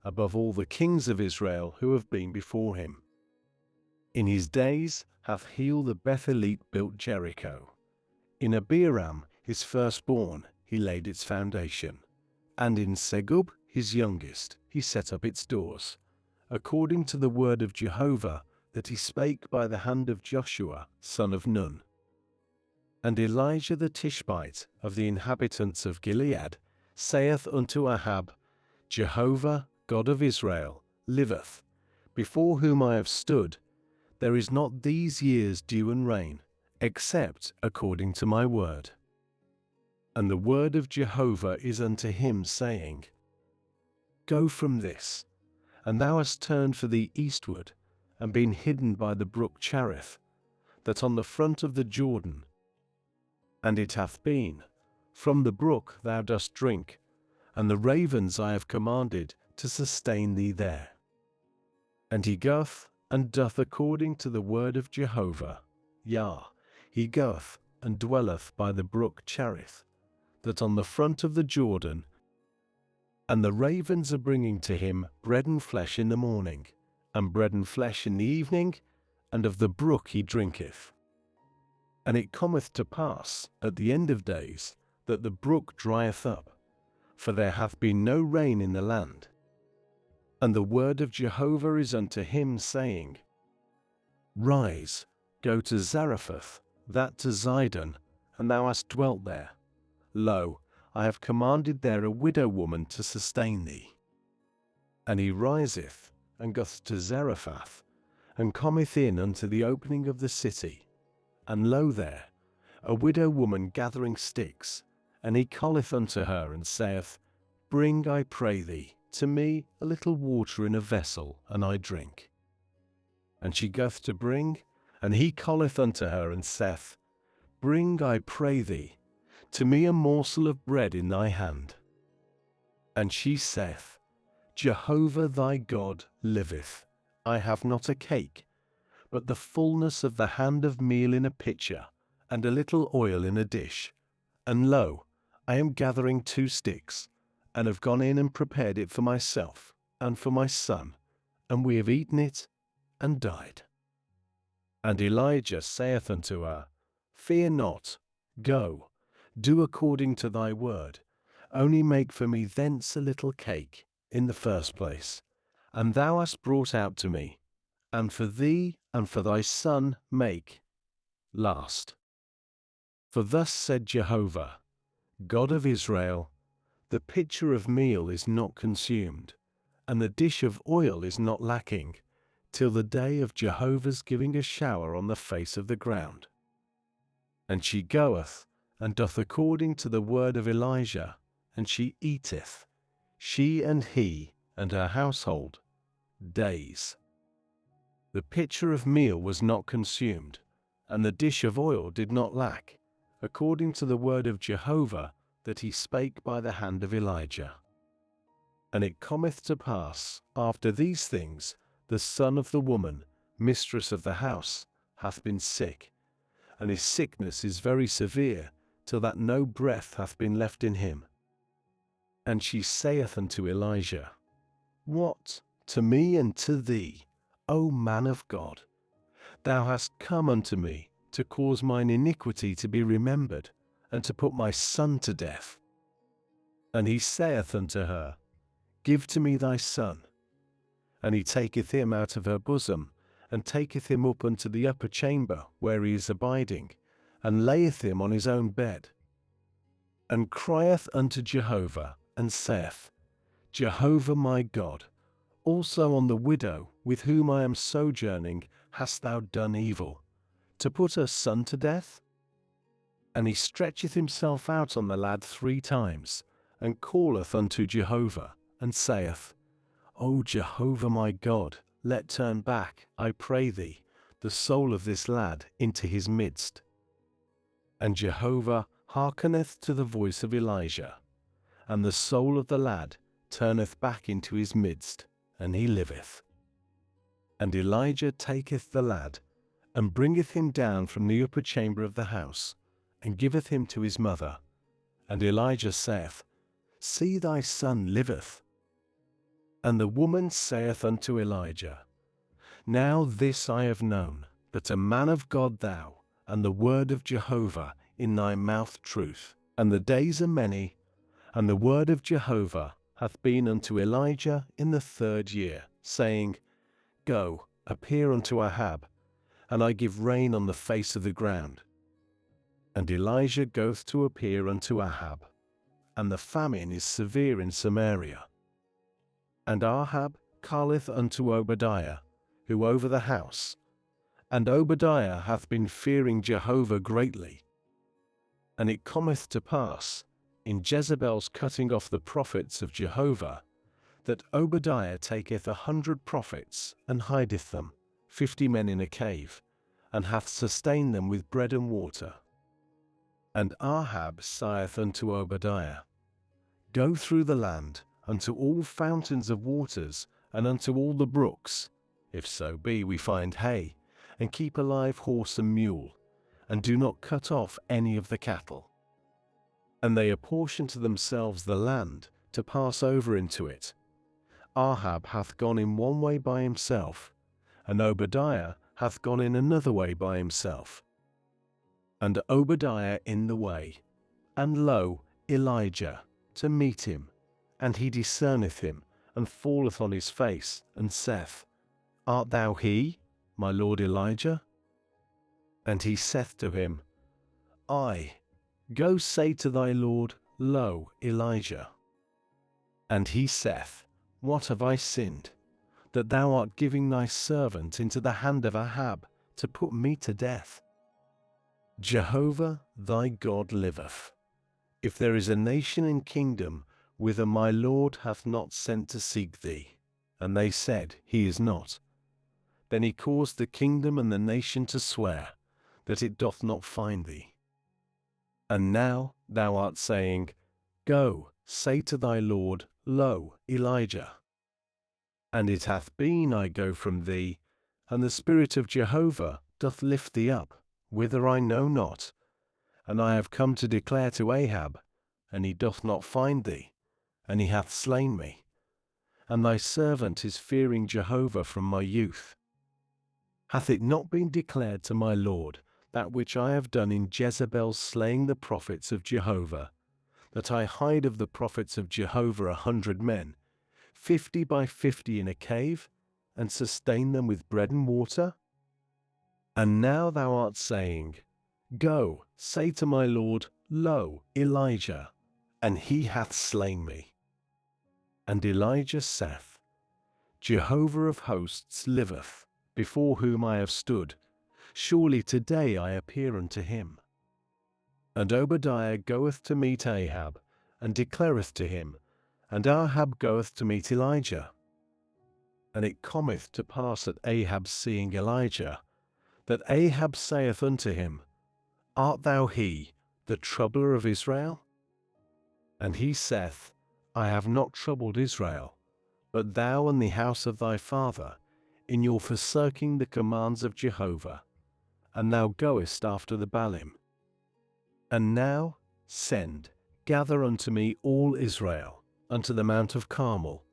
above all the kings of Israel who have been before him. In his days hath Heel the Bethelite built Jericho. In Abiram his firstborn he laid its foundation, and in Segub his youngest he set up its doors, according to the word of Jehovah that he spake by the hand of Joshua son of Nun. And Elijah the Tishbite of the inhabitants of Gilead saith unto Ahab, Jehovah, God of Israel, liveth, before whom I have stood, there is not these years dew and rain, except according to my word. And the word of Jehovah is unto him, saying, Go from this, and thou hast turned for thee eastward, and been hidden by the brook Cherith, that on the front of the Jordan. And it hath been, from the brook thou dost drink, and the ravens I have commanded to sustain thee there. And he goeth and doth according to the word of Jehovah, he goeth and dwelleth by the brook Cherith, that on the front of the Jordan, and the ravens are bringing to him bread and flesh in the morning, and bread and flesh in the evening, and of the brook he drinketh. And it cometh to pass at the end of days that the brook drieth up, for there hath been no rain in the land. And the word of Jehovah is unto him, saying, Rise, go to Zarephath, that to Zidon, and thou hast dwelt there. Lo, I have commanded there a widow woman to sustain thee. And he riseth, and goeth to Zarephath, and cometh in unto the opening of the city. And lo there, a widow woman gathering sticks, and he calleth unto her, and saith, Bring, I pray thee, to me a little water in a vessel, and I drink. And she goeth to bring, and he calleth unto her, and saith, Bring, I pray thee, to me a morsel of bread in thy hand. And she saith, Jehovah thy God liveth, I have not a cake, but the fullness of the hand of meal in a pitcher, and a little oil in a dish. And lo, I am gathering 2 sticks, and have gone in and prepared it for myself, and for my son, and we have eaten it, and died. And Elijah saith unto her, Fear not, go, do according to thy word, only make for me thence a little cake, in the first place, and thou hast brought out to me, and for thee and for thy son make, last. For thus said Jehovah, God of Israel, the pitcher of meal is not consumed, and the dish of oil is not lacking, till the day of Jehovah's giving a shower on the face of the ground. And she goeth, and doth according to the word of Elijah, and she eateth, she and he and her household, days. The pitcher of meal was not consumed, and the dish of oil did not lack, according to the word of Jehovah that he spake by the hand of Elijah. And it cometh to pass, after these things, the son of the woman, mistress of the house, hath been sick, and his sickness is very severe, till that no breath hath been left in him. And she saith unto Elijah, What to me and to thee, O man of God? Thou hast come unto me to cause mine iniquity to be remembered, and to put my son to death. And he saith unto her, Give to me thy son. And he taketh him out of her bosom, and taketh him up unto the upper chamber where he is abiding, and layeth him on his own bed, and crieth unto Jehovah, and saith, Jehovah my God, also on the widow with whom I am sojourning hast thou done evil, to put her son to death? And he stretcheth himself out on the lad 3 times, and calleth unto Jehovah, and saith, O Jehovah my God, let turn back, I pray thee, the soul of this lad into his midst. And Jehovah hearkeneth to the voice of Elijah, and the soul of the lad turneth back into his midst, and he liveth. And Elijah taketh the lad, and bringeth him down from the upper chamber of the house, and giveth him to his mother. And Elijah saith, See, thy son liveth. And the woman saith unto Elijah, Now this I have known, that a man of God thou, and the word of Jehovah in thy mouth truth, and the days are many, and the word of Jehovah hath been unto Elijah in the 3rd year, saying, Go, appear unto Ahab, and I give rain on the face of the ground. And Elijah goeth to appear unto Ahab, and the famine is severe in Samaria. And Ahab calleth unto Obadiah, who over the house, and Obadiah hath been fearing Jehovah greatly. And it cometh to pass, in Jezebel's cutting off the prophets of Jehovah, that Obadiah taketh 100 prophets, and hideth them, 50 men in a cave, and hath sustained them with bread and water. And Ahab saith unto Obadiah, Go through the land, unto all fountains of waters, and unto all the brooks, if so be we find hay, and keep alive horse and mule, and do not cut off any of the cattle. And they apportion to themselves the land, to pass over into it. Ahab hath gone in one way by himself, and Obadiah hath gone in another way by himself. And Obadiah in the way, and lo, Elijah, to meet him, and he discerneth him, and falleth on his face, and saith, Art thou he, my lord Elijah? And he saith to him, I. Go say to thy lord, Lo, Elijah. And he saith, What have I sinned, that thou art giving thy servant into the hand of Ahab, to put me to death? Jehovah thy God liveth. If there is a nation and kingdom whither my Lord hath not sent to seek thee, and they said, He is not, then he caused the kingdom and the nation to swear, that it doth not find thee. And now thou art saying, Go, say to thy Lord, Lo, Elijah. And it hath been, I go from thee, and the Spirit of Jehovah doth lift thee up, whither I know not. And I have come to declare to Ahab, and he doth not find thee, and he hath slain me. And thy servant is fearing Jehovah from my youth. Hath it not been declared to my Lord that which I have done in Jezebel slaying the prophets of Jehovah, that I hide of the prophets of Jehovah 100 men, 50 by 50 in a cave, and sustain them with bread and water? And now thou art saying, Go, say to my Lord, Lo, Elijah, and he hath slain me. And Elijah saith, Jehovah of hosts liveth, before whom I have stood, surely today I appear unto him. And Obadiah goeth to meet Ahab, and declareth to him, And Ahab goeth to meet Elijah. And it cometh to pass at Ahab seeing Elijah, that Ahab saith unto him, Art thou he, the troubler of Israel? And he saith, I have not troubled Israel, but thou and the house of thy father, in your forsaking the commands of Jehovah, and thou goest after the Baalim. And now gather unto me all Israel, unto the mount of Carmel,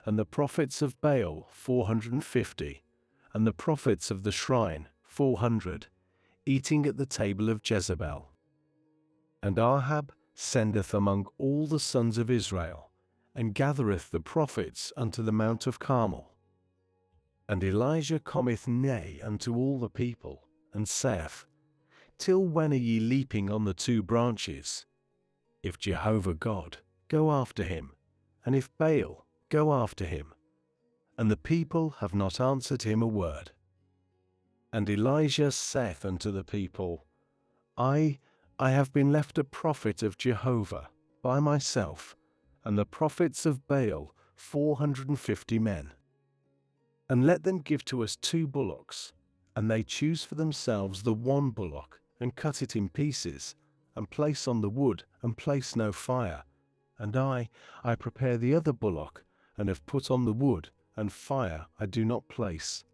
and the prophets of Baal 450, and the prophets of the shrine 400, eating at the table of Jezebel. And Ahab sendeth among all the sons of Israel, and gathereth the prophets unto the mount of Carmel. And Elijah cometh nigh unto all the people, and saith, Till when are ye leaping on the two branches? If Jehovah God, go after him, and if Baal, go after him. And the people have not answered him a word. And Elijah saith unto the people, I have been left a prophet of Jehovah by myself, and the prophets of Baal 450 men. And let them give to us 2 bullocks, and they choose for themselves the one bullock, and cut it in pieces, and place on the wood, and place no fire. And I prepare the other bullock, and have put on the wood, and fire I do not place.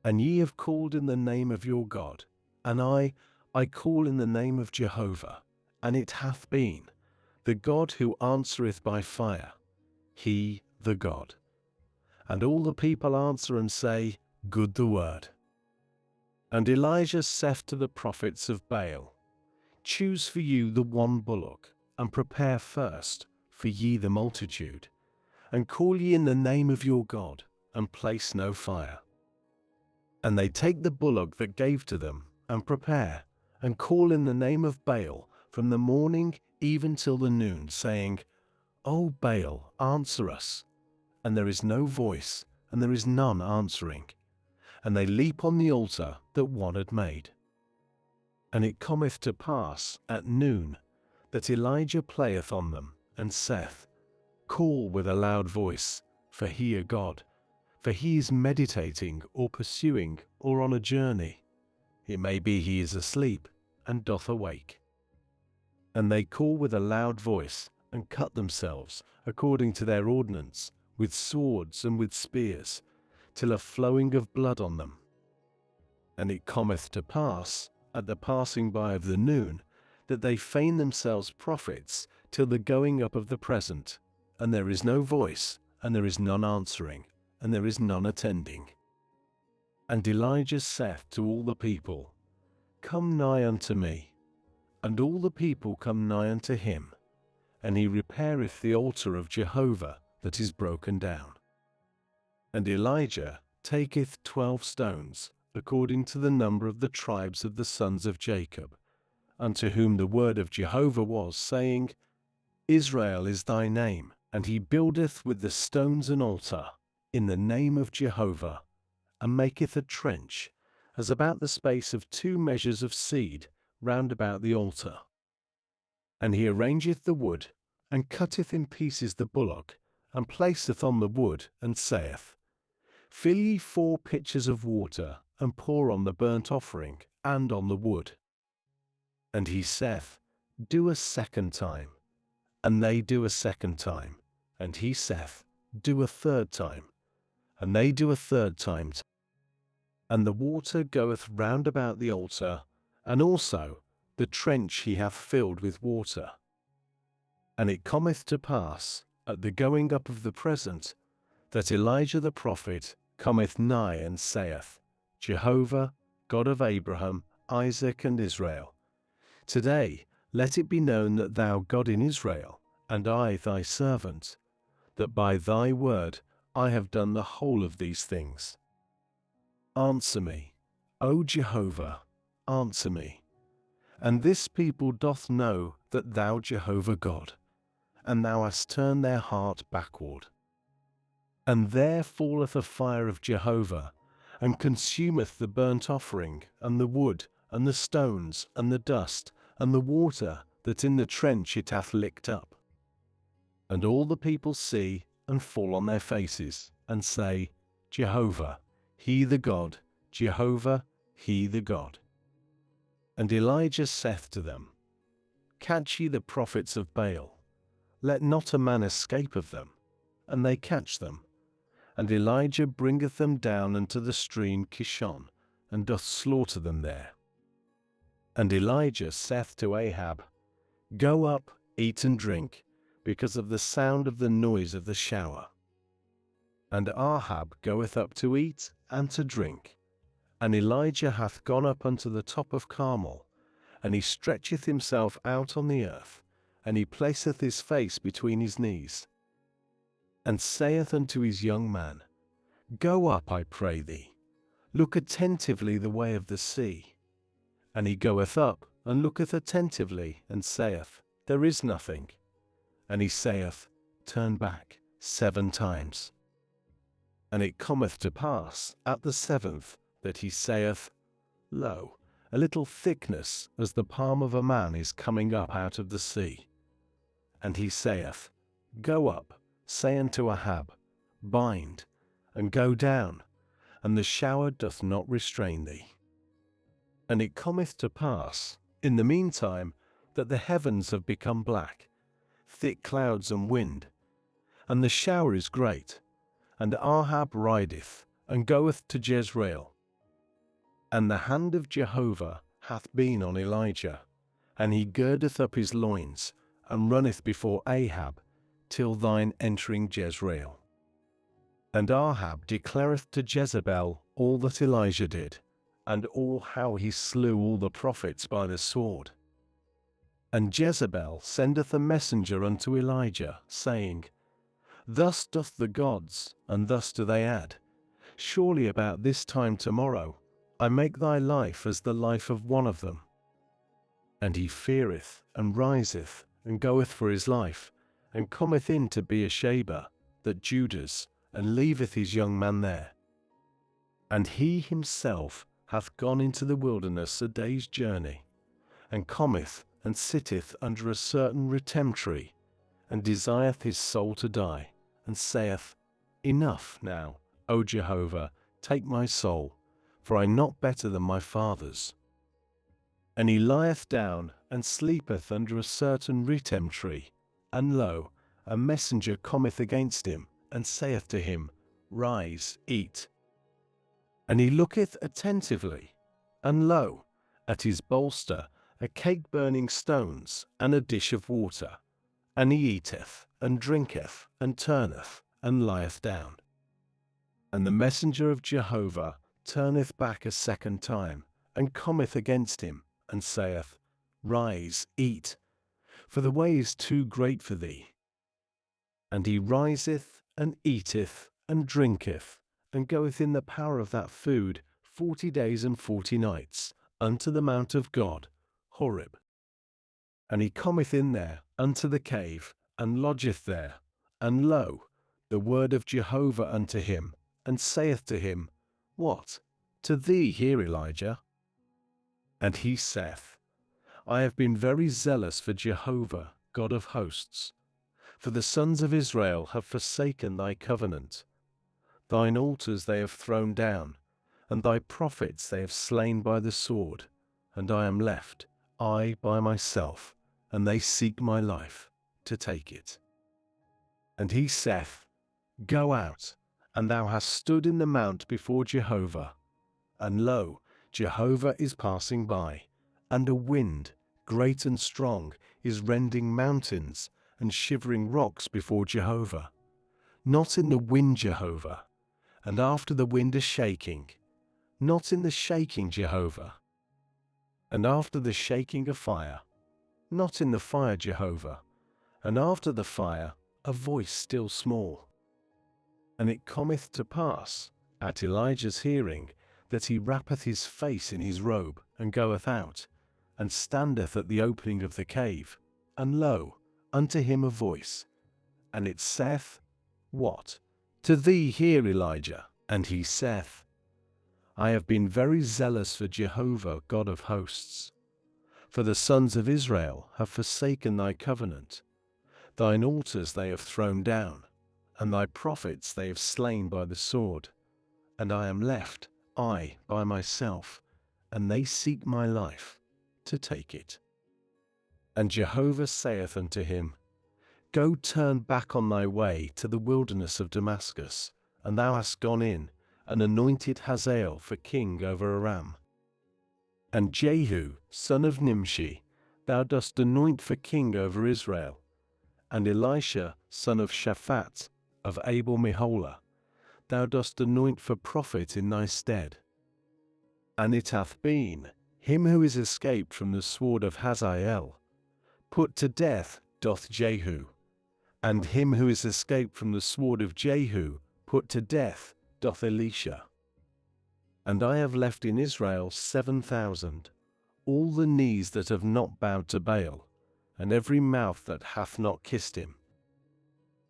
And ye have called in the name of your God, and I call in the name of Jehovah, and it hath been, the God who answereth by fire, he the God. And all the people answer and say, Good the word. And Elijah saith to the prophets of Baal, Choose for you the one bullock, and prepare first for ye the multitude, and call ye in the name of your God, and place no fire. And they take the bullock that gave to them, and prepare, and call in the name of Baal from the morning even till the noon, saying, O Baal, answer us. And there is no voice, and there is none answering. And they leap on the altar that one had made. And it cometh to pass at noon, that Elijah playeth on them, and saith, Call with a loud voice, for he a God, for he is meditating, or pursuing, or on a journey. It may be he is asleep, and doth awake. And they call with a loud voice, and cut themselves, according to their ordinance, with swords and with spears, till a flowing of blood on them. And it cometh to pass, at the passing by of the noon, that they feign themselves prophets, till the going up of the present, and there is no voice, and there is none answering, and there is none attending. And Elijah saith to all the people, Come nigh unto me. And all the people come nigh unto him, and he repaireth the altar of Jehovah that is broken down. And Elijah taketh 12 stones, according to the number of the tribes of the sons of Jacob, unto whom the word of Jehovah was, saying, Israel is thy name. And he buildeth with the stones an altar, in the name of Jehovah, and maketh a trench, as about the space of 2 measures of seed, round about the altar. And he arrangeth the wood, and cutteth in pieces the bullock, and placeth on the wood, and saith, Fill ye 4 pitchers of water, and pour on the burnt offering, and on the wood. And he saith, Do a second time. And they do a second time. And he saith, Do a third time. And they do a third time. And the water goeth round about the altar, and also the trench he hath filled with water. And it cometh to pass, at the going up of the present, that Elijah the prophet cometh nigh and saith, Jehovah, God of Abraham, Isaac, and Israel, today let it be known that thou God in Israel, and I thy servant, that by thy word I have done the whole of these things. Answer me, O Jehovah, answer me. And this people doth know that thou Jehovah God, and thou hast turned their heart backward. And there falleth a fire of Jehovah, and consumeth the burnt offering, and the wood, and the stones, and the dust, and the water that in the trench it hath licked up. And all the people see and fall on their faces, and say, Jehovah, he the God, Jehovah, he the God. And Elijah saith to them, Catch ye the prophets of Baal, let not a man escape of them. And they catch them. And Elijah bringeth them down unto the stream Kishon, and doth slaughter them there. And Elijah saith to Ahab, Go up, eat and drink, because of the sound of the noise of the shower. And Ahab goeth up to eat and to drink. And Elijah hath gone up unto the top of Carmel, and he stretcheth himself out on the earth, and he placeth his face between his knees, and saith unto his young man, Go up, I pray thee, look attentively the way of the sea. And he goeth up, and looketh attentively, and saith, There is nothing. And he saith, Turn back 7 times. And it cometh to pass at the 7th, that he saith, Lo, a little thickness as the palm of a man is coming up out of the sea. And he saith, Go up, say unto Ahab, Bind, and go down, and the shower doth not restrain thee. And it cometh to pass, in the meantime, that the heavens have become black, thick clouds and wind, and the shower is great, and Ahab rideth, and goeth to Jezreel. And the hand of Jehovah hath been on Elijah, and he girdeth up his loins, and runneth before Ahab, till thine entering Jezreel. And Ahab declareth to Jezebel all that Elijah did, and all how he slew all the prophets by the sword. And Jezebel sendeth a messenger unto Elijah, saying, Thus doth the gods, and thus do they add, Surely about this time tomorrow, I make thy life as the life of one of them. And he feareth, and riseth, and goeth for his life, and cometh in to Beersheba, that Judas, and leaveth his young man there. And he himself hath gone into the wilderness a day's journey, and cometh, and sitteth under a certain retem tree, and desireth his soul to die, and saith, Enough now, O Jehovah, take my soul, for I am not better than my fathers. And he lieth down, and sleepeth under a certain retem tree, and lo, a messenger cometh against him, and saith to him, Rise, eat. And he looketh attentively, and lo, at his bolster a cake burning stones, and a dish of water. And he eateth, and drinketh, and turneth, and lieth down. And the messenger of Jehovah turneth back a 2nd time, and cometh against him, and saith, Rise, eat, for the way is too great for thee. And he riseth, and eateth, and drinketh, and goeth in the power of that food 40 days and 40 nights, unto the mount of God, Horeb. And he cometh in there unto the cave, and lodgeth there. And lo, the word of Jehovah unto him, and saith to him, What? To thee here, Elijah? And he saith, I have been very zealous for Jehovah, God of hosts. For the sons of Israel have forsaken thy covenant. Thine altars they have thrown down, and thy prophets they have slain by the sword. And I am left, I by myself, and they seek my life, to take it. And he saith, Go out, and thou hast stood in the mount before Jehovah. And lo, Jehovah is passing by, and a wind, great and strong, is rending mountains, and shivering rocks before Jehovah. Not in the wind, Jehovah, and after the wind a shaking. Not in the shaking, Jehovah, and after the shaking a fire. Not in the fire, Jehovah, and after the fire a voice still small. And it cometh to pass, at Elijah's hearing, that he wrappeth his face in his robe, and goeth out, and standeth at the opening of the cave. And lo, unto him a voice, and it saith, What? To thee here, Elijah? And he saith, I have been very zealous for Jehovah, God of hosts. For the sons of Israel have forsaken thy covenant. Thine altars they have thrown down, and thy prophets they have slain by the sword. And I am left, I, by myself, and they seek my life, to take it. And Jehovah saith unto him, Go turn back on thy way to the wilderness of Damascus, and thou hast gone in, and anointed Hazael for king over Aram. And Jehu, son of Nimshi, thou dost anoint for king over Israel. And Elisha, son of Shaphat, of Abel Meholah, thou dost anoint for prophet in thy stead. And it hath been, him who is escaped from the sword of Hazael, put to death doth Jehu, and him who is escaped from the sword of Jehu, put to death doth Elisha. And I have left in Israel 7,000, all the knees that have not bowed to Baal, and every mouth that hath not kissed him.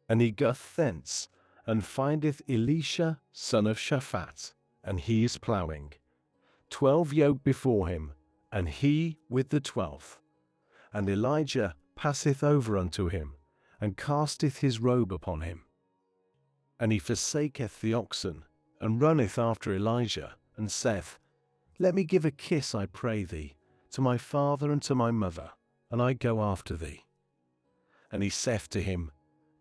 And he goeth thence, and findeth Elisha son of Shaphat, and he is ploughing. 12 yoke before him, and he with the 12th. And Elijah passeth over unto him, and casteth his robe upon him. And he forsaketh the oxen, and runneth after Elijah, and saith, Let me give a kiss, I pray thee, to my father and to my mother, and I go after thee. And he saith to him,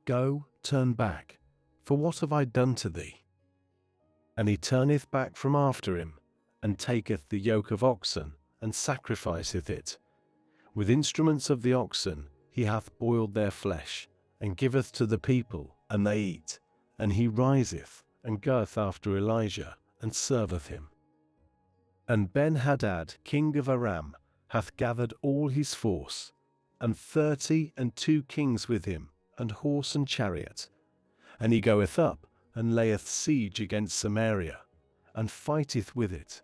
Go, turn back, for what have I done to thee? And he turneth back from after him, and taketh the yoke of oxen, and sacrificeth it. With instruments of the oxen he hath boiled their flesh, and giveth to the people, and they eat. And he riseth, and goeth after Elijah, and serveth him. And Ben-Hadad, king of Aram, hath gathered all his force, and 32 kings with him, and horse and chariot. And he goeth up, and layeth siege against Samaria, and fighteth with it.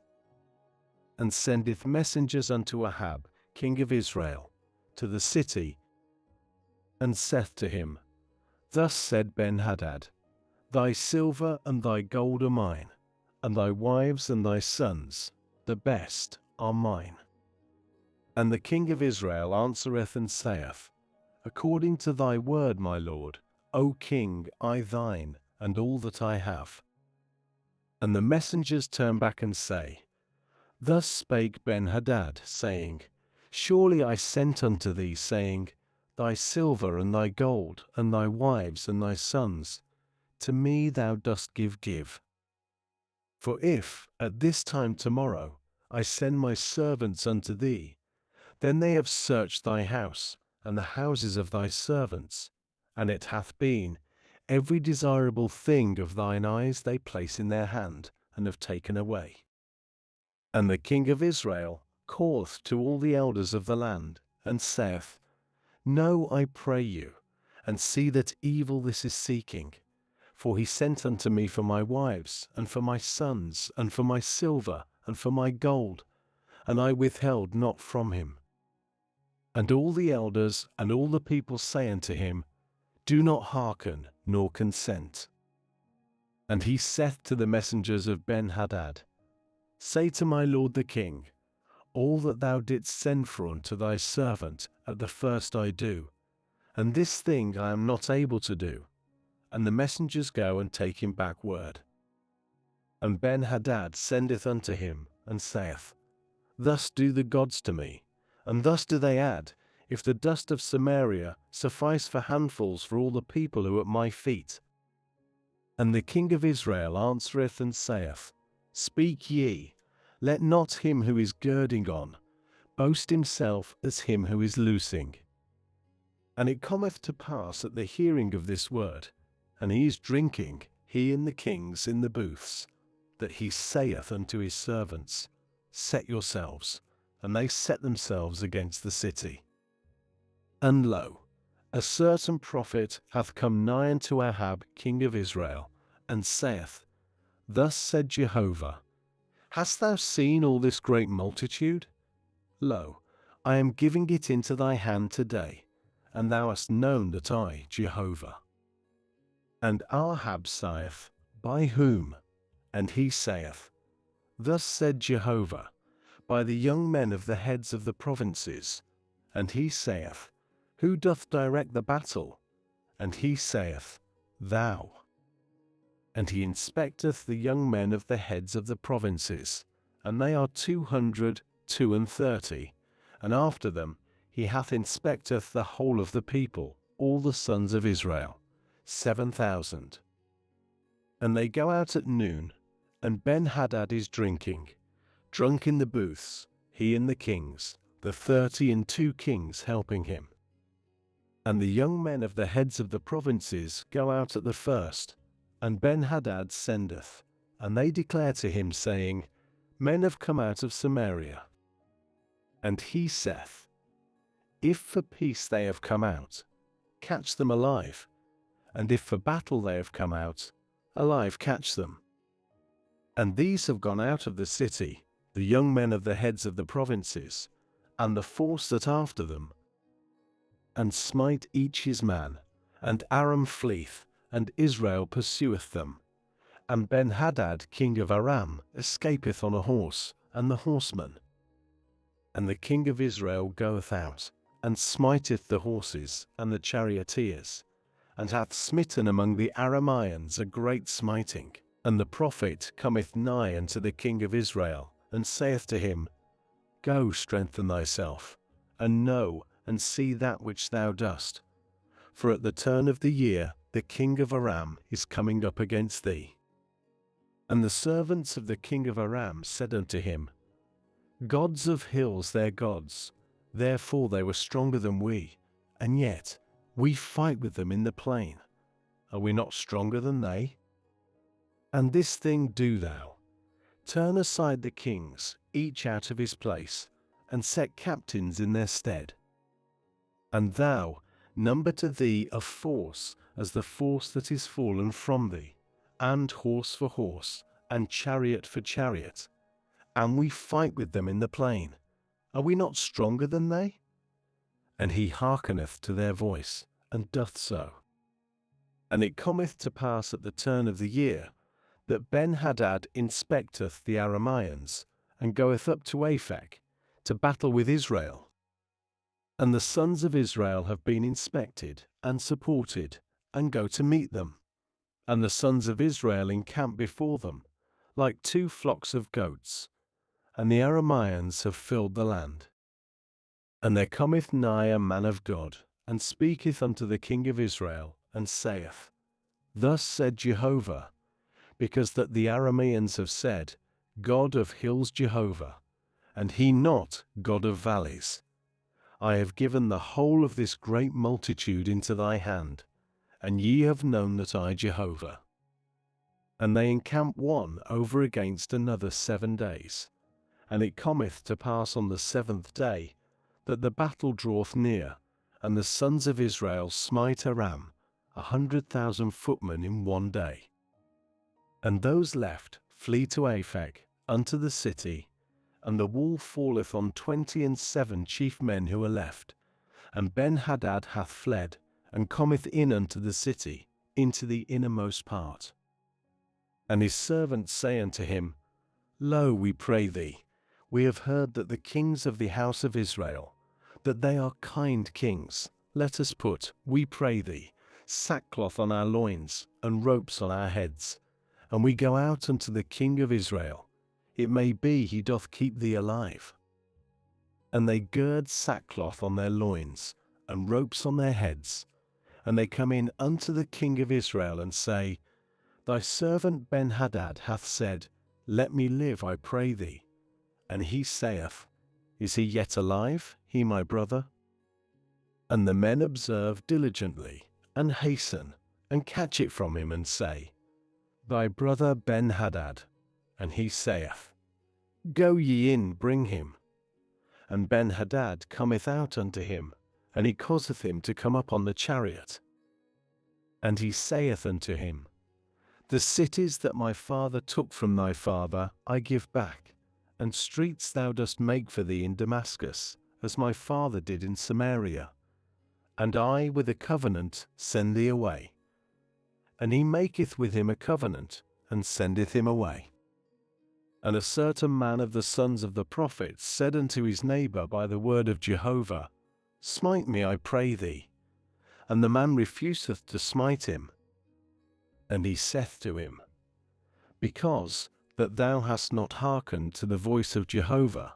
And sendeth messengers unto Ahab, king of Israel, to the city, and saith to him, Thus said Ben-Hadad, Thy silver and thy gold are mine, and thy wives and thy sons, the best, are mine. And the king of Israel answereth and saith, According to thy word, my lord, O king, I thine, and all that I have. And the messengers turn back and say, Thus spake Ben-Hadad, saying, Surely I sent unto thee, saying, Thy silver and thy gold, and thy wives and thy sons, to me thou dost give. For if, at this time tomorrow, I send my servants unto thee, then they have searched thy house, and the houses of thy servants, and it hath been, every desirable thing of thine eyes they place in their hand, and have taken away. And the king of Israel calleth to all the elders of the land, and saith, Know, I pray you, and see that evil this is seeking. For he sent unto me for my wives, and for my sons, and for my silver, and for my gold, and I withheld not from him. And all the elders and all the people say unto him, Do not hearken, nor consent. And he saith to the messengers of Ben-Hadad, Say to my lord the king, All that thou didst send for unto thy servant at the first I do, and this thing I am not able to do. And the messengers go and take him back word. And Ben-Hadad sendeth unto him, and saith, Thus do the gods to me, and thus do they add, if the dust of Samaria suffice for handfuls for all the people who are at my feet. And the king of Israel answereth and saith, Speak ye, let not him who is girding on boast himself as him who is loosing. And it cometh to pass at the hearing of this word, and he is drinking, he and the kings in the booths, that he saith unto his servants, Set yourselves, and they set themselves against the city. And lo, a certain prophet hath come nigh unto Ahab king of Israel, and saith, Thus said Jehovah, Hast thou seen all this great multitude? Lo, I am giving it into thy hand today, and thou hast known that I, Jehovah. And Ahab saith, By whom? And he saith, Thus said Jehovah, By the young men of the heads of the provinces. And he saith, Who doth direct the battle? And he saith, Thou. And he inspecteth the young men of the heads of the provinces, and they are 232, and after them he hath inspecteth the whole of the people, all the sons of Israel, 7,000. And they go out at noon, and Ben-Hadad is drinking, drunk in the booths, he and the kings, the 32 kings helping him. And the young men of the heads of the provinces go out at the first, and Ben-Hadad sendeth, and they declare to him, saying, Men have come out of Samaria. And he saith, If for peace they have come out, catch them alive, and if for battle they have come out, alive catch them. And these have gone out of the city, the young men of the heads of the provinces, and the force that after them, and smite each his man, and Aram fleeth, and Israel pursueth them. And Ben-Hadad king of Aram escapeth on a horse, and the horsemen. And the king of Israel goeth out, and smiteth the horses, and the charioteers, and hath smitten among the Arameans a great smiting. And the prophet cometh nigh unto the king of Israel, and saith to him, Go strengthen thyself, and know, and see that which thou dost. For at the turn of the year the king of Aram is coming up against thee. And the servants of the king of Aram said unto him, Gods of hills their gods, therefore they were stronger than we, and yet we fight with them in the plain. Are we not stronger than they? And this thing do thou, turn aside the kings, each out of his place, and set captains in their stead. And thou, number to thee a force as the force that is fallen from thee, and horse for horse, and chariot for chariot, and we fight with them in the plain. Are we not stronger than they? And he hearkeneth to their voice, and doth so. And it cometh to pass at the turn of the year, that Ben-Hadad inspecteth the Arameans, and goeth up to Aphek, to battle with Israel. And the sons of Israel have been inspected, and supported, and go to meet them. And the sons of Israel encamp before them, like 2 flocks of goats, and the Arameans have filled the land. And there cometh nigh a man of God, and speaketh unto the king of Israel, and saith, Thus said Jehovah, because that the Arameans have said, God of hills Jehovah, and he not God of valleys. I have given the whole of this great multitude into thy hand, and ye have known that I Jehovah. And they encamp one over against another 7 days. And it cometh to pass on the 7th day, that the battle draweth near, and the sons of Israel smite Aram, 100,000 footmen in 1 day. And those left flee to Aphek, unto the city, and the wall falleth on 27 chief men who are left. And Ben-Hadad hath fled, and cometh in unto the city, into the innermost part. And his servants say unto him, Lo, we pray thee, we have heard that the kings of the house of Israel, that they are kind kings. Let us put, we pray thee, sackcloth on our loins, and ropes on our heads, and we go out unto the king of Israel. It may be he doth keep thee alive. And they gird sackcloth on their loins, and ropes on their heads, and they come in unto the king of Israel, and say, Thy servant Ben-Hadad hath said, Let me live, I pray thee. And he saith, Is he yet alive, he my brother? And the men observe diligently, and hasten, and catch it from him, and say, Thy brother Ben-Hadad. And he saith, Go ye in, bring him. And Ben-Hadad cometh out unto him, and he causeth him to come up on the chariot. And he saith unto him, The cities that my father took from thy father I give back, and streets thou dost make for thee in Damascus, as my father did in Samaria. And I with a covenant send thee away. And he maketh with him a covenant, and sendeth him away. And a certain man of the sons of the prophets said unto his neighbor by the word of Jehovah, Smite me, I pray thee. and the man refuseth to smite him. And he saith to him, Because that thou hast not hearkened to the voice of Jehovah,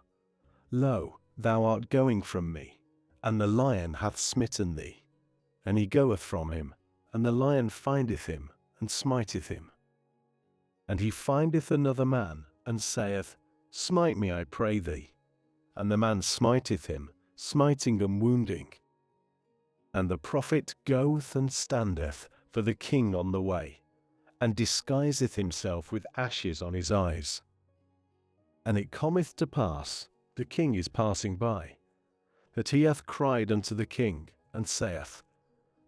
lo, thou art going from me, and the lion hath smitten thee. And he goeth from him, and the lion findeth him, and smiteth him. And he findeth another man, and saith, Smite me, I pray thee. And the man smiteth him, smiting and wounding. And the prophet goeth and standeth for the king on the way, and disguiseth himself with ashes on his eyes. And it cometh to pass, the king is passing by, that he hath cried unto the king, and saith,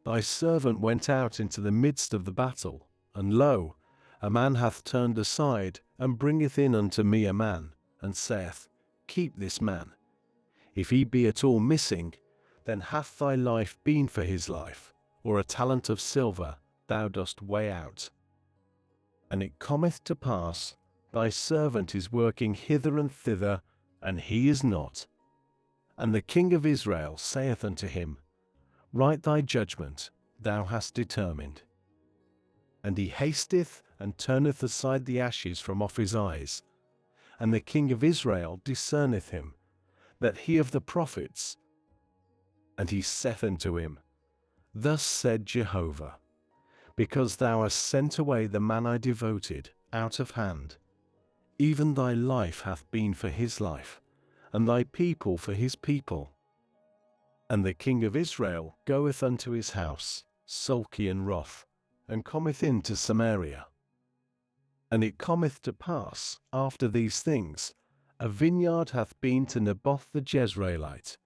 Thy servant went out into the midst of the battle, and lo, a man hath turned aside, and bringeth in unto me a man, and saith, Keep this man. If he be at all missing, then hath thy life been for his life, or a talent of silver thou dost weigh out. And it cometh to pass, thy servant is working hither and thither, and he is not. And the king of Israel saith unto him, Write thy judgment, thou hast determined. And he hasteth and turneth aside the ashes from off his eyes. And the king of Israel discerneth him, that he of the prophets. And he saith unto him, Thus said Jehovah, Because thou hast sent away the man I devoted out of hand, even thy life hath been for his life, and thy people for his people. And the king of Israel goeth unto his house, sulky and wroth, and cometh into Samaria. And it cometh to pass, after these things, a vineyard hath been to Naboth the Jezreelite,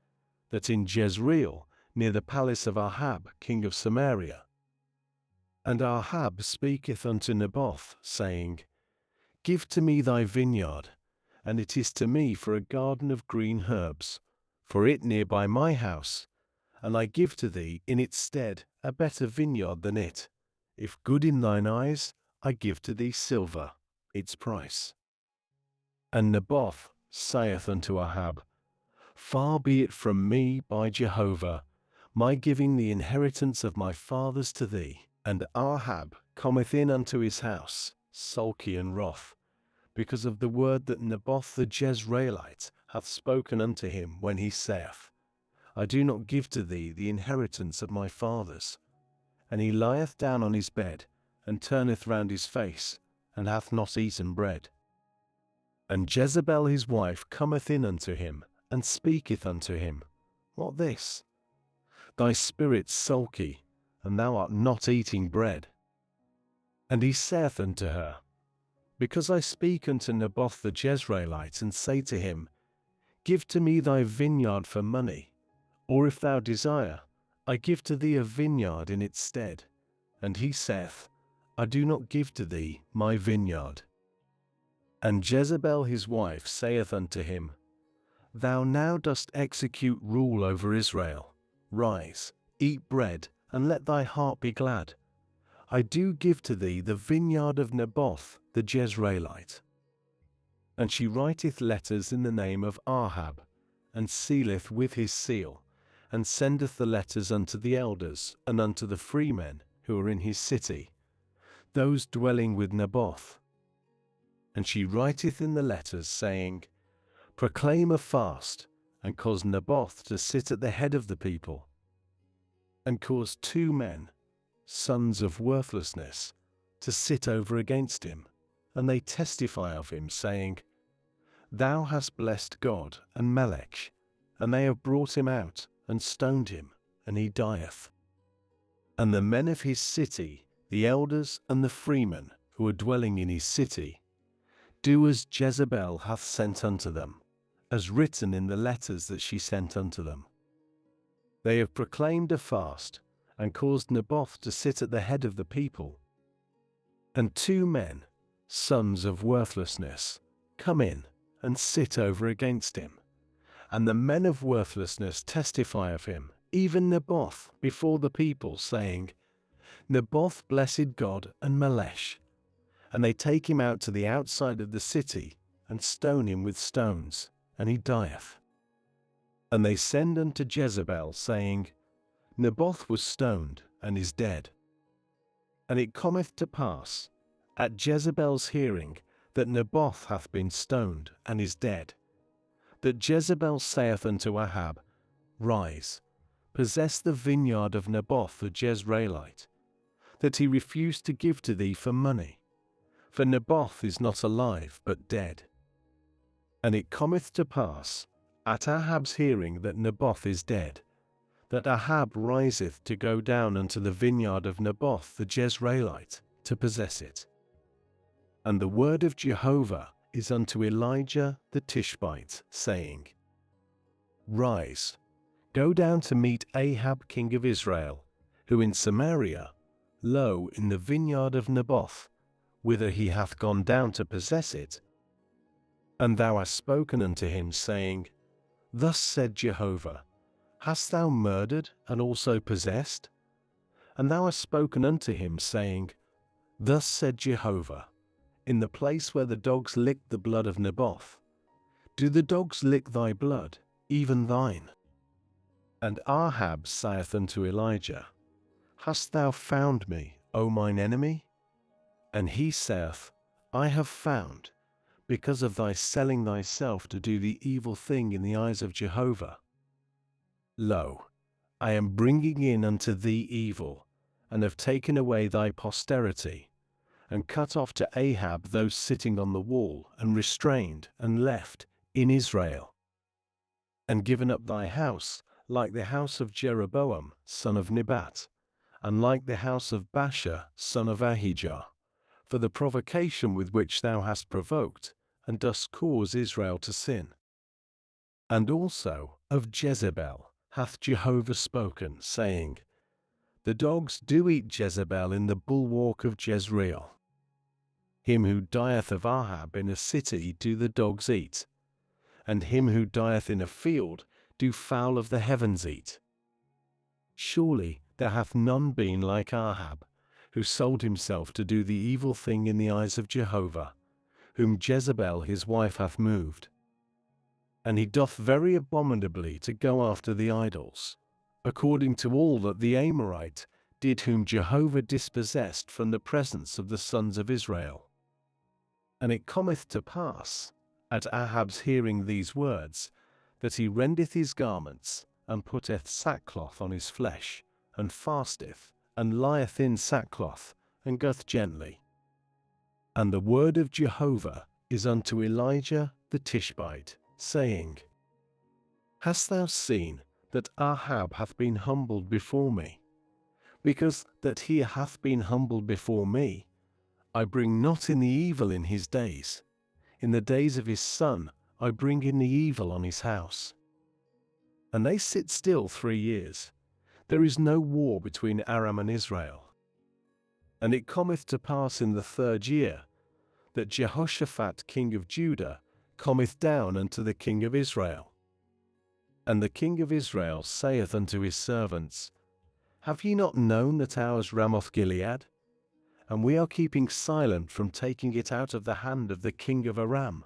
that in Jezreel, near the palace of Ahab king of Samaria. And Ahab speaketh unto Naboth, saying, Give to me thy vineyard, and it is to me for a garden of green herbs, for it near by my house, and I give to thee in its stead a better vineyard than it. If good in thine eyes, I give to thee silver, its price. And Naboth saith unto Ahab, Far be it from me by Jehovah, my giving the inheritance of my fathers to thee. And Ahab cometh in unto his house, sulky and wroth, because of the word that Naboth the Jezreelite hath spoken unto him, when he saith, I do not give to thee the inheritance of my fathers. And he lieth down on his bed, and turneth round his face, and hath not eaten bread. And Jezebel his wife cometh in unto him, and speaketh unto him, What this? Thy spirit sulky, and thou art not eating bread. And he saith unto her, Because I speak unto Naboth the Jezreelite, and say to him, Give to me thy vineyard for money, or if thou desire, I give to thee a vineyard in its stead. And he saith, I do not give to thee my vineyard. And Jezebel his wife saith unto him, Thou now dost execute rule over Israel. Rise, eat bread, and let thy heart be glad. I do give to thee the vineyard of Naboth the Jezreelite. And she writeth letters in the name of Ahab, and sealeth with his seal, and sendeth the letters unto the elders and unto the freemen who are in his city, those dwelling with Naboth. And she writeth in the letters, saying, Proclaim a fast, and cause Naboth to sit at the head of the people, and cause 2 men, sons of worthlessness, to sit over against him, and they testify of him, saying, Thou hast blessed God and Melech, and they have brought him out, and stoned him, and he dieth. And the men of his city, the elders and the freemen, who are dwelling in his city, do as Jezebel hath sent unto them, as written in the letters that she sent unto them. They have proclaimed a fast, and caused Naboth to sit at the head of the people. And 2 men, sons of worthlessness, come in, and sit over against him. And the men of worthlessness testify of him, even Naboth, before the people, saying, Naboth blessed God and Melech. And they take him out to the outside of the city, and stone him with stones, and he dieth. And they send unto Jezebel, saying, Naboth was stoned, and is dead. And it cometh to pass, at Jezebel's hearing, that Naboth hath been stoned, and is dead, that Jezebel saith unto Ahab, Rise, possess the vineyard of Naboth the Jezreelite, that he refused to give to thee for money. For Naboth is not alive, but dead. And it cometh to pass, at Ahab's hearing that Naboth is dead, that Ahab riseth to go down unto the vineyard of Naboth the Jezreelite, to possess it. And the word of Jehovah is unto Elijah the Tishbite, saying, Rise, go down to meet Ahab king of Israel, who in Samaria, lo, in the vineyard of Naboth, whither he hath gone down to possess it. And thou hast spoken unto him, saying, Thus said Jehovah, Hast thou murdered and also possessed? And thou hast spoken unto him, saying, Thus said Jehovah, In the place where the dogs licked the blood of Naboth, do the dogs lick thy blood, even thine? And Ahab saith unto Elijah, Hast thou found me, O mine enemy? And he saith, I have found, because of thy selling thyself to do the evil thing in the eyes of Jehovah. Lo, I am bringing in unto thee evil, and have taken away thy posterity, and cut off to Ahab those sitting on the wall, and restrained, and left, in Israel, and given up thy house, like the house of Jeroboam, son of Nebat, and like the house of Baasha, son of Ahijah, for the provocation with which thou hast provoked, and dost cause Israel to sin. And also of Jezebel hath Jehovah spoken, saying, The dogs do eat Jezebel in the bulwark of Jezreel. Him who dieth of Ahab in a city do the dogs eat, and him who dieth in a field do fowl of the heavens eat. Surely there hath none been like Ahab, who sold himself to do the evil thing in the eyes of Jehovah, whom Jezebel his wife hath moved. And he doth very abominably to go after the idols, according to all that the Amorite did whom Jehovah dispossessed from the presence of the sons of Israel. And it cometh to pass, at Ahab's hearing these words, that he rendeth his garments, and putteth sackcloth on his flesh, and fasteth, and lieth in sackcloth, and goeth gently. And the word of Jehovah is unto Elijah the Tishbite, saying, Hast thou seen that Ahab hath been humbled before me? Because that he hath been humbled before me, I bring not in the evil in his days. In the days of his son I bring in the evil on his house. And they sit still 3 years. There is no war between Aram and Israel. And it cometh to pass in the 3rd year, that Jehoshaphat king of Judah cometh down unto the king of Israel. And the king of Israel saith unto his servants, Have ye not known that ours Ramoth Gilead? And we are keeping silent from taking it out of the hand of the king of Aram.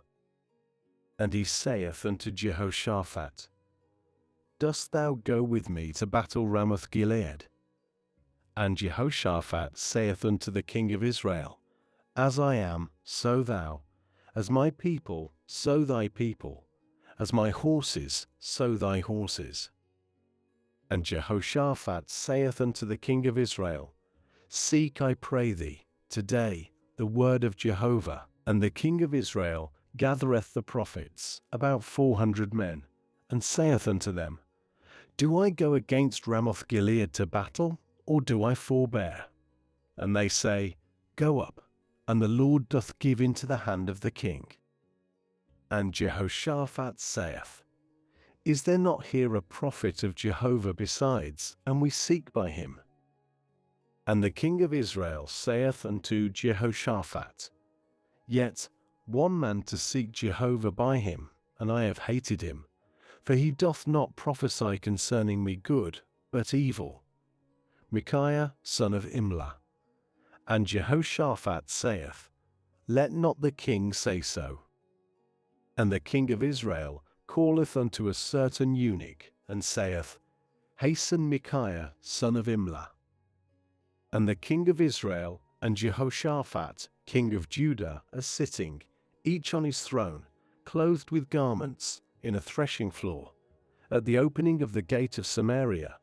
And he saith unto Jehoshaphat, Dost thou go with me to battle Ramoth Gilead? And Jehoshaphat saith unto the king of Israel, As I am, so thou; as my people, so thy people; as my horses, so thy horses. And Jehoshaphat saith unto the king of Israel, Seek, I pray thee, today, the word of Jehovah. And the king of Israel gathereth the prophets, about 400 men, and saith unto them, Do I go against Ramoth Gilead to battle, or do I forbear? And they say, Go up, and the Lord doth give into the hand of the king. And Jehoshaphat saith, Is there not here a prophet of Jehovah besides, and we seek by him? And the king of Israel saith unto Jehoshaphat, Yet one man to seek Jehovah by him, and I have hated him, for he doth not prophesy concerning me good, but evil. Micaiah, son of Imlah. And Jehoshaphat saith, Let not the king say so. And the king of Israel calleth unto a certain eunuch, and saith, Hasten Micaiah, son of Imlah. And the king of Israel and Jehoshaphat, king of Judah, are sitting, each on his throne, clothed with garments, in a threshing floor, at the opening of the gate of Samaria,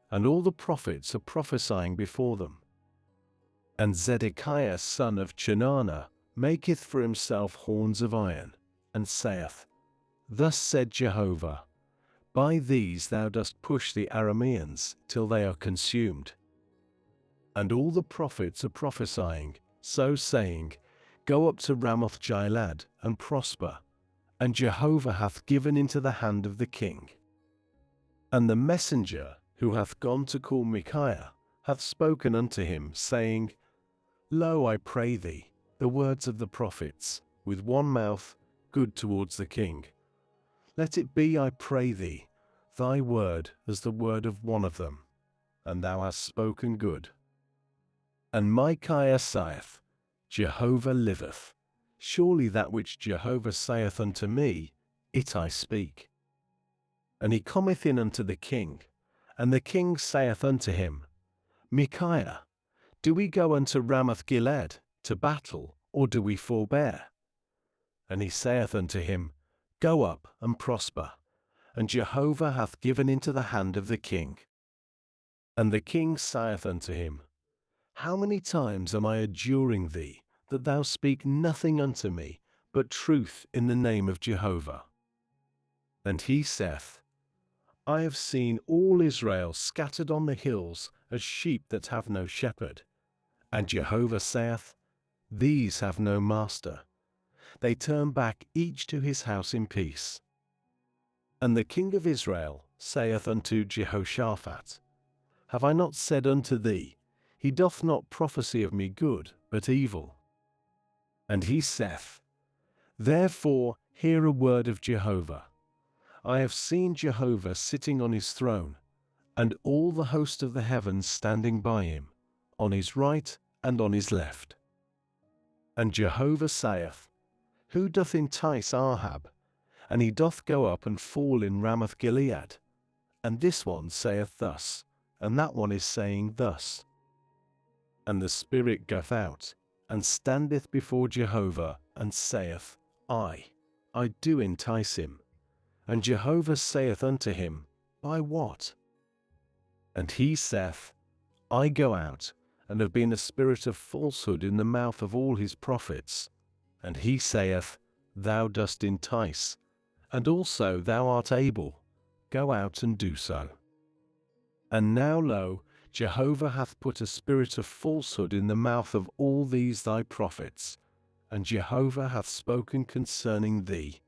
and all the prophets are prophesying before them. And Zedekiah son of Chenaanah maketh for himself horns of iron, and saith, Thus said Jehovah, By these thou dost push the Arameans till they are consumed. And all the prophets are prophesying, so saying, Go up to Ramoth-Gilead, and prosper, and Jehovah hath given into the hand of the king. And the messenger, who hath gone to call Micaiah, hath spoken unto him, saying, Lo, I pray thee, the words of the prophets, with one mouth, good towards the king. Let it be, I pray thee, thy word as the word of one of them, and thou hast spoken good. And Micaiah saith, Jehovah liveth. Surely that which Jehovah saith unto me, it I speak. And he cometh in unto the king, and the king saith unto him, Micaiah, do we go unto Ramoth-Gilead to battle, or do we forbear? And he saith unto him, Go up and prosper, and Jehovah hath given into the hand of the king. And the king saith unto him, How many times am I adjuring thee, that thou speak nothing unto me, but truth in the name of Jehovah? And he saith, I have seen all Israel scattered on the hills as sheep that have no shepherd. And Jehovah saith, These have no master. They turn back each to his house in peace. And the king of Israel saith unto Jehoshaphat, Have I not said unto thee, He doth not prophesy of me good, but evil? And he saith, Therefore hear a word of Jehovah. I have seen Jehovah sitting on his throne, and all the host of the heavens standing by him, on his right and on his left. And Jehovah saith, Who doth entice Ahab? And he doth go up and fall in Ramoth-Gilead. And this one saith thus, and that one is saying thus. And the Spirit goeth out, and standeth before Jehovah, and saith, I do entice him. And Jehovah saith unto him, By what? And he saith, I go out, and have been a spirit of falsehood in the mouth of all his prophets. And he saith, Thou dost entice, and also thou art able, go out and do so. And now lo, Jehovah hath put a spirit of falsehood in the mouth of all these thy prophets, and Jehovah hath spoken concerning thee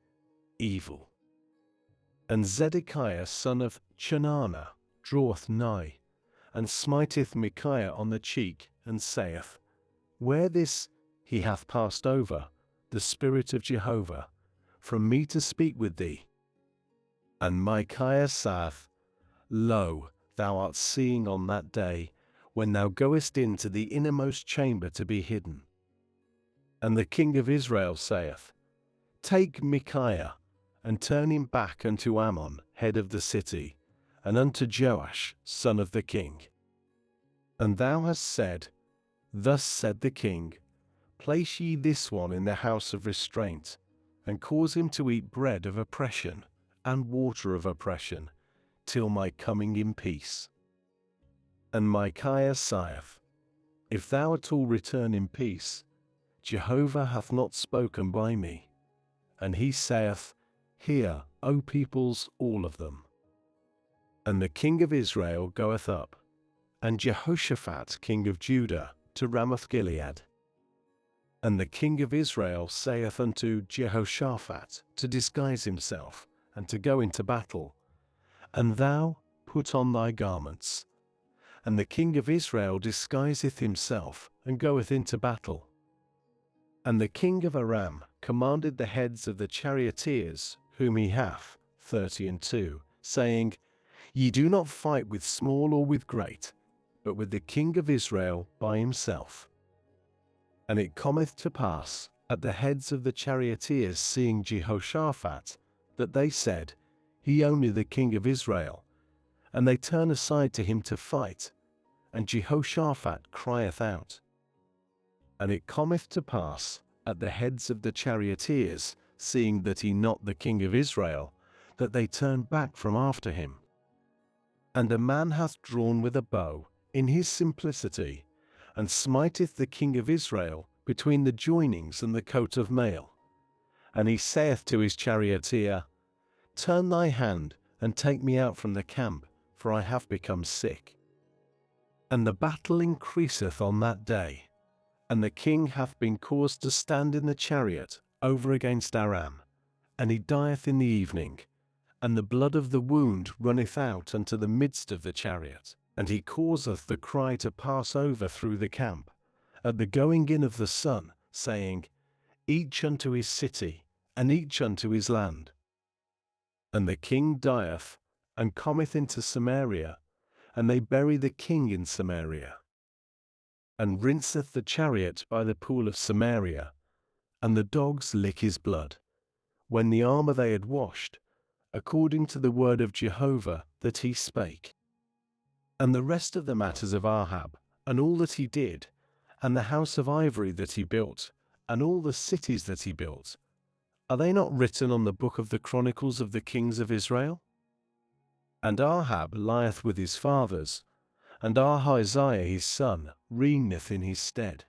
evil. And Zedekiah son of Chenaanah draweth nigh, and smiteth Micaiah on the cheek, and saith, Where this he hath passed over, the Spirit of Jehovah, from me to speak with thee. And Micaiah saith, Lo, thou art seeing on that day, when thou goest into the innermost chamber to be hidden. And the king of Israel saith, Take Micaiah, and turn him back unto Ammon, head of the city, and unto Joash, son of the king. And thou hast said, Thus said the king, Place ye this one in the house of restraint, and cause him to eat bread of oppression, and water of oppression, till my coming in peace. And Micaiah saith, If thou at all return in peace, Jehovah hath not spoken by me. And he saith, Hear, O peoples, all of them. And the king of Israel goeth up, and Jehoshaphat king of Judah, to Ramoth-Gilead. And the king of Israel saith unto Jehoshaphat to disguise himself, and to go into battle. And thou put on thy garments. And the king of Israel disguiseth himself, and goeth into battle. And the king of Aram commanded the heads of the charioteers, whom he hath, 32, saying, Ye do not fight with small or with great, but with the king of Israel by himself. And it cometh to pass, at the heads of the charioteers seeing Jehoshaphat, that they said, He only the king of Israel. and they turn aside to him to fight, and Jehoshaphat crieth out. And it cometh to pass, at the heads of the charioteers, seeing that he not the king of Israel, that they turn back from after him. And a man hath drawn with a bow, in his simplicity, and smiteth the king of Israel between the joinings and the coat of mail. And he saith to his charioteer, Turn thy hand, and take me out from the camp, for I have become sick. And the battle increaseth on that day, and the king hath been caused to stand in the chariot over against Aram, and he dieth in the evening, and the blood of the wound runneth out unto the midst of the chariot, and he causeth the cry to pass over through the camp, at the going in of the sun, saying, Each unto his city, and each unto his land. And the king dieth, and cometh into Samaria, and they bury the king in Samaria. And rinseth the chariot by the pool of Samaria, and the dogs lick his blood, when the armor they had washed, according to the word of Jehovah that he spake. And the rest of the matters of Ahab, and all that he did, and the house of ivory that he built, and all the cities that he built, are they not written on the book of the chronicles of the kings of Israel? And Ahab lieth with his fathers, and Ahaziah his son reigneth in his stead.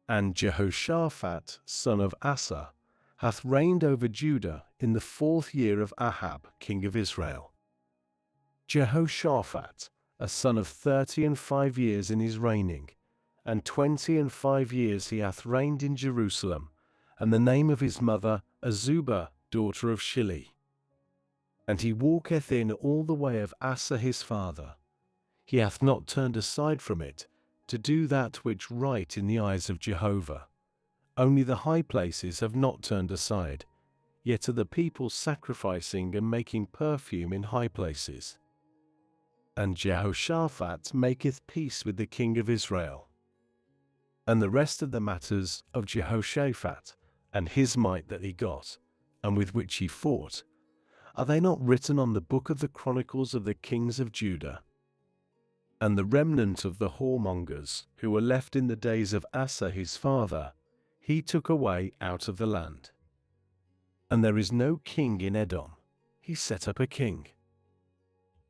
And Jehoshaphat son of Asa hath reigned over Judah in the 4th year of Ahab king of Israel. Jehoshaphat, a son of 35 years in his reigning, and 25 years he hath reigned in Jerusalem, and the name of his mother Azubah, daughter of Shili. And he walketh in all the way of Asa his father. He hath not turned aside from it, to do that which right in the eyes of Jehovah. Only the high places have not turned aside, yet are the people sacrificing and making perfume in high places. And Jehoshaphat maketh peace with the king of Israel. And the rest of the matters of Jehoshaphat, and his might that he got, and with which he fought, are they not written on the book of the chronicles of the kings of Judah? And the remnant of the whoremongers, who were left in the days of Asa his father, he took away out of the land. And there is no king in Edom, he set up a king.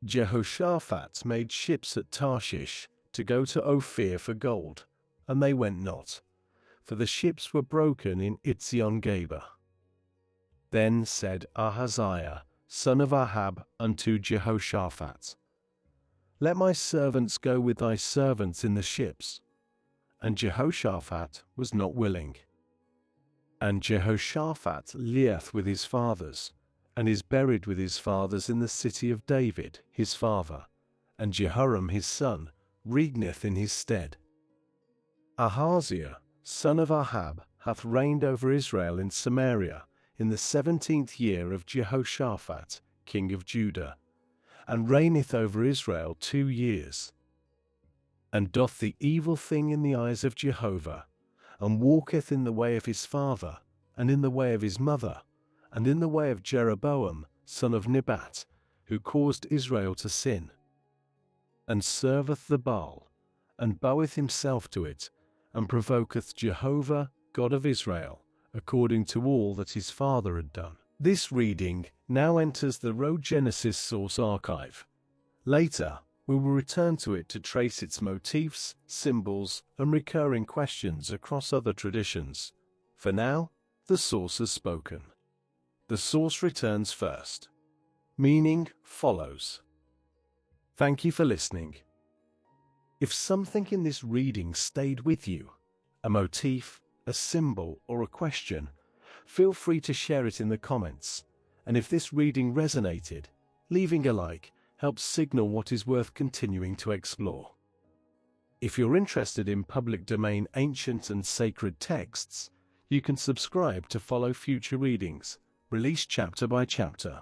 Jehoshaphat made ships at Tarshish to go to Ophir for gold, and they went not, for the ships were broken in Eziongeber. Then said Ahaziah, son of Ahab, unto Jehoshaphat, Let my servants go with thy servants in the ships. And Jehoshaphat was not willing. And Jehoshaphat lieth with his fathers, and is buried with his fathers in the city of David his father, and Jehoram his son reigneth in his stead. Ahaziah, son of Ahab, hath reigned over Israel in Samaria in the 17th year of Jehoshaphat, king of Judah, and reigneth over Israel 2 years. And doth the evil thing in the eyes of Jehovah, and walketh in the way of his father, and in the way of his mother, and in the way of Jeroboam, son of Nebat, who caused Israel to sin, and serveth the Baal, and boweth himself to it, and provoketh Jehovah, God of Israel, according to all that his father had done. This reading now enters the Rhogenesis Source Archive. Later, we will return to it to trace its motifs, symbols, and recurring questions across other traditions. For now, the source has spoken. The source returns first. Meaning follows. Thank you for listening. If something in this reading stayed with you, a motif, a symbol, or a question, feel free to share it in the comments. And if this reading resonated, leaving a like helps signal what is worth continuing to explore. If you're interested in public domain ancient and sacred texts, you can subscribe to follow future readings, released chapter by chapter.